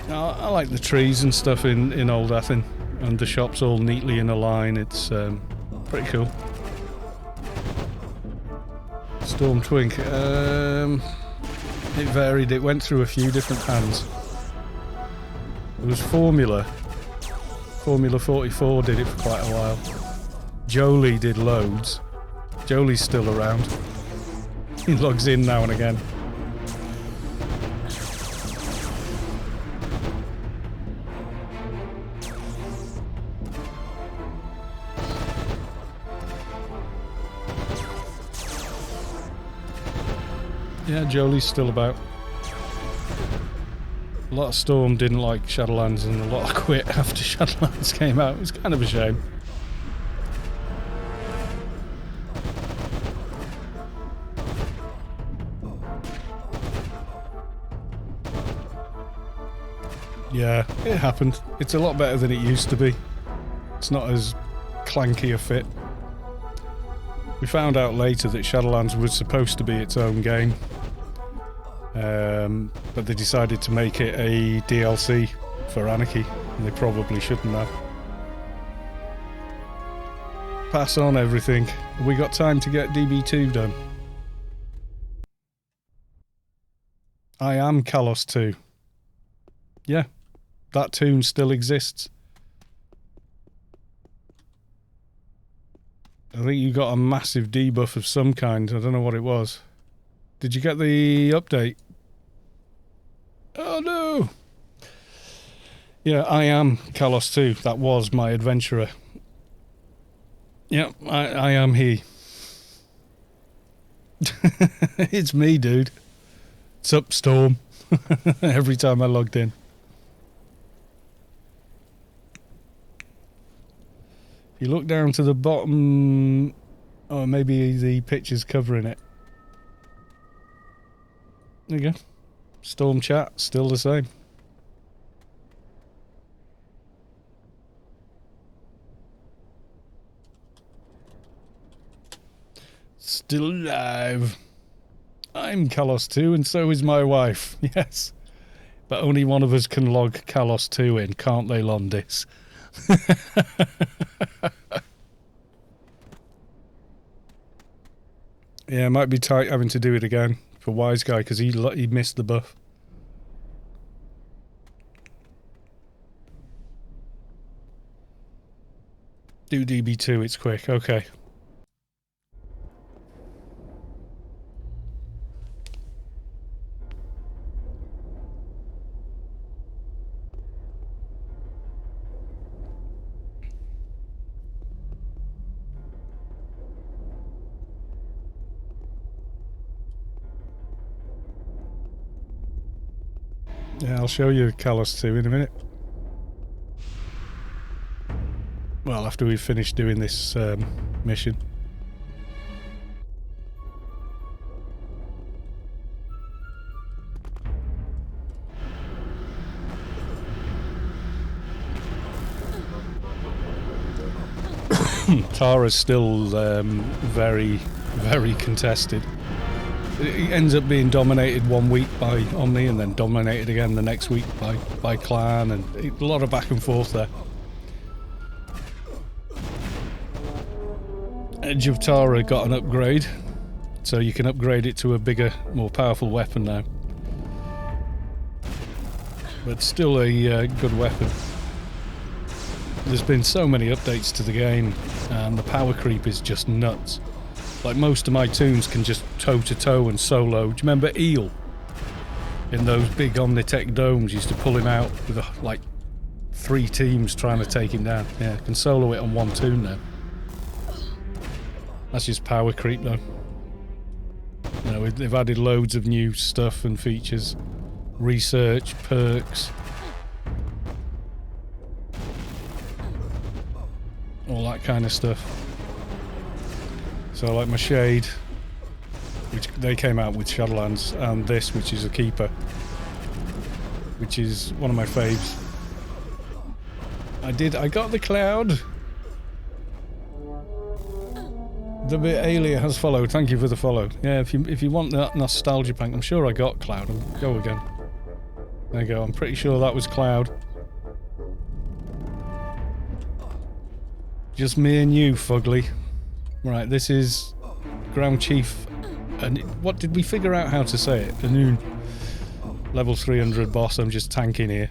I like the trees and stuff in old Athen, and the shops all neatly in a line. It's pretty cool. Storm Twink. It varied. It went through a few different hands. There was Formula 44 did it for quite a while. Jolie did loads. Jolie's still around. He logs in now and again. Yeah, Jolie's still about. A lot of Storm didn't like Shadowlands, and a lot quit after Shadowlands came out. It was kind of a shame. Yeah, it happened. It's a lot better than it used to be. It's not as clanky a fit. We found out later that Shadowlands was supposed to be its own game. But they decided to make it a DLC for Anarchy, and they probably shouldn't have. Pass on everything. We got time to get DB2 done. I am Kalos 2. Yeah, that tune still exists. I think you got a massive debuff of some kind. I don't know what it was. Did you get the update? Oh no! Yeah, I am Kalos 2. That was my adventurer. Yep, I am he. It's me, dude. It's up, Storm. Every time I logged in. If you look down to the bottom... Oh, maybe the picture's covering it. There you go. Storm chat, still the same. Still alive. I'm Kalos 2 and so is my wife. Yes. But only one of us can log Kalos 2 in, can't they, Londis? Yeah, it might be tight having to do it again for Wise Guy because he missed the buff. Do DB2, it's quick. Okay. Yeah, I'll show you Kalos 2 in a minute. Well, after we've finished doing this mission. Tara's still very, very contested. It ends up being dominated one week by Omni and then dominated again the next week by Clan, and a lot of back and forth there. Edge of Tara got an upgrade, so you can upgrade it to a bigger, more powerful weapon now. But still a good weapon. There's been so many updates to the game, and the power creep is just nuts. Like, most of my toons can just toe-to-toe and solo. Do you remember Eel? In those big Omnitech domes, used to pull him out with like 3 teams trying to take him down. Yeah, can solo it on one toon now. That's just power creep though. You know, they've added loads of new stuff and features. Research, perks. All that kind of stuff. So like my Shade, which they came out with Shadowlands, and this, which is a Keeper, which is one of my faves. I got the Cloud. The bit Alia has followed. Thank you for the follow. Yeah, if you want that nostalgia pack, I'm sure I got Cloud. I'll go again. There you go. I'm pretty sure that was Cloud. Just me and you, Fugly. Right, this is Ground Chief. And what did we figure out how to say it? Aune. Level 300 boss. I'm just tanking here.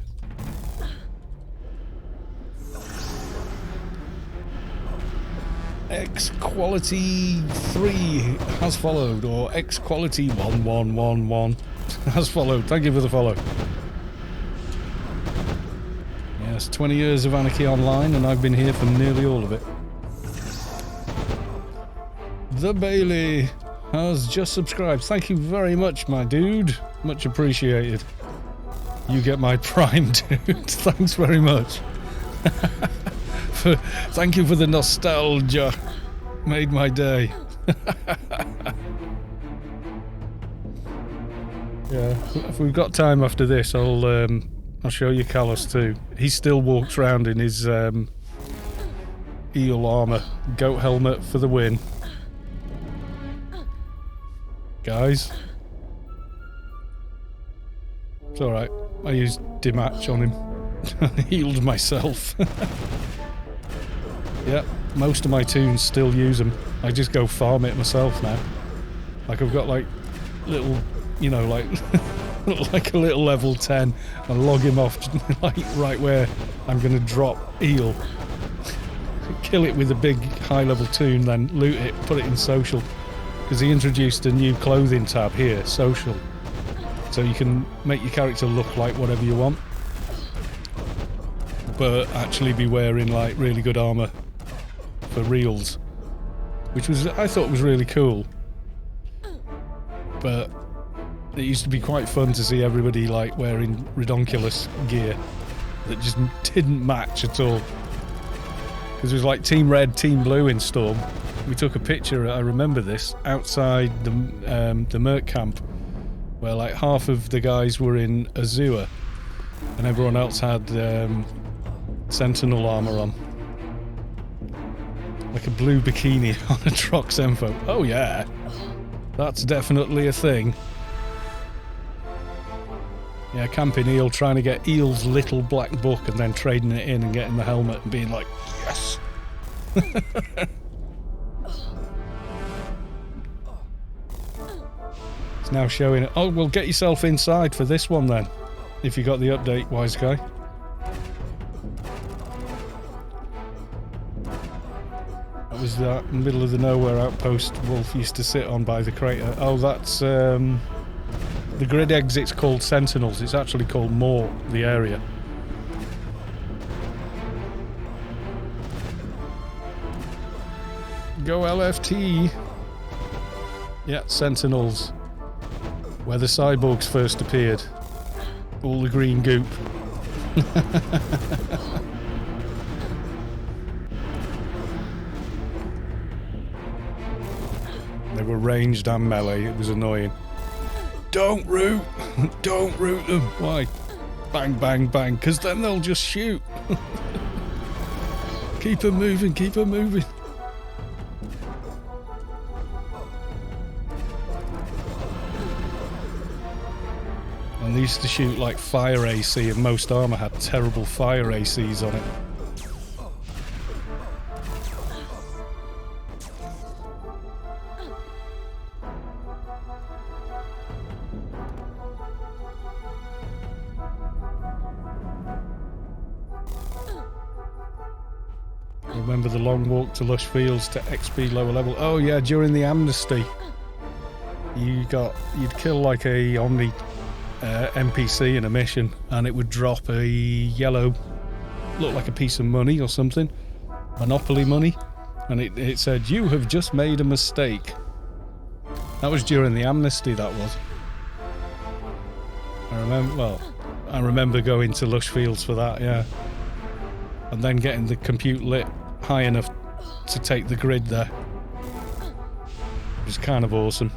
X Quality 3 has followed, or X Quality 1111 has followed. Thank you for the follow. Yes, 20 years of Anarchy Online, and I've been here for nearly all of it. The Bailey has just subscribed. Thank you very much, my dude. Much appreciated. You get my Prime, dude. Thanks very much. Thank you for the nostalgia. Made my day. Yeah, if we've got time after this, I'll show you Callus too. He still walks around in his eel armor, goat helmet for the win. Guys, it's all right. I used Dimatch on him. Healed myself. Yeah, most of my toons still use them. I just go farm it myself now. Like, I've got like little, you know, like like a little level 10, and log him off like right where I'm going to drop eel. Kill it with a big high level toon, then loot it, put it in social. Because he introduced a new clothing tab here, social. So you can make your character look like whatever you want, but actually be wearing like really good armor for reals, which was, I thought, was really cool. But it used to be quite fun to see everybody like wearing redonkulous gear that just didn't match at all. Because it was like Team Red, Team Blue in Storm. We took a picture, I remember this, outside the Merc camp, where like half of the guys were in Azure and everyone else had Sentinel armor on. Like a blue bikini on a Trox Enfo. Oh yeah, that's definitely a thing. Yeah, camping eel, trying to get Eel's little black book and then trading it in and getting the helmet and being like, yes! It's now showing it. Oh, well, get yourself inside for this one then, if you got the update, wise guy. That was that middle of the nowhere outpost Wolf used to sit on by the crater. Oh, that's the grid exit's called Sentinels. It's actually called Moor, the area. Go LFT. Yeah, Sentinels. Where the cyborgs first appeared. All the green goop. They were ranged and melee. It was annoying. Don't root! Don't root them! Why? Bang, bang, bang. Because then they'll just shoot. Keep them moving, keep them moving. And they used to shoot like fire AC, and most armour had terrible fire ACs on it. Remember the long walk to lush fields to XP lower level? Oh yeah, during the amnesty, you'd kill like a Omni NPC in a mission, and it would drop a yellow, look like a piece of money or something, Monopoly money, and it said, "You have just made a mistake." That was during the amnesty. That was. I remember going to lush fields for that, yeah, and then getting the compute lit high enough to take the grid there. It was kind of awesome.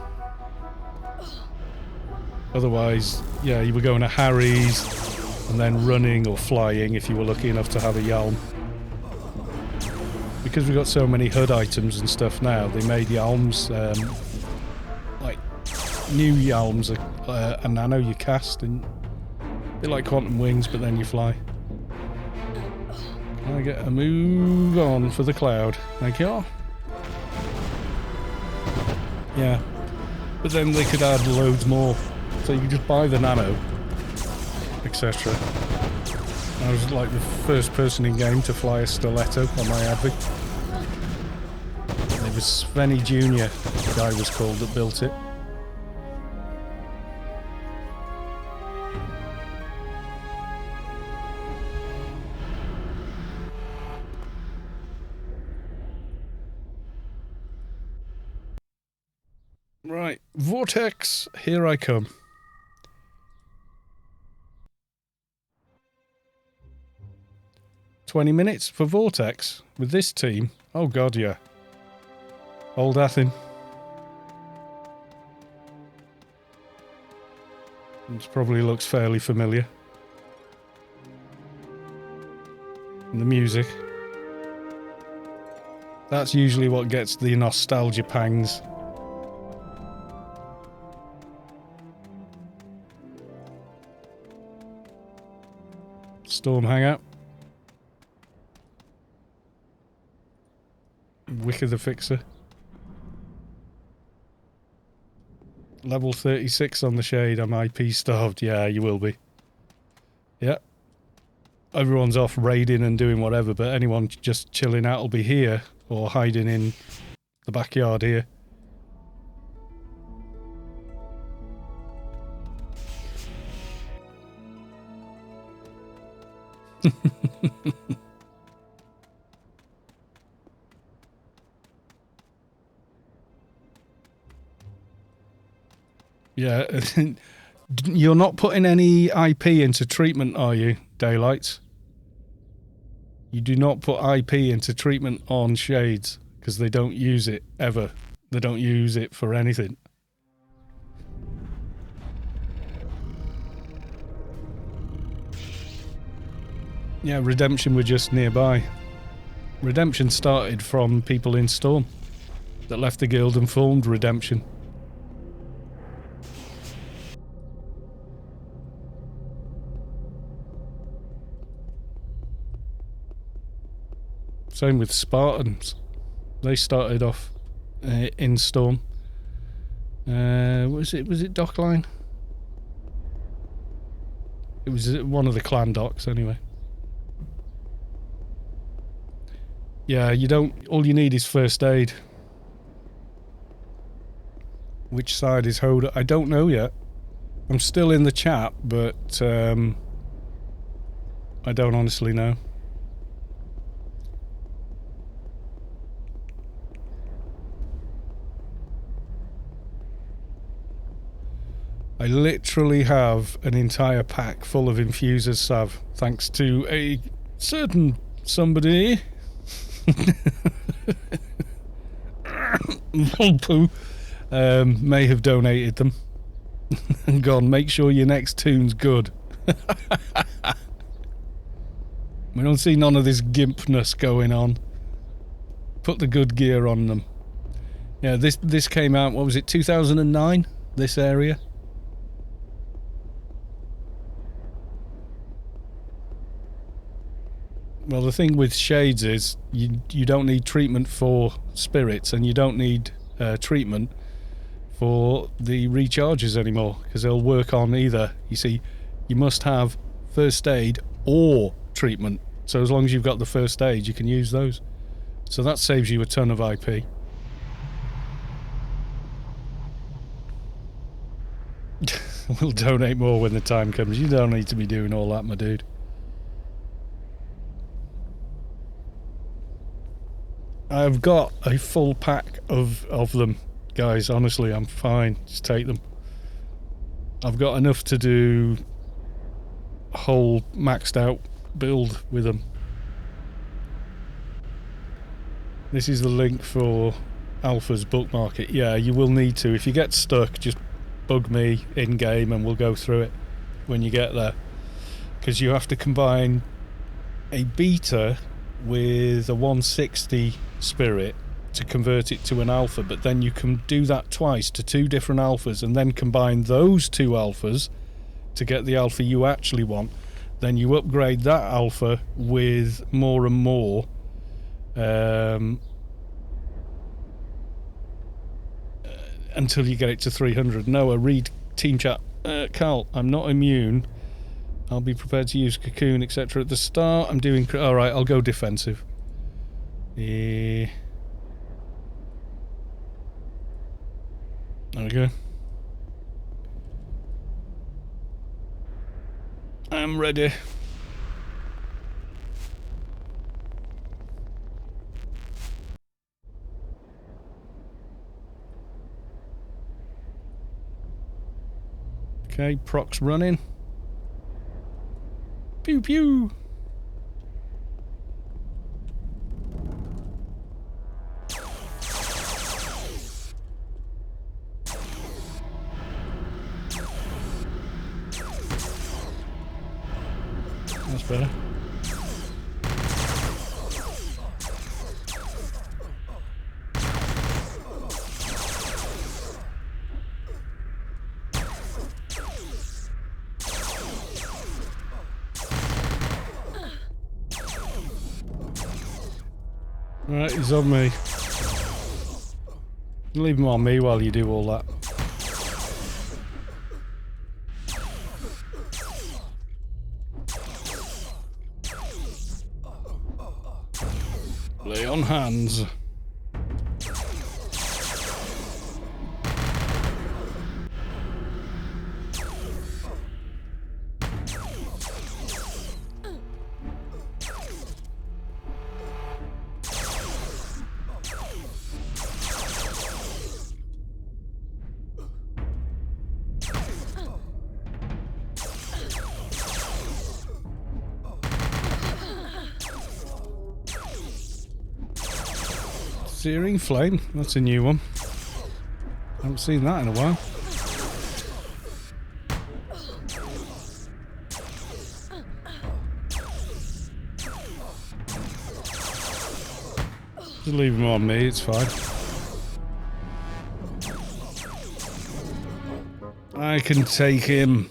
Otherwise, yeah, you were going to Harry's and then running or flying if you were lucky enough to have a Yalm. Because we've got so many HUD items and stuff now, they made Yalms, like new Yalms, a nano you cast, and they're like quantum wings, but then you fly. Can I get a move on for the cloud? Thank you. Yeah, but then they could add loads more. So you could just buy the nano, etc. I was like the first person in game to fly a stiletto on my Advi. It was Svenny Jr., the guy was called, that built it. Right, Vortexx, here I come. "20 minutes for Vortexx with this team? Oh god, yeah. Old Athen. It probably looks fairly familiar. And the music. That's usually what gets the nostalgia pangs. Storm Hangout. Wicker the Fixer. Level 36 on the Shade. I'm IP starved. Yeah, you will be. Yeah. Everyone's off raiding and doing whatever, but anyone just chilling out will be here or hiding in the backyard here. Yeah, you're not putting any IP into treatment, are you, Daylights? You do not put IP into treatment on Shades, because they don't use it, ever. They don't use it for anything. Yeah, Redemption were just nearby. Redemption started from people in Storm that left the guild and formed Redemption. Same with Spartans. They started off in Storm. Was it Dockline? It was one of the clan docks anyway. Yeah, you don't... All you need is first aid. Which side is Hodor? I don't know yet. I'm still in the chat, but I don't honestly know. I literally have an entire pack full of infusers, Sav, thanks to a certain somebody. Poo. may have donated them and gone, make sure your next tune's good. We don't see none of this gimpness going on. Put the good gear on them. Yeah, this came out, what was it, 2009? This area? Well, the thing with shades is you don't need treatment for spirits, and you don't need treatment for the recharges anymore, because they'll work on either. You see, you must have first aid or treatment. So as long as you've got the first aid, you can use those. So that saves you a ton of IP. We'll donate more when the time comes. You don't need to be doing all that, my dude. I've got a full pack of them, guys. Honestly, I'm fine. Just take them. I've got enough to do a whole maxed out build with them. This is the link for Alpha's bookmark it. Yeah, you will need to. If you get stuck, just bug me in game and we'll go through it when you get there. Because you have to combine a beta with a 160 spirit to convert it to an alpha, but then you can do that twice to 2 different alphas and then combine those 2 alphas to get the alpha you actually want. Then you upgrade that alpha with more and more until you get it to 300. Noah, read team chat. Carl, I'm not immune. I'll be prepared to use cocoon, etc. at the start. I'm doing... Alright, I'll go defensive. There we go. I'm ready. Okay, proc's running. Pew pew. That's better. Right, he's on me. Leave him on me while you do all that. Lay on hands. Searing Flame, that's a new one. I haven't seen that in a while. Just leave him on me, it's fine. I can take him.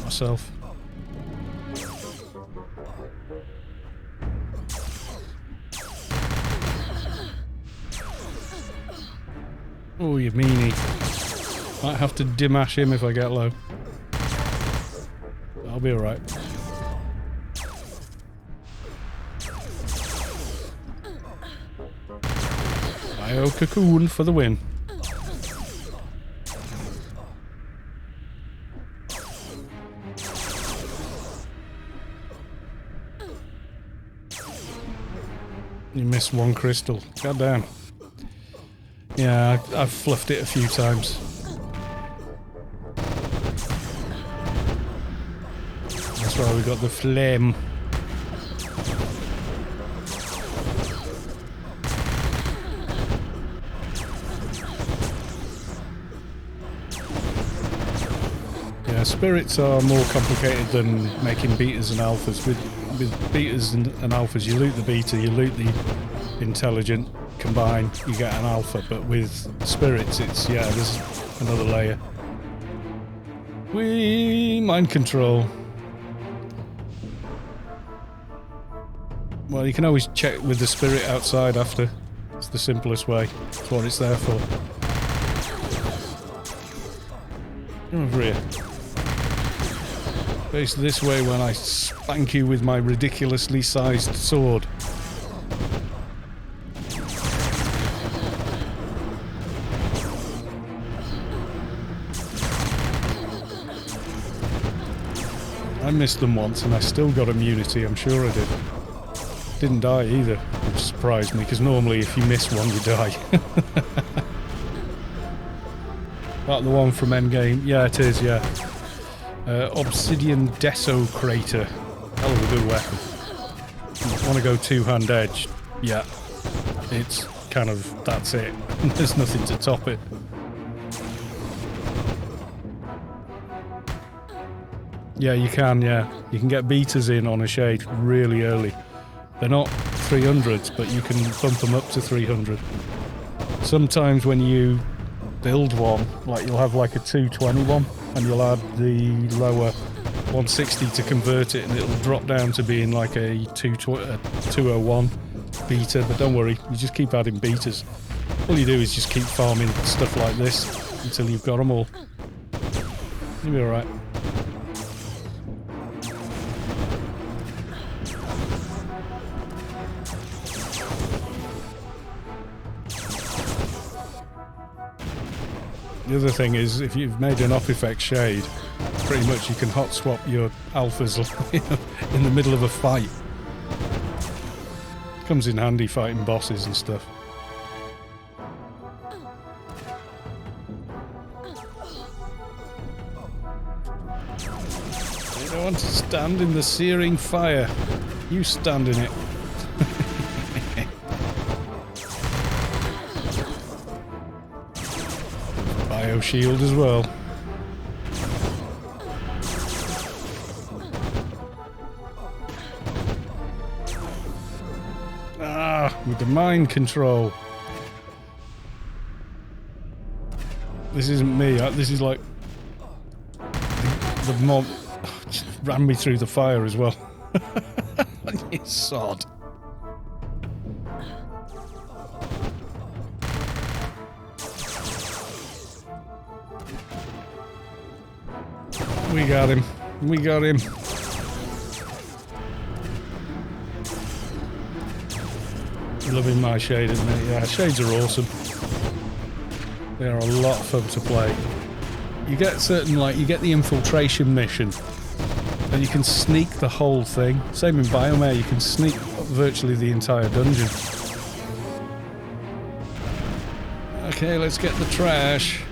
Myself. Oh, you meanie. Might have to dimash him if I get low. I'll be alright. IO Cocoon for the win. You missed one crystal. God damn. Yeah, I've fluffed it a few times. That's why we got the flame. Yeah, spirits are more complicated than making betas and alphas. With betas and alphas, you loot the beta, you loot the intelligent, combine, you get an alpha. But with spirits, it's, yeah, there's another layer. Mind control. Well, you can always check with the spirit outside after. It's the simplest way. That's what it's there for. Come over here. Face this way when I spank you with my ridiculously sized sword. I missed them once and I still got immunity, I'm sure I did. Didn't die either, which surprised me, because normally if you miss one you die. Like the one from Endgame? Yeah, it is, yeah. Obsidian Deso Crater. Hell of a good weapon. Want to go two-hand edge? Yeah. It's kind of, that's it. There's nothing to top it. Yeah, you can, yeah. You can get beaters in on a shade really early. They're not 300s, but you can bump them up to 300. Sometimes when you build one, like you'll have like a 221, and you'll add the lower 160 to convert it, and it'll drop down to being like a 201 beta. But don't worry, you just keep adding betas. All you do is just keep farming stuff like this until you've got them all. You'll be alright. The other thing is, if you've made an off-effect shade, pretty much you can hot swap your alphas in the middle of a fight. Comes in handy fighting bosses and stuff. You don't want to stand in the searing fire. You stand in it. Bio shield as well. With the mind control. This isn't me. This is like the mob just ran me through the fire as well. You sod. We got him. We got him. Loving my shade, isn't it? Yeah, shades are awesome. They are a lot of fun to play. You get certain, like, you get the infiltration mission, and you can sneak the whole thing. Same in Biomare, you can sneak virtually the entire dungeon. Okay, let's get the trash.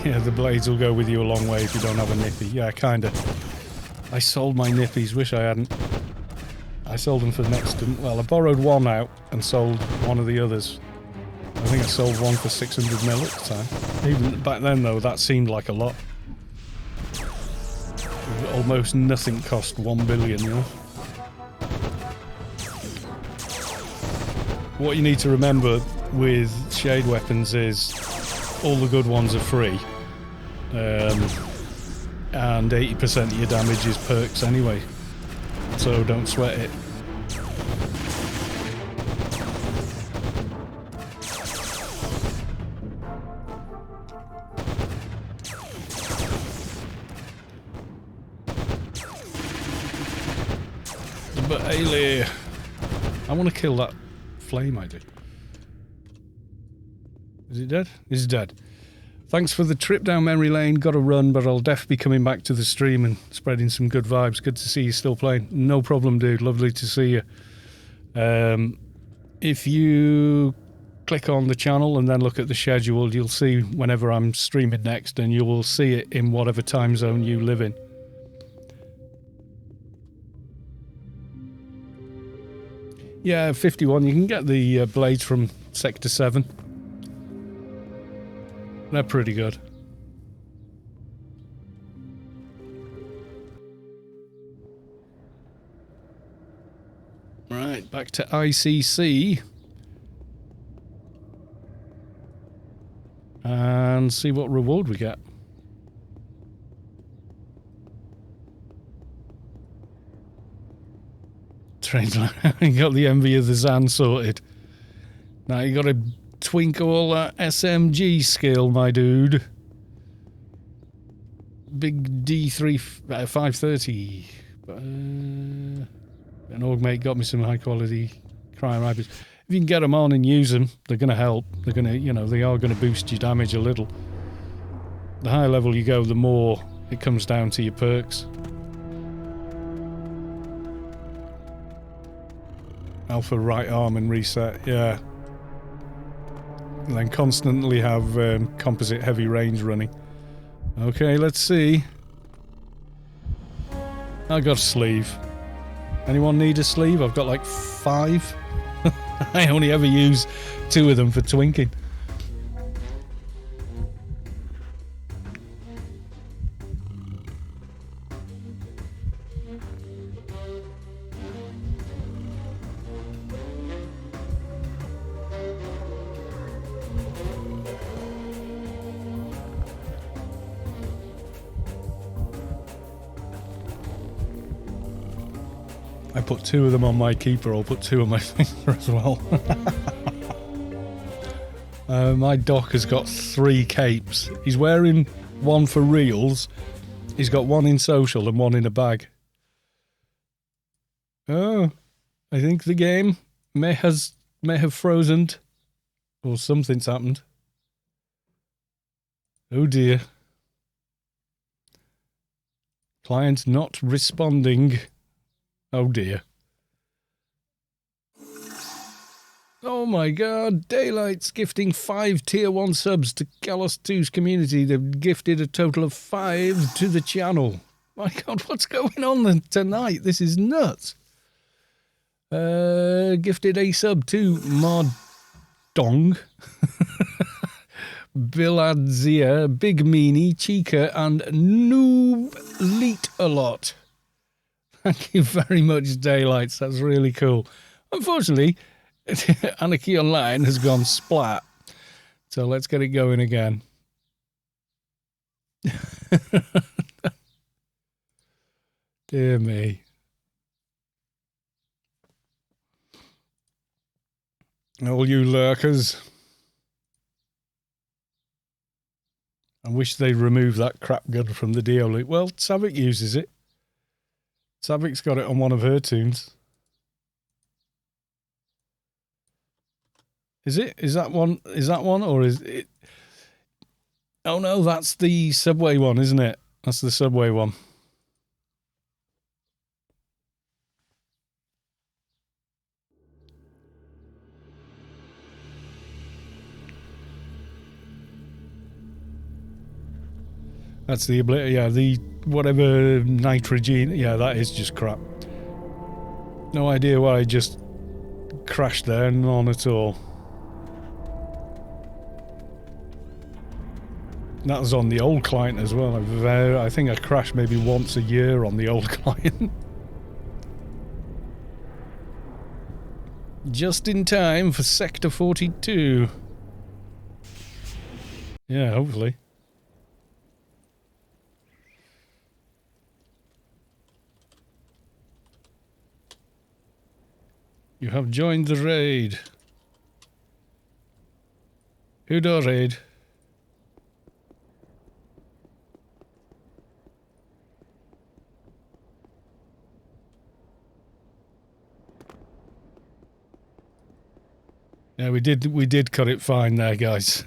Yeah, the blades will go with you a long way if you don't have a nippy. Yeah, kinda. I sold my nippies, wish I hadn't. I sold them for next to... Well, I borrowed one out and sold one of the others. I think I sold one for 600 mil at the time. Even back then, though, that seemed like a lot. Almost nothing cost 1 billion, you know? What you need to remember with shade weapons is all the good ones are free. And 80% of your damage is perks anyway, so don't sweat it. But Ailey, I want to kill that flame I did. Is it dead? It's dead. Thanks for the trip down memory lane. Got to run, but I'll definitely be coming back to the stream and spreading some good vibes. Good to see you still playing. No problem, dude. Lovely to see you. If you click on the channel and then look at the schedule, you'll see whenever I'm streaming next, and you will see it in whatever time zone you live in. Yeah, 51. You can get the blades from Sector 7. They're pretty good. Right, back to ICC. And see what reward we get. Trains you got the envy of the Zan sorted. Now you got to twinkle that SMG skill, my dude. Big D3 530. An augmate got me some high quality cryo rifles. If you can get them on and use them, they're going to help. They're going to, you know, they are going to boost your damage a little. The higher level you go, the more it comes down to your perks. Alpha right arm and reset, yeah. And then constantly have composite heavy range running. Okay, let's see. I got a sleeve. Anyone need a sleeve? I've got like 5. I only ever use 2 of them for twinking. I put 2 of them on my keeper. I'll put 2 on my finger as well. My doc has got 3 capes. He's wearing 1 for reals. He's got 1 in social and 1 in a bag. Oh, I think the game may have frozen, or something's happened. Oh dear. Client not responding. Oh dear. Oh my god, Daylight's gifting 5 tier 1 subs to Kalos 2's community. They've gifted a total of 5 to the channel. My god, what's going on tonight? This is nuts. Gifted a sub to Mardong, Biladzia, Big Meanie, Chica, and Noob Leet a lot. Thank you very much, Daylights. That's really cool. Unfortunately, Anarchy Online has gone splat. So let's get it going again. Dear me. All you lurkers. I wish they'd remove that crap gun from the DO loop. Well, Savik uses it. Savik's got it on one of her tunes. Is it? Is that one? Is that one? Or is it? Oh no, that's the Subway one, isn't it? That's the Subway one. That's the ability, yeah, the whatever nitrogen, yeah, that is just crap. No idea why I just crashed there, none at all. That was on the old client as well. I think I crash maybe once a year on the old client. Just in time for Sector 42. Yeah, hopefully. You have joined the raid. Hodor raid. Yeah, we did cut it fine there, guys.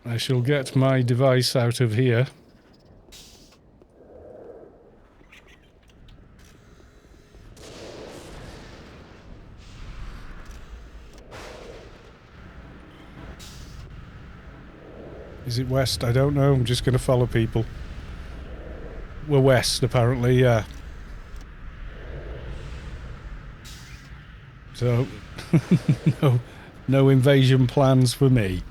I shall get my device out of here. Is it west? I don't know. I'm just going to follow people. We're west, apparently, yeah. So, no invasion plans for me.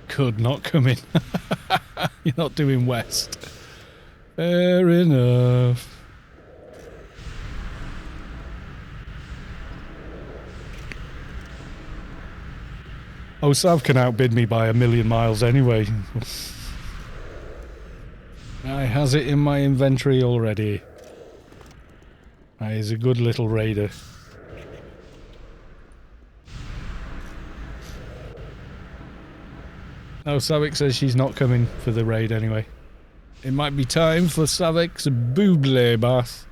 Could not come in. You're not doing west. Fair enough. Oh, Sav can outbid me by 1,000,000 miles anyway. I has it in my inventory already. He's a good little raider. Oh, Savik says she's not coming for the raid anyway. It might be time for Savik's booble bath.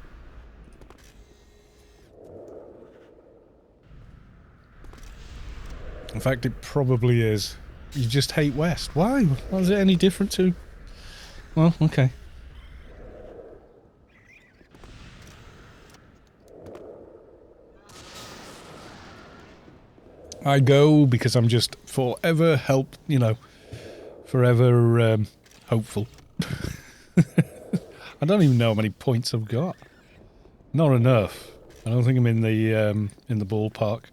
In fact, it probably is. You just hate West. Why? Why is it any different to... Well, okay. I go because I'm just forever forever hopeful. I don't even know how many points I've got. Not enough. I don't think I'm in the ballpark.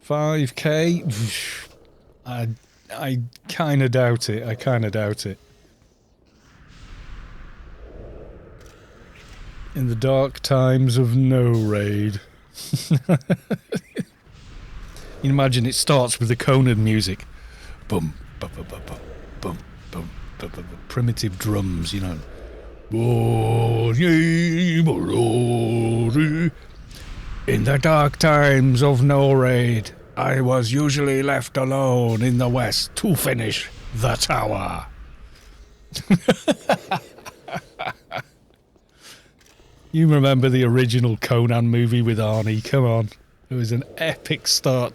5k? I kind of doubt it. I kind of doubt it. In the dark times of no raid. You imagine it starts with the Conan music. Boom, bum, bum, bum, bum, bum, bum, bum, bum, primitive drums, you know. In the dark times of no raid, I was usually left alone in the west to finish the tower. You remember the original Conan movie with Arnie? Come on. It was an epic start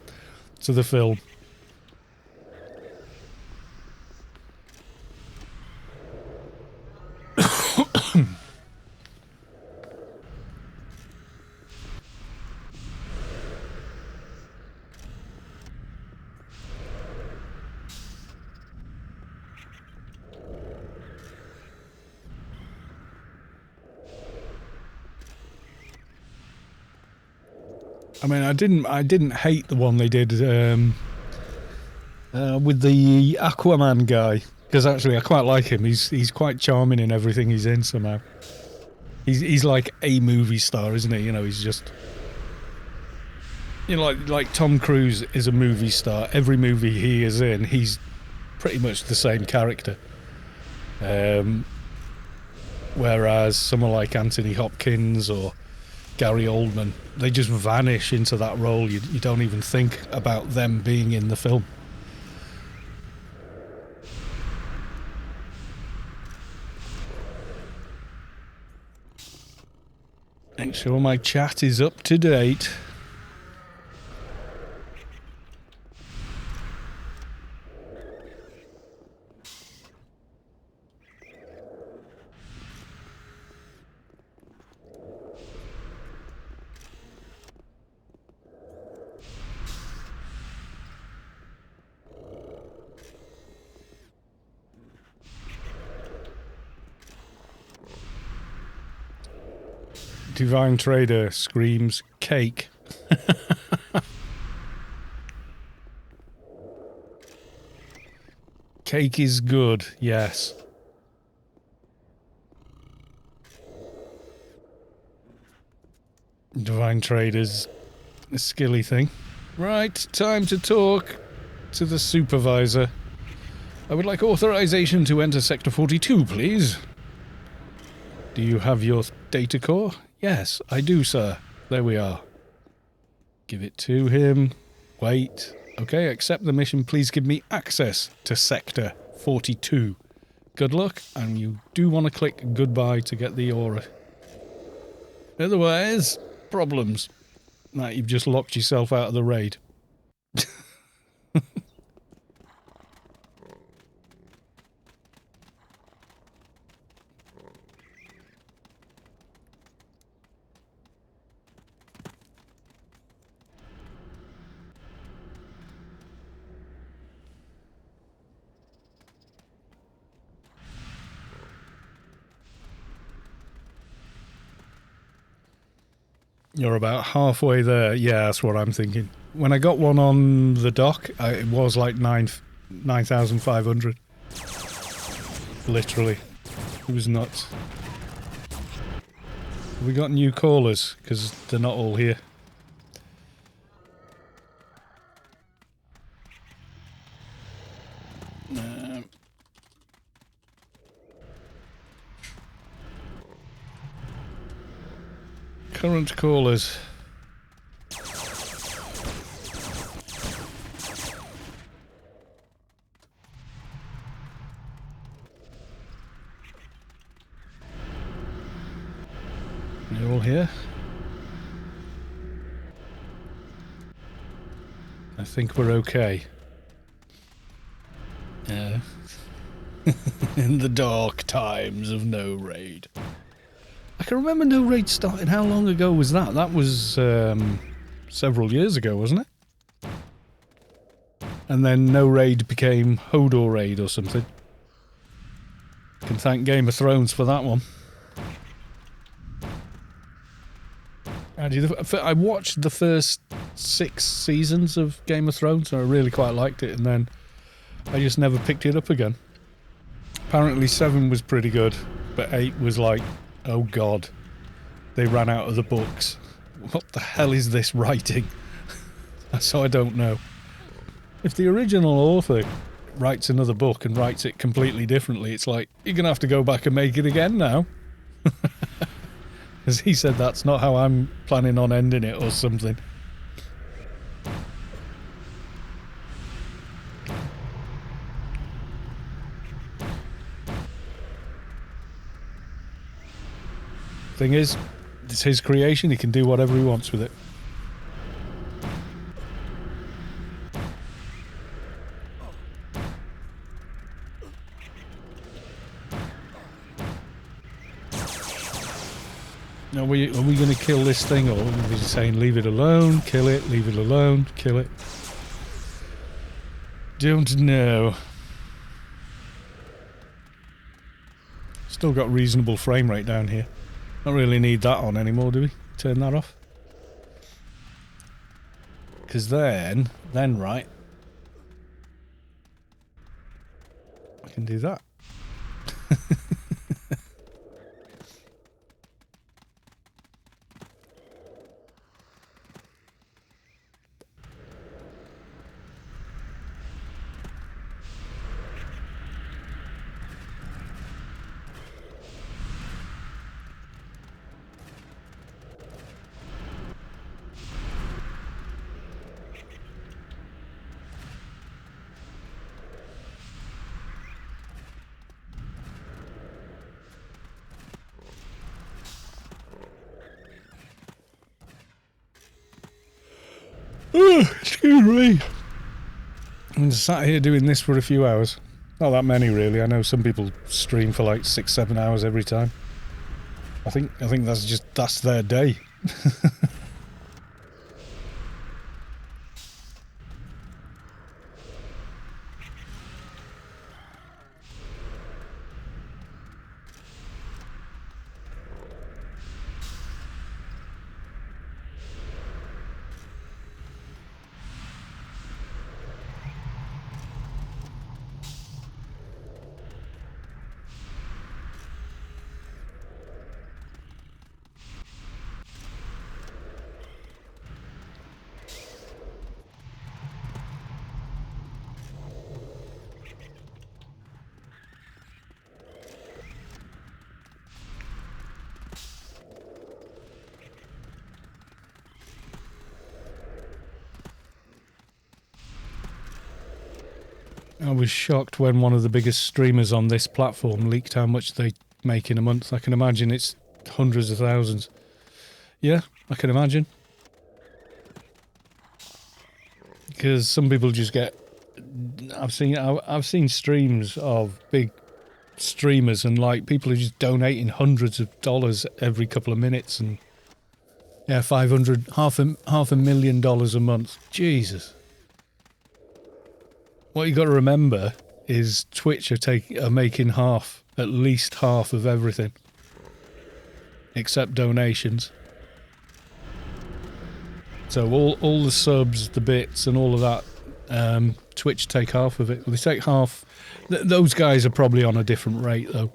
to the film. I mean, I didn't hate the one they did with the Aquaman guy, because actually I quite like him. He's quite charming in everything he's in somehow. He's like a movie star, isn't he? You know, he's just, you know, like Tom Cruise is a movie star. Every movie he is in, he's pretty much the same character. Whereas someone like Anthony Hopkins or Gary Oldman, they just vanish into that role. You don't even think about them being in the film. Make sure my chat is up to date. Divine Trader screams cake. Cake is good, yes. Divine Trader's a skilly thing. Right, time to talk to the supervisor. I would like authorization to enter Sector 42, please. Do you have your data core? Yes, I do, sir. There we are. Give it to him. Wait. Okay, accept the mission. Please give me access to Sector 42. good luck, and you do want to click goodbye to get the aura. Otherwise, problems. Like you've just locked yourself out of the raid. You're about halfway there. Yeah, that's what I'm thinking. When I got one on the dock, it was like 9,500. Literally. It was nuts. Have we got new callers? Because they're not all here. Current callers. You're all here? I think we're okay. Yeah. In the dark times of no raid. I can remember no raid starting. How long ago was that? That was several years ago, wasn't it? And then no raid became Hodor raid or something. Can thank Game of Thrones for that one. I watched the first 6 seasons of Game of Thrones, and I really quite liked it, and then I just never picked it up again. Apparently 7 was pretty good, but 8 was like, oh god, they ran out of the books. What the hell is this writing? So I don't know. If the original author writes another book and writes it completely differently, it's like, you're going to have to go back and make it again now. Because he said that's not how I'm planning on ending it or something. Thing is, it's his creation, he can do whatever he wants with it. Are we going to kill this thing, or are we just saying leave it alone, kill it, leave it alone, kill it? Don't know. Still got reasonable frame rate down here. Don't really need that on anymore, do we? Turn that off. Because then right, I can do that. Excuse me. I'm sat here doing this for a few hours. Not that many, really. I know some people stream for like 6-7 hours every time. I think that's their day. I was shocked when one of the biggest streamers on this platform leaked how much they make in a month. I can imagine it's hundreds of thousands. Yeah, I can imagine. Because some people just get... I've seen streams of big streamers and like people are just donating hundreds of dollars every couple of minutes and yeah, half a million dollars a month. Jesus. What you got to remember is Twitch are making at least half of everything, except donations. So all the subs, the bits, and all of that, Twitch take half of it. Well, they take half. Those guys are probably on a different rate, though.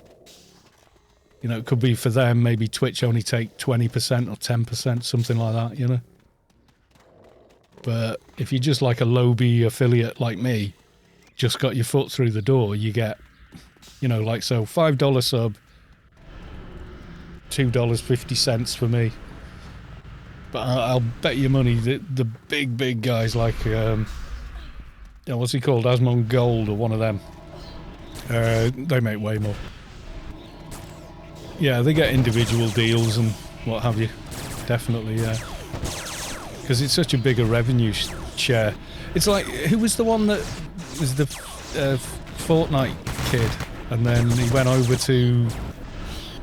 You know, it could be for them, maybe Twitch only take 20% or 10%, something like that, you know? But if you're just like a Lowbie affiliate like me, just got your foot through the door, you get, you know, like so, $5 sub, $2.50 for me. But I'll bet you money that the big guys like, what's he called, Asmon Gold or one of them, they make way more. Yeah, they get individual deals and what have you. Definitely, yeah. Because it's such a bigger revenue share. It's like, who was the one that was the Fortnite kid? And then he went over to...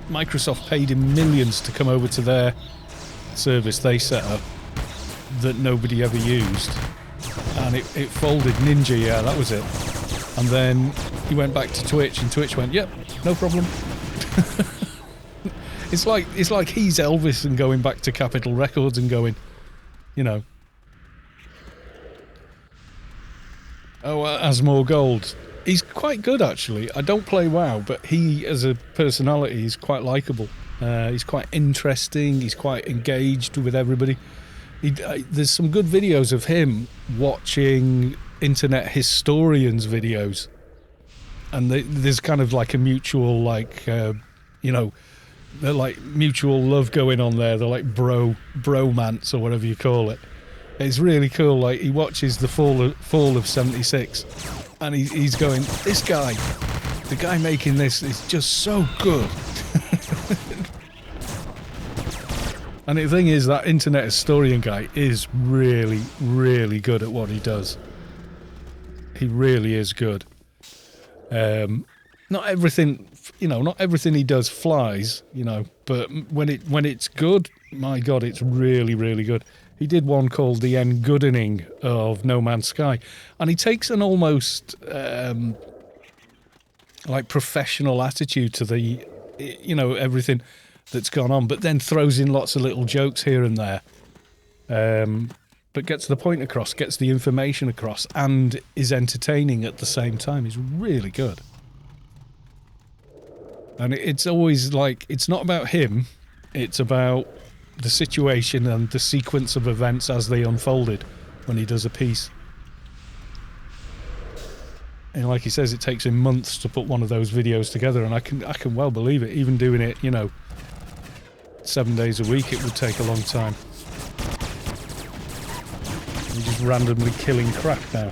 Microsoft paid him millions to come over to their service they set up that nobody ever used. And it folded. Ninja, yeah, that was it. And then he went back to Twitch and Twitch went, yep, no problem. It's like he's Elvis and going back to Capitol Records and going, you know. Oh, Asmor Gold. He's quite good, actually. I don't play WoW, but he, as a personality, is quite likeable. He's quite interesting. He's quite engaged with everybody. There's some good videos of him watching internet historians' videos. And there's kind of like a mutual, like, you know, they're like mutual love going on there. They're like bromance or whatever you call it. It's really cool. Like, he watches the fall of 76 and he's going, this guy, the guy making this is just so good. And the thing is, that internet historian guy is really, really good at what he does. He really is good. Not everything, you know, not everything he does flies, you know, but when it's good, my God, it's really, really good. He did one called The Engoodening of No Man's Sky, and he takes an almost like professional attitude to the, you know, everything that's gone on, but then throws in lots of little jokes here and there, but gets the point across, gets the information across, and is entertaining at the same time. He's really good. And it's always like, it's not about him, it's about the situation and the sequence of events as they unfolded when he does a piece. And like he says, it takes him months to put one of those videos together, and I can well believe it. Even doing it, you know, 7 days a week, it would take a long time. You're just randomly killing crap now.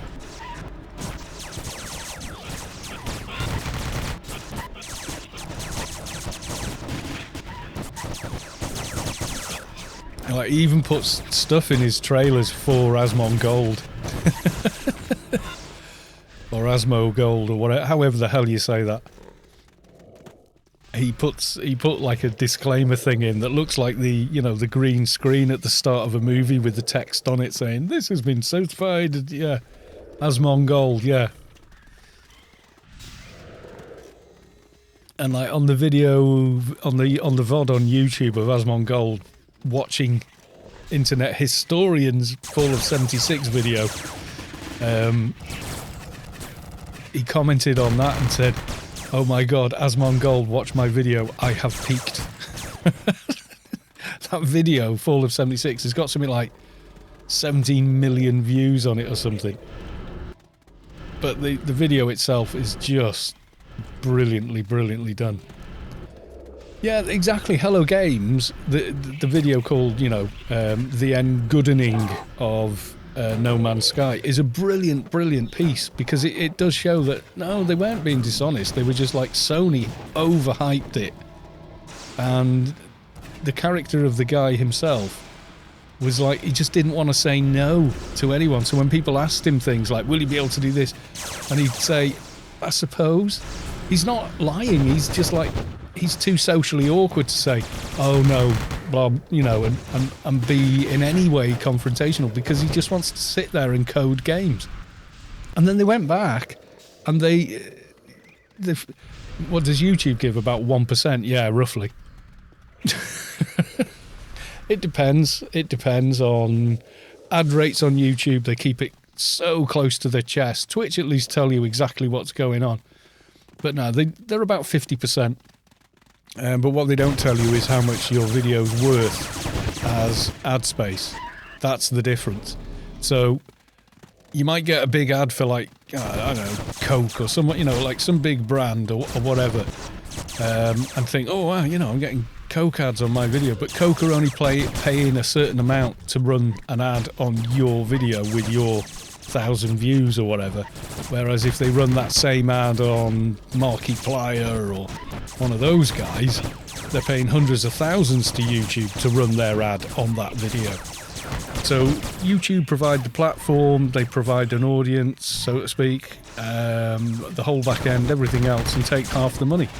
Like, he even puts stuff in his trailers for Asmon Gold. Or Asmo Gold, or whatever, however the hell you say that. He put like a disclaimer thing in that looks like the, you know, the green screen at the start of a movie with the text on it saying, this has been certified, yeah, Asmon Gold, yeah. And like on the video, on the VOD on YouTube of Asmon Gold, watching internet historians' Fall of 76 video, he commented on that and said, oh my God, Asmon Gold, watch my video, I have peaked. That video, Fall of 76, has got something like 17 million views on it or something. But the video itself is just brilliantly done. Yeah, exactly. Hello Games, the video called, you know, The Engoodening of No Man's Sky is a brilliant piece, because it does show that no, they weren't being dishonest. They were just like, Sony overhyped it, and the character of the guy himself was like, he just didn't want to say no to anyone. So when people asked him things like, will you be able to do this, and he'd say, I suppose. He's not lying. He's just like, he's too socially awkward to say, oh no, blah, you know, and be in any way confrontational, because he just wants to sit there and code games. And then they went back and they what does YouTube give? About 1%? Yeah, roughly. It depends. It depends on ad rates on YouTube. They keep it so close to their chest. Twitch at least tell you exactly what's going on. But no, they're about 50%. But what they don't tell you is how much your video's worth as ad space. That's the difference. So you might get a big ad for like, I don't know, Coke or someone, you know, like some big brand or whatever, and think, oh wow, you know, I'm getting Coke ads on my video, but Coke are only paying a certain amount to run an ad on your video with your 1,000 views or whatever. Whereas if they run that same ad on Markiplier or one of those guys, they're paying hundreds of thousands to YouTube to run their ad on that video. So YouTube provide the platform, they provide an audience, so to speak, the whole back end, everything else, and take half the money.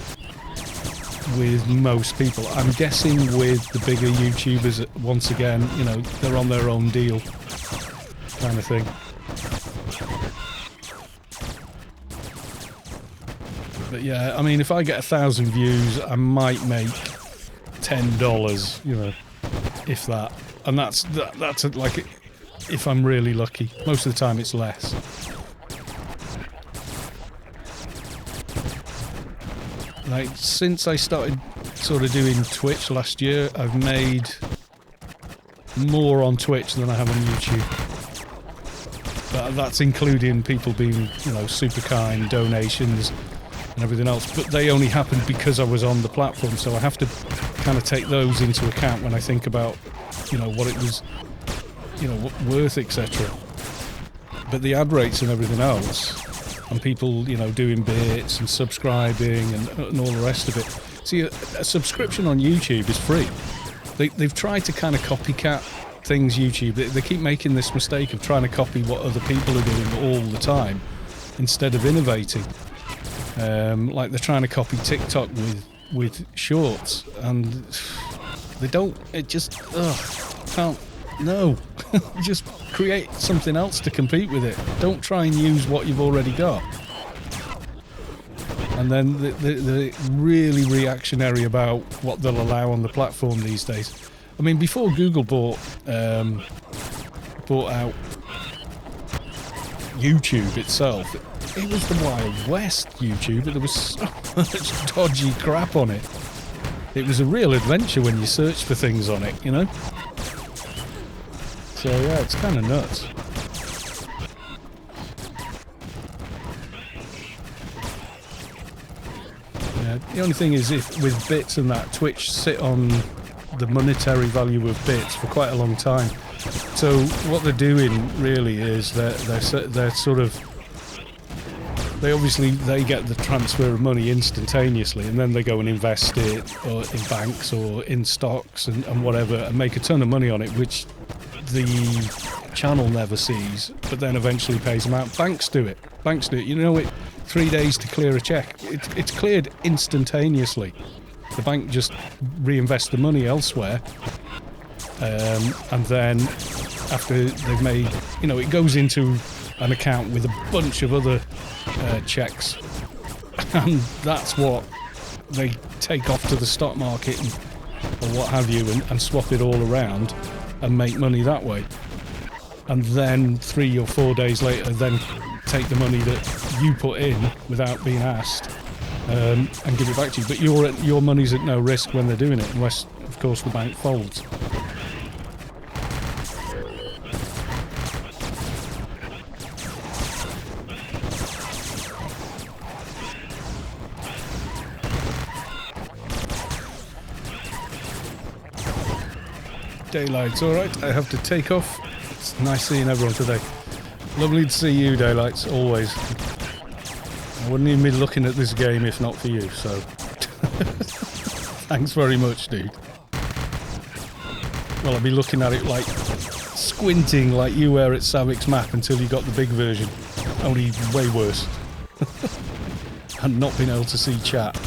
With most people, I'm guessing with the bigger YouTubers, once again, you know, they're on their own deal, kind of thing. But yeah, I mean, if I get 1,000 views, I might make $10, you know, if that, and that's like, if I'm really lucky. Most of the time, it's less. Like, since I started sort of doing Twitch last year, I've made more on Twitch than I have on YouTube. But that's including people being, you know, super kind, donations and everything else. But they only happened because I was on the platform, so I have to kind of take those into account when I think about, you know, what it was, you know, worth, etc. But the ad rates and everything else, and people, you know, doing bits and subscribing and all the rest of it. See, a subscription on YouTube is free. They've tried to kind of copycat things, YouTube. They keep making this mistake of trying to copy what other people are doing all the time instead of innovating. Like they're trying to copy TikTok with shorts, and they don't. It just can't. No, just create something else to compete with it. Don't try and use what you've already got. And then they're really reactionary about what they'll allow on the platform these days. I mean, before Google bought out YouTube itself, it was the Wild West YouTube, but there was so much dodgy crap on it. It was a real adventure when you searched for things on it, you know? So yeah, it's kind of nuts. Yeah, the only thing is, if with bits and that, Twitch sit on the monetary value of bits for quite a long time. So what they're doing really is they're sort of, they get the transfer of money instantaneously, and then they go and invest it or in banks or in stocks and whatever, and make a ton of money on it, which the channel never sees, but then eventually pays them out. Banks do it. You know, it 3 days to clear a check. It's cleared instantaneously. The bank just reinvests the money elsewhere, and then after they've made, you know, it goes into an account with a bunch of other checks, and that's what they take off to the stock market or what have you, and swap it all around and make money that way. And then 3 or 4 days later, then take the money that you put in without being asked, and give it back to you. But your money's at no risk when they're doing it, unless, of course, the bank folds. Daylight's alright. I have to take off. It's It's nice seeing everyone today. Lovely to see you, Daylights, always. I wouldn't even be looking at this game if not for you, so... Thanks very much, dude. Well, I'd be looking at it like... squinting like you were at Savic's map until you got the big version. Only way worse. And not being able to see chat.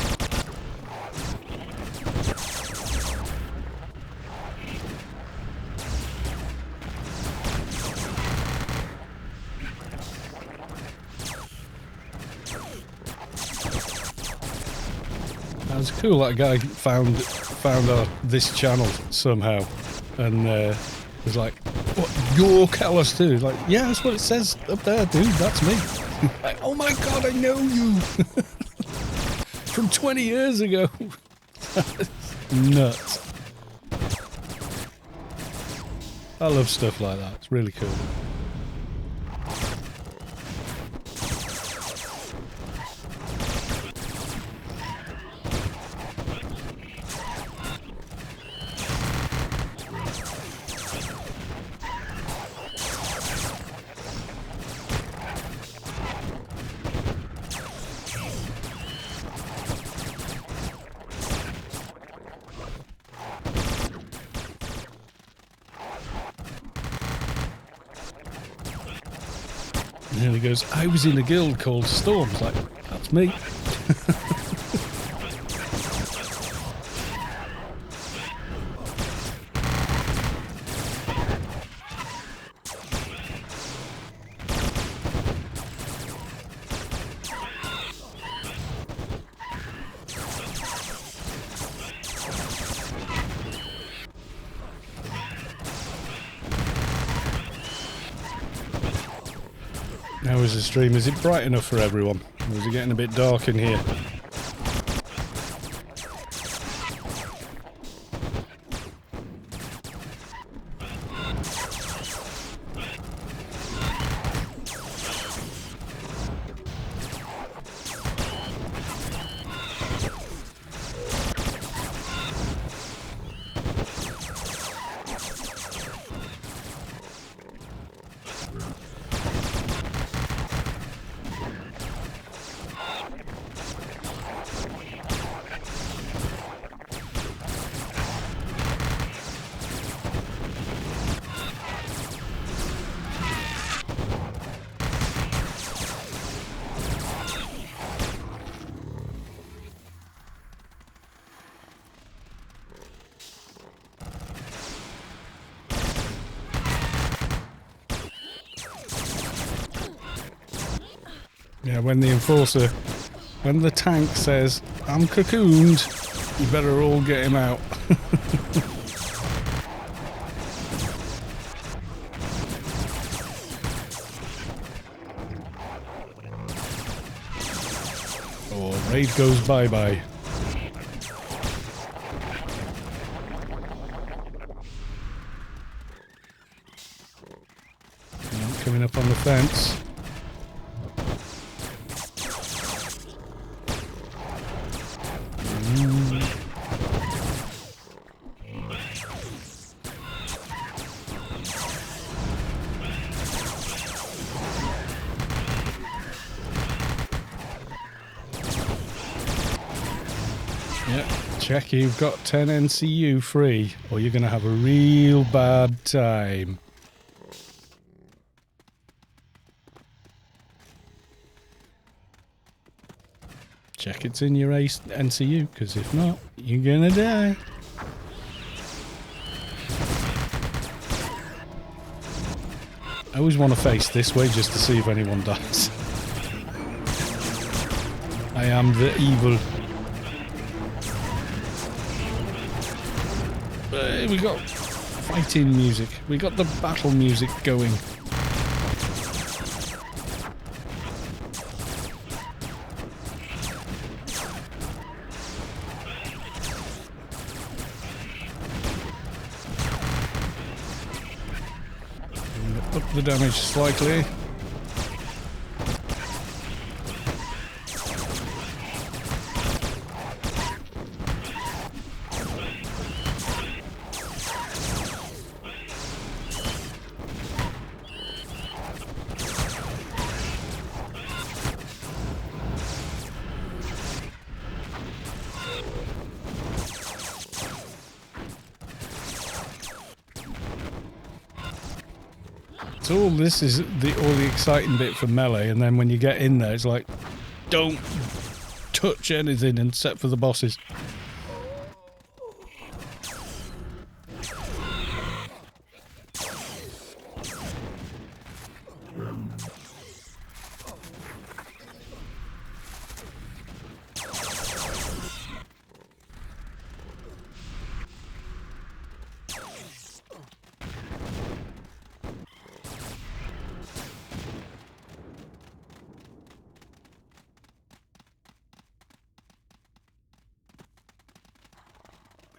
That was cool. That guy found this channel somehow, and was like, "What? You're Callus too?" Like, yeah, that's what it says up there, dude. That's me. Like, oh my god, I know you from 20 years ago. Nuts. I love stuff like that. It's really cool. And he goes, I was in a guild called Storms. Like, that's me. How is the stream? Is it bright enough for everyone? Or is it getting a bit dark in here? Yeah, when the enforcer, when the tank says, I'm cocooned, you better all get him out. Or raid goes bye-bye. Coming up on the fence. Check, you've got 10 NCU free, or you're going to have a real bad time. Check it's in your NCU, because if not, you're going to die. I always want to face this way just to see if anyone dies. I am the evil. We got fighting music. We got the battle music going. Up the damage slightly. So all this is all the exciting bit for melee, and then when you get in there, it's like, don't touch anything except for the bosses.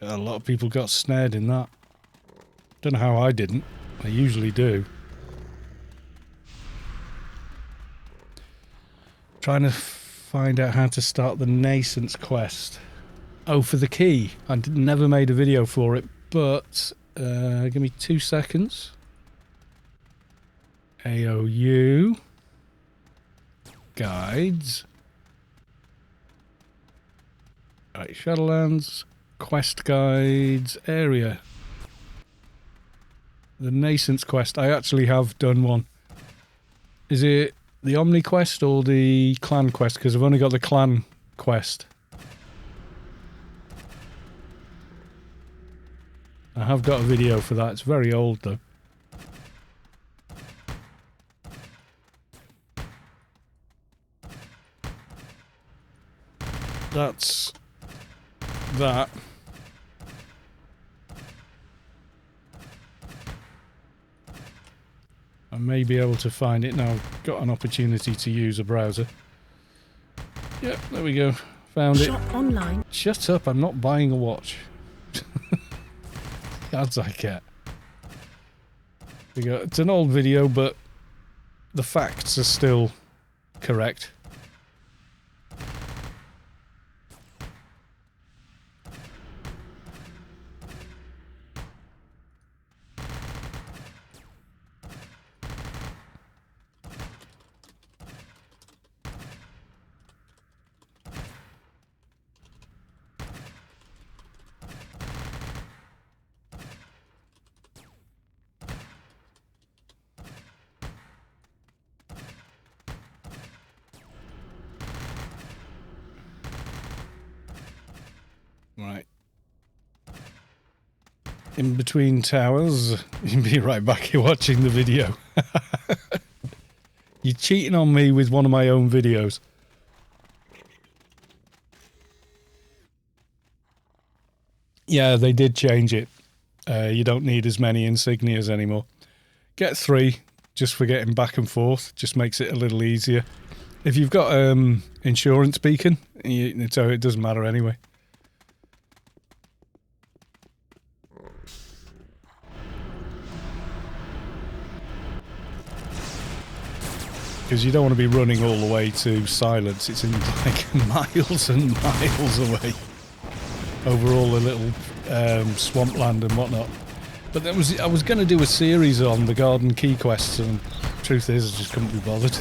A lot of people got snared in that. Don't know how I didn't. I usually do. Trying to find out how to start the Nascence quest. Oh, for the key. I never made a video for it, but give me 2 seconds. AOU. Guides. Right, Shadowlands. Quest guides, area. The Nascence quest. I actually have done one. Is it the Omni quest or the clan quest? Because I've only got the clan quest. I have got a video for that. It's very old though. That's that. I may be able to find it now. I've got an opportunity to use a browser. Yep, there we go. Found it. Shop online. Shut up, I'm not buying a watch. Ads I get. There we go. It's an old video, but the facts are still correct. Right. In between towers, you can be right back here watching the video. You're cheating on me with one of my own videos. Yeah, they did change it. You don't need as many insignias anymore. Get 3, just for getting back and forth. Just makes it a little easier. If you've got insurance beacon, so it doesn't matter anyway. Because you don't want to be running all the way to Silence. It's in like miles and miles away. Over all the little swampland and whatnot. But I was going to do a series on the Garden Key quests, and truth is I just couldn't be bothered.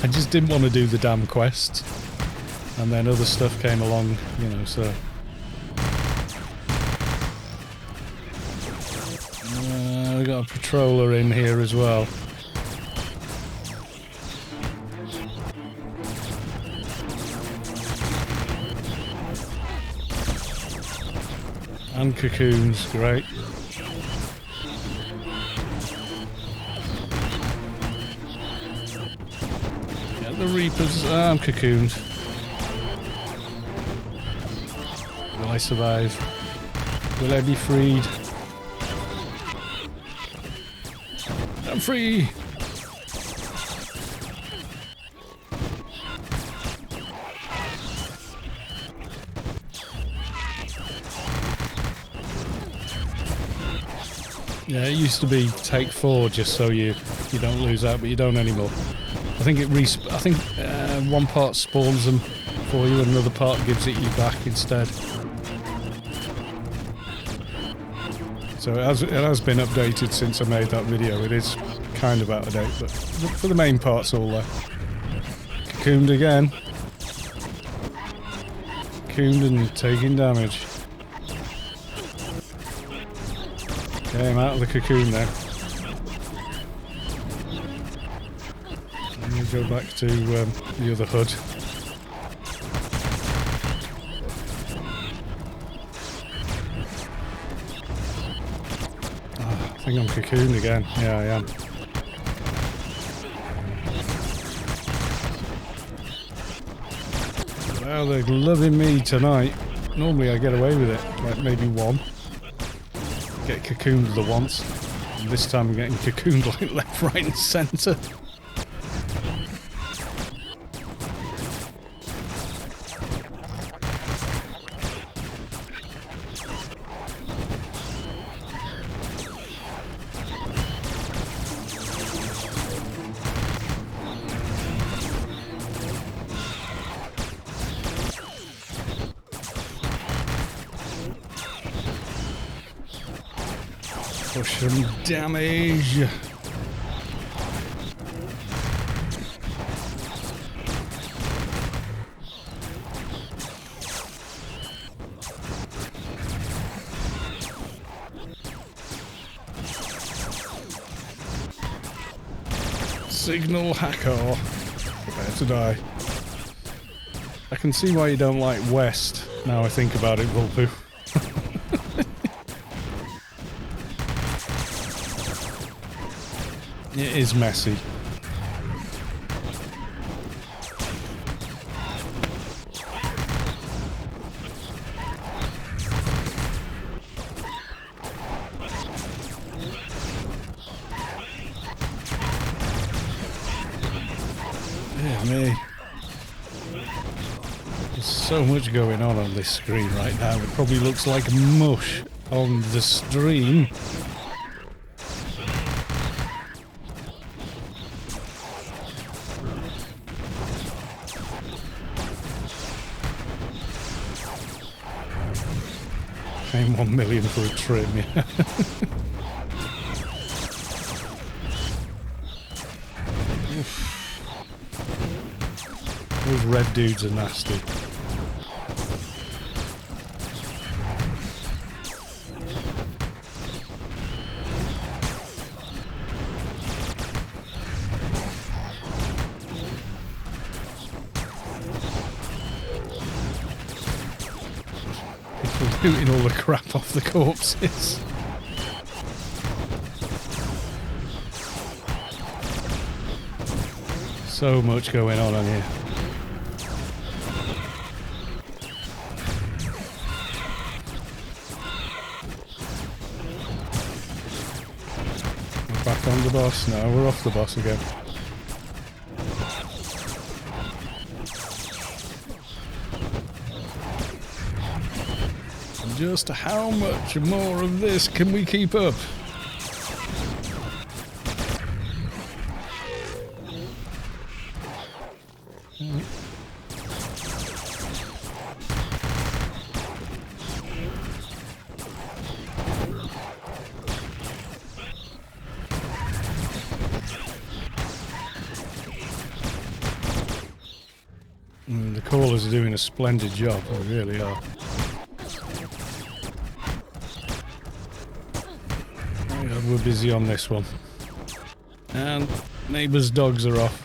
I just didn't want to do the damn quests. And then other stuff came along, you know, so... we got a patroller in here as well. And cocoons, great. Get the Reapers and cocoons. Will I survive? Will I be freed? I'm free! Yeah, it used to be take 4 just so you don't lose out, but you don't anymore. I think one part spawns them for you and another part gives it you back instead. So it has been updated since I made that video. It is kind of out of date, but for the main part, it's all there. Cocooned again. cocooned and taking damage. Okay, I'm out of the cocoon now. Let me go back to the other hood. Oh, I think I'm cocooned again. Yeah, I am. Well, they're loving me tonight. Normally I get away with it, like maybe one. Get cocooned the once. And this time I'm getting cocooned like left, right and centre. Push some damage. Signal hacker. Prepare to die. I can see why you don't like West, now I think about it, Vulpoo. It is messy. Yeah, me. There's so much going on this screen right now. It probably looks like mush on the stream. Paying 1 million for a trim, yeah. Those red dudes are nasty. Looting all the crap off the corpses. So much going on here. We're back on the boss now. We're off the boss again. Just how much more of this can we keep up? The callers are doing a splendid job, they really are. We're busy on this one. And neighbours' dogs are off.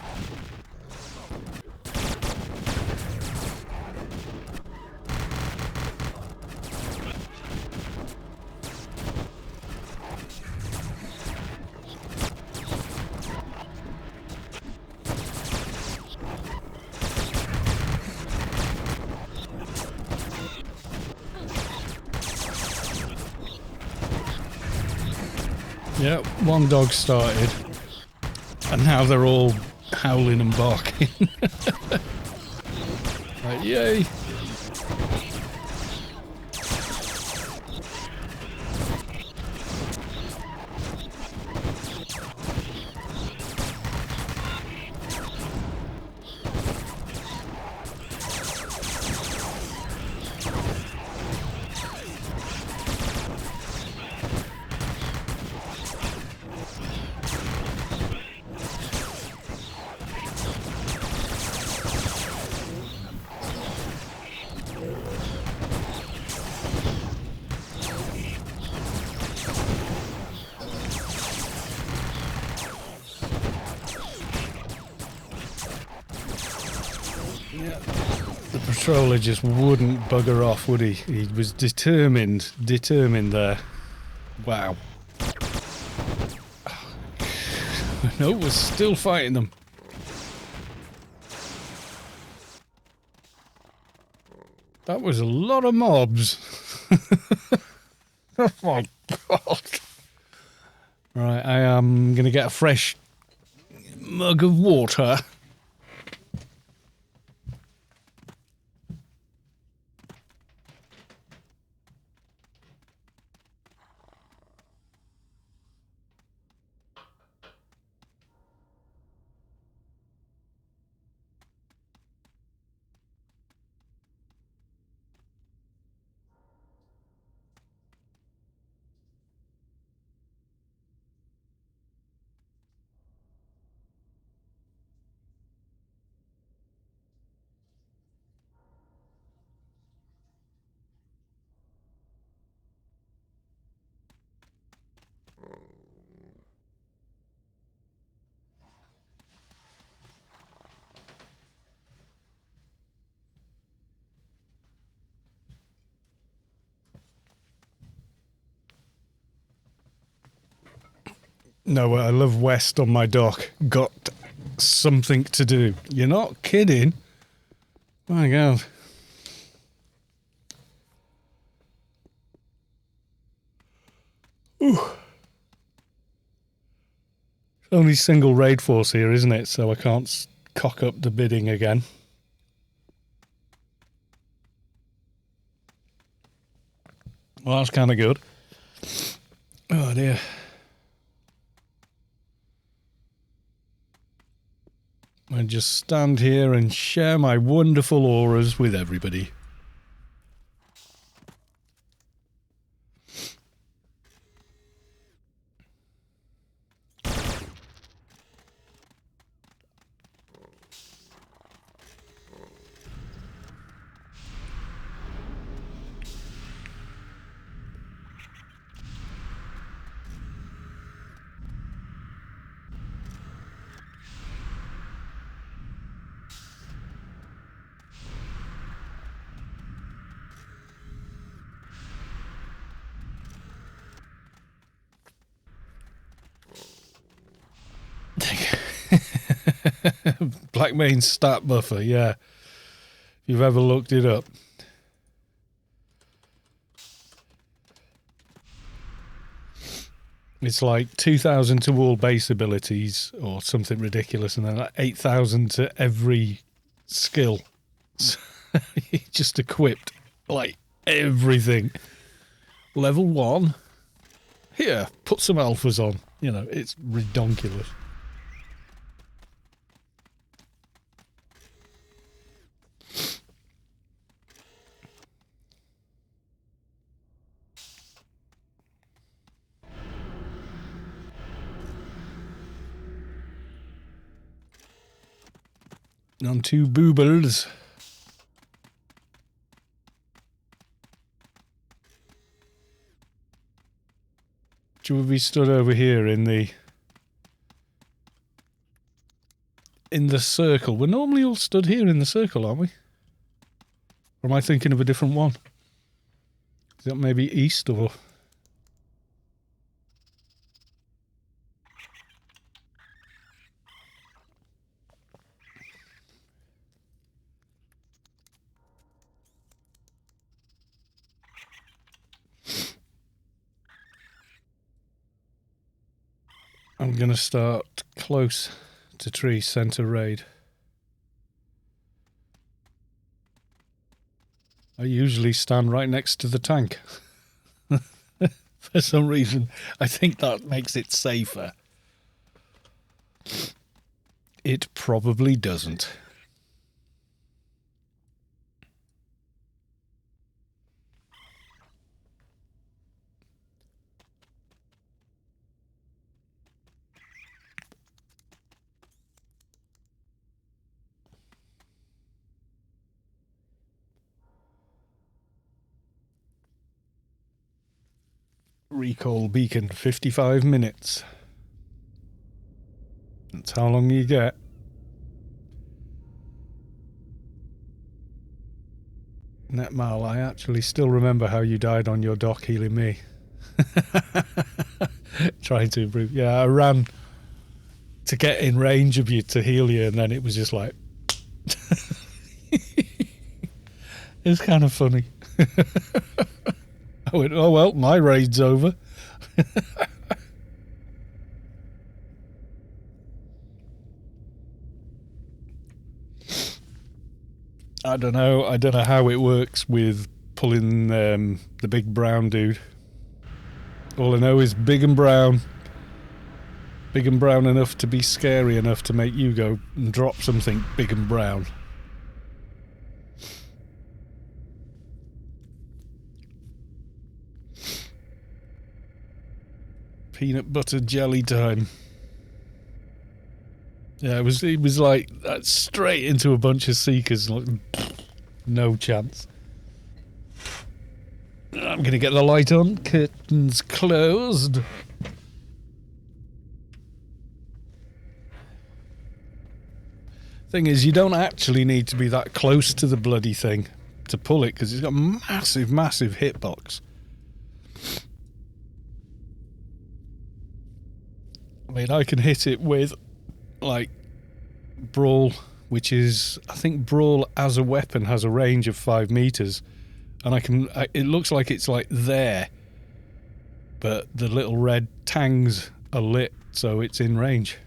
Yeah, one dog started, and now they're all howling and barking. Like, yay! controller just wouldn't bugger off, would he? He was determined there. Wow. No, we're still fighting them. That was a lot of mobs. Oh my god. Right, I am going to get a fresh mug of water. No, I love West on my dock. Got something to do. You're not kidding? My God. Ooh. Only single raid force here, isn't it? So I can't cock up the bidding again. Well, that's kind of good. Oh dear. I just stand here and share my wonderful auras with everybody. Blackmane's stat buffer, yeah. If you've ever looked it up. It's like 2,000 to all base abilities or something ridiculous, and then like 8,000 to every skill. So he just equipped like everything. Level 1. Here, put some alphas on. You know, it's redonkulous. On 2 boobles. Should we stood over here in the circle? We're normally all stood here in the circle, aren't we? Or am I thinking of a different one? Is that maybe east or... I'm going to start close to tree center raid. I usually stand right next to the tank. For some reason, I think that makes it safer. It probably doesn't. Recall beacon, 55 minutes. That's how long you get. Netmal, I actually still remember how you died on your dock healing me. Trying to improve. Yeah, I ran to get in range of you to heal you, and then it was just like... It's kind of funny. I went, oh well, my raid's over. I don't know how it works with pulling the big brown dude. All I know is big and brown enough to be scary enough to make you go and drop something big and brown. Peanut butter jelly time. Yeah, it was like straight into a bunch of seekers. Like, no chance. I'm gonna get the light on. Curtains closed. Thing is, you don't actually need to be that close to the bloody thing to pull it, because it's got a massive, massive hitbox. I mean, I can hit it with, like, Brawl, which is... I think Brawl as a weapon has a range of 5 meters. And it looks like it's, like, there. But the little red tangs are lit, so it's in range.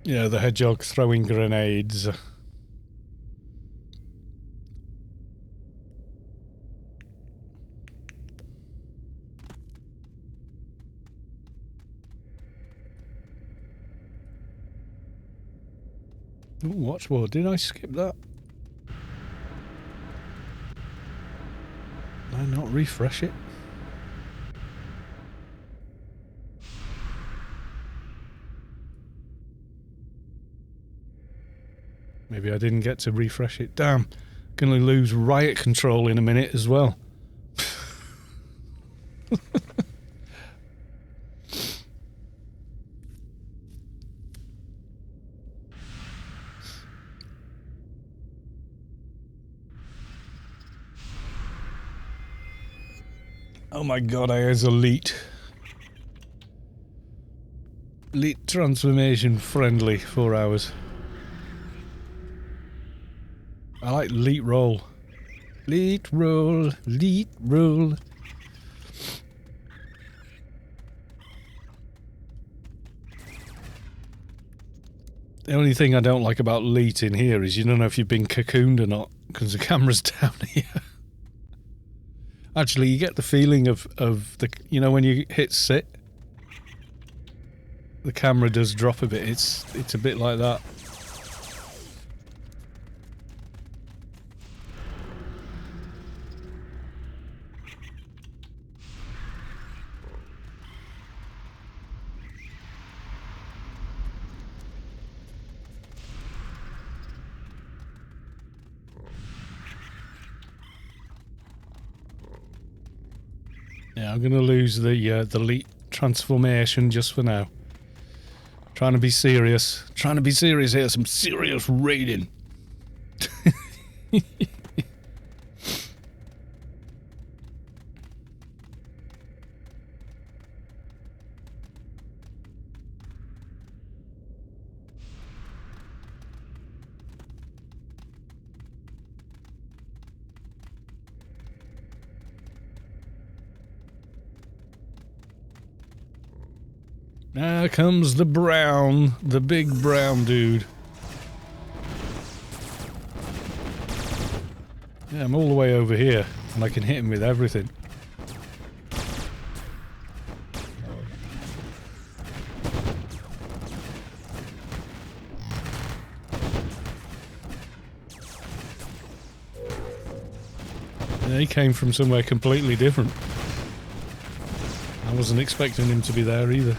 Yeah, the hedgehog throwing grenades. Ooh, watchword. Did I skip that? Did I not refresh it? Maybe I didn't get to refresh it. Damn. Gonna lose riot control in a minute as well. Oh my god, I is elite. Elite transformation friendly, 4 hours. I like elite roll. Elite roll, elite roll. The only thing I don't like about elite in here is you don't know if you've been cocooned or not, because the camera's down here. Actually, you get the feeling of the, you know, when you hit sit, the camera does drop a bit. It's a bit like that. Yeah, I'm gonna lose the elite transformation just for now. Trying to be serious. Trying to be serious here. Some serious raiding. Now comes the big brown dude. Yeah, I'm all the way over here, and I can hit him with everything. Yeah, he came from somewhere completely different. I wasn't expecting him to be there either.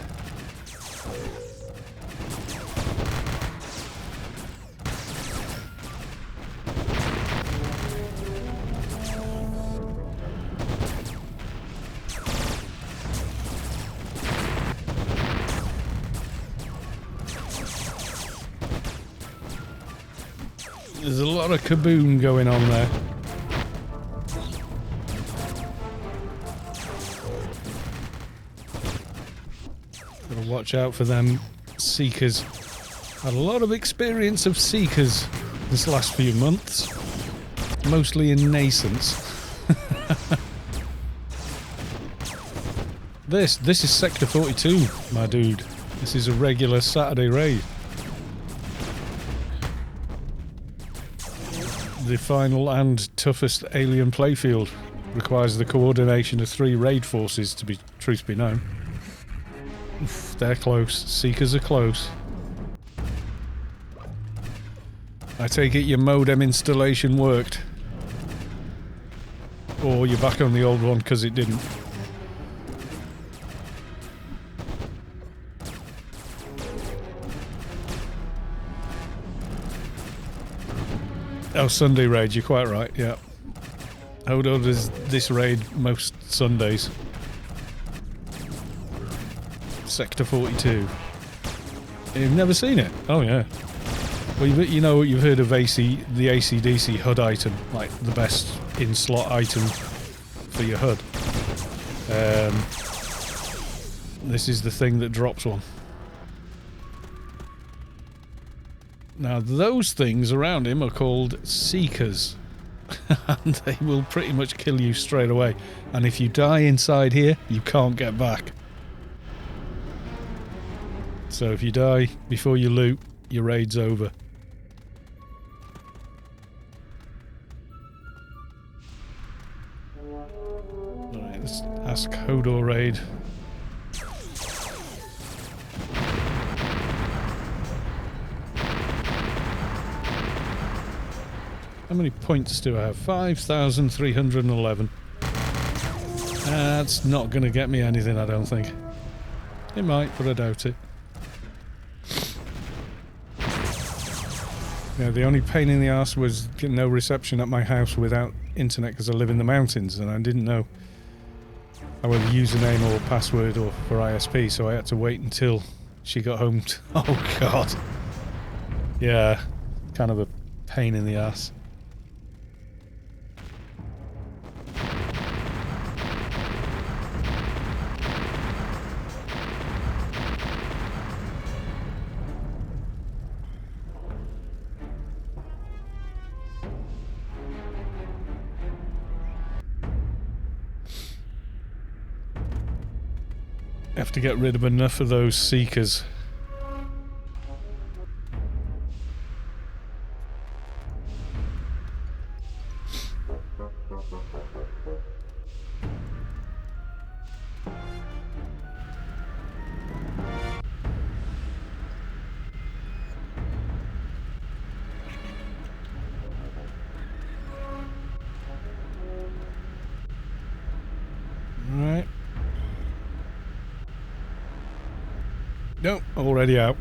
There's a lot of kaboom going on there. Gotta watch out for them seekers. Had a lot of experience of seekers this last few months. Mostly in nascence. This is Sector 42, my dude. This is a regular Saturday raid. The final and toughest alien playfield requires the coordination of 3 raid forces, to be truth be known. Oof, they're close. Seekers are close. I take it your modem installation worked. Or you're back on the old one because it didn't. Oh, Sunday raid, you're quite right, yeah. Hodor does this raid most Sundays. Sector 42. You've never seen it? Oh, yeah. Well, you know, you've heard of the AC/DC HUD item, like the best in-slot item for your HUD. This is the thing that drops one. Now, those things around him are called Seekers. And they will pretty much kill you straight away. And if you die inside here, you can't get back. So if you die before you loot, your raid's over. Alright, let's ask Hodor raid. How many points do I have? 5,311. That's not going to get me anything, I don't think. It might, but I doubt it. Yeah, the only pain in the arse was getting no reception at my house without internet because I live in the mountains and I didn't know our username or password or for ISP, so I had to wait until she got home. Oh god. Yeah, kind of a pain in the arse. Have to get rid of enough of those seekers. Right. Nope, already out.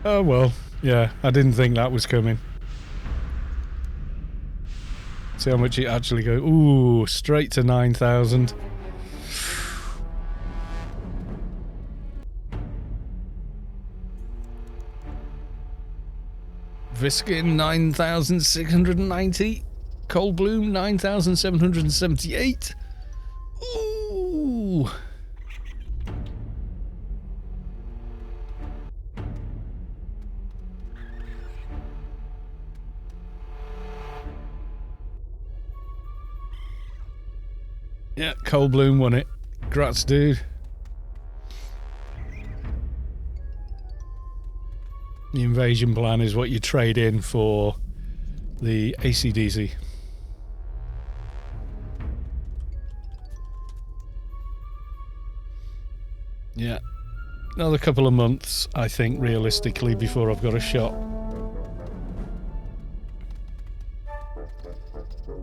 Oh well, yeah, I didn't think that was coming. See how much it actually goes. Ooh, straight to 9,000. Viskin 9,690. Cold Bloom 9,778. Ooh. Yeah, Cold Bloom won it. Grats, dude. The invasion plan is what you trade in for the AC/DC. Yeah. Another couple of months, I think, realistically, before I've got a shot.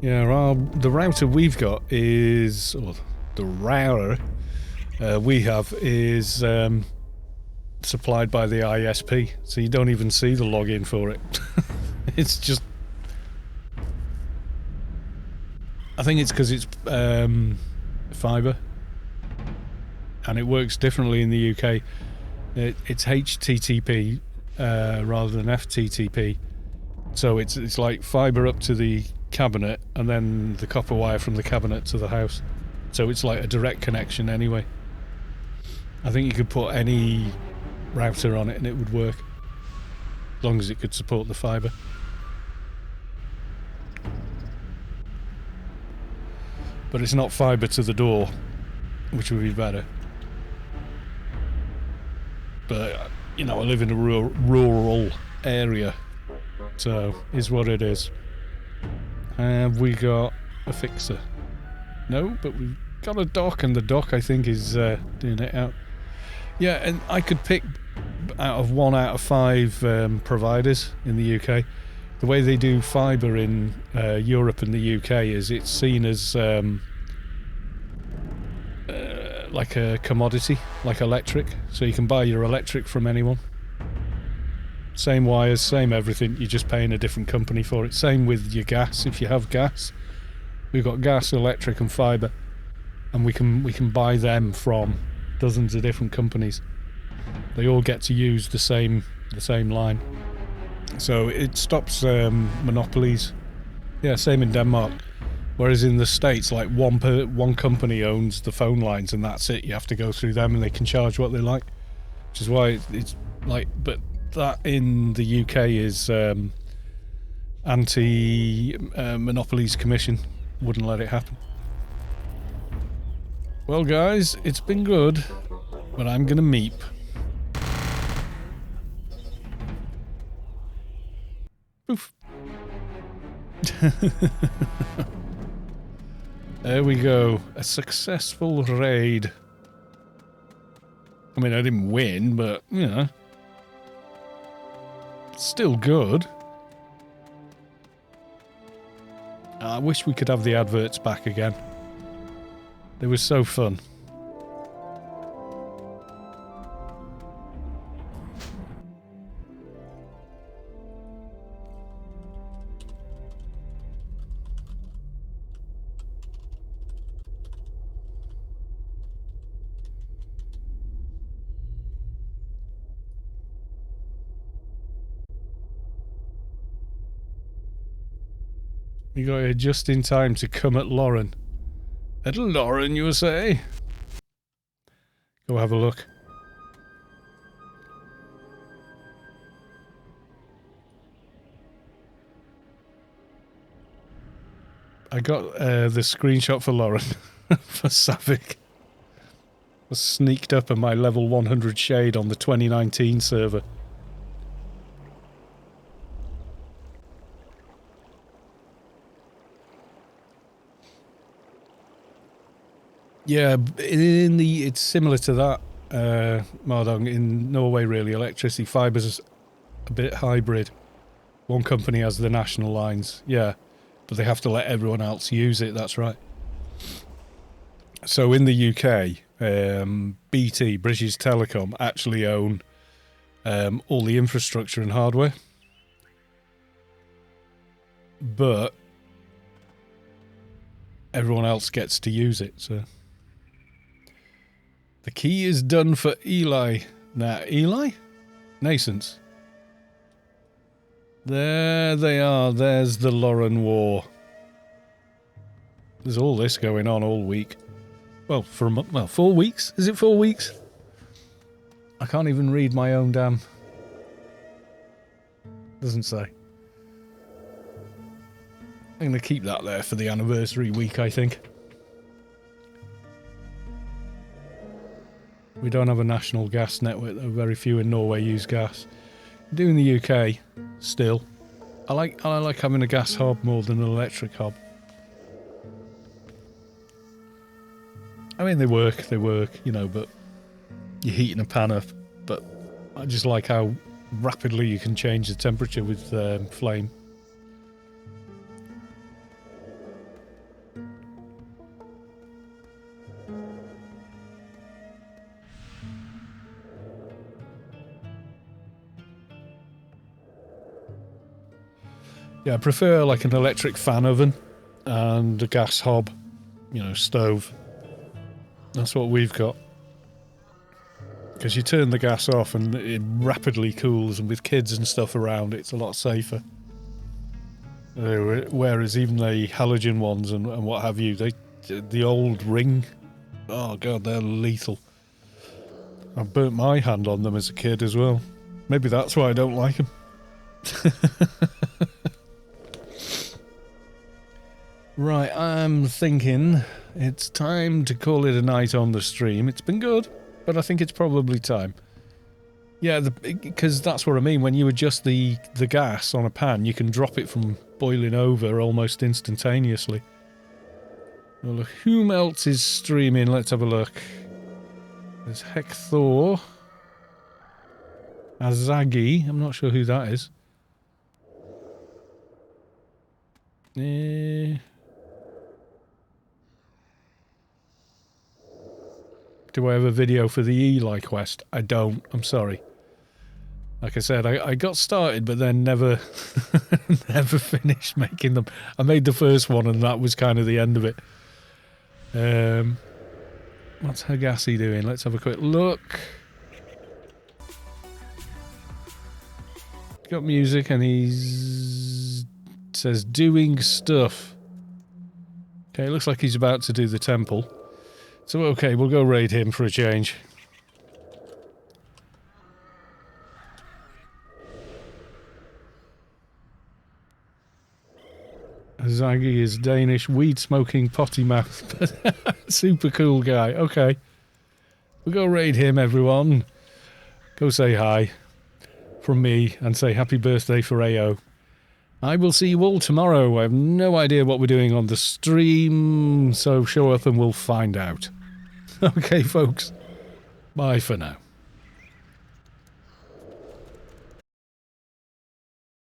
Yeah, the router we've got is... Or the router we have is supplied by the ISP, so you don't even see the login for it. It's just... I think it's because it's fibre. And it works differently in the UK. It's HTTP rather than FTTP. So it's like fibre up to the cabinet and then the copper wire from the cabinet to the house. So it's like a direct connection anyway. I think you could put any router on it and it would work, as long as it could support the fibre. But it's not fibre to the door, which would be better. But, you know, I live in a rural area, so is what it is. Have we got a fixer? No, but we've got a dock, and the dock, I think, is doing it out. Yeah, and I could pick out of 1 out of 5 providers in the UK. The way they do fibre in Europe and the UK is it's seen as like a commodity, like electric. So you can buy your electric from anyone. Same wires, same everything. You're just paying a different company for it. Same with your gas. If you have gas, we've got gas, electric, and fibre, and we can buy them from dozens of different companies. They all get to use the same line. So it stops monopolies. Yeah, same in Denmark. Whereas in the States, like one company owns the phone lines and that's it. You have to go through them and they can charge what they like. Which is why it's like, but that in the UK is anti-monopolies commission. Wouldn't let it happen. Well guys, it's been good, but I'm gonna meep. Poof. There we go. A successful raid. I mean, I didn't win, but, you know. Still good. I wish we could have the adverts back again. They were so fun. You got here just in time to come at Lauren. At Lauren, you say? Go have a look. I got the screenshot for Lauren for Savick. I sneaked up at my level 100 shade on the 2019 server. Yeah, it's similar to that, Mardong. In Norway, really, electricity fiber's a bit hybrid. One company has the national lines, yeah, but they have to let everyone else use it, that's right. So in the UK, BT, British Telecom, actually own all the infrastructure and hardware. But everyone else gets to use it, so... The key is done for Eli. Now, Eli? Nascents. There they are. There's the Lauren War. There's all this going on all week. Well, for a month. Well, 4 weeks? Is it 4 weeks? I can't even read my own damn... Doesn't say. I'm going to keep that there for the anniversary week, I think. We don't have a national gas network, though. Very few in Norway use gas. We do in the UK, still. I like having a gas hob more than an electric hob. I mean, they work, you know, but you're heating a pan up. But I just like how rapidly you can change the temperature with flame. Yeah, I prefer like an electric fan oven and a gas hob, you know, stove. That's what we've got. Because you turn the gas off and it rapidly cools, and with kids and stuff around, it's a lot safer. Whereas even the halogen ones and what have you, the old ring, oh god, they're lethal. I burnt my hand on them as a kid as well. Maybe that's why I don't like them. Right, I'm thinking it's time to call it a night on the stream. It's been good, but I think it's probably time. Yeah, because that's what I mean. When you adjust the gas on a pan, you can drop it from boiling over almost instantaneously. Well, look, whom else is streaming? Let's have a look. There's Hector. Azagi. I'm not sure who that is. Do I have a video for the Eli quest? I don't. I'm sorry. Like I said, I got started, but then never finished making them. I made the first one, and that was kind of the end of it. What's Hagassi doing? Let's have a quick look. Got music, and he's says doing stuff. Okay, looks like he's about to do the temple. So okay, we'll go raid him for a change. Zaggy is Danish, weed-smoking potty mouth. Super cool guy. Okay. We'll go raid him, everyone. Go say hi from me and say happy birthday for AO. I will see you all tomorrow. I have no idea what we're doing on the stream, so show up and we'll find out. Okay, folks. Bye for now.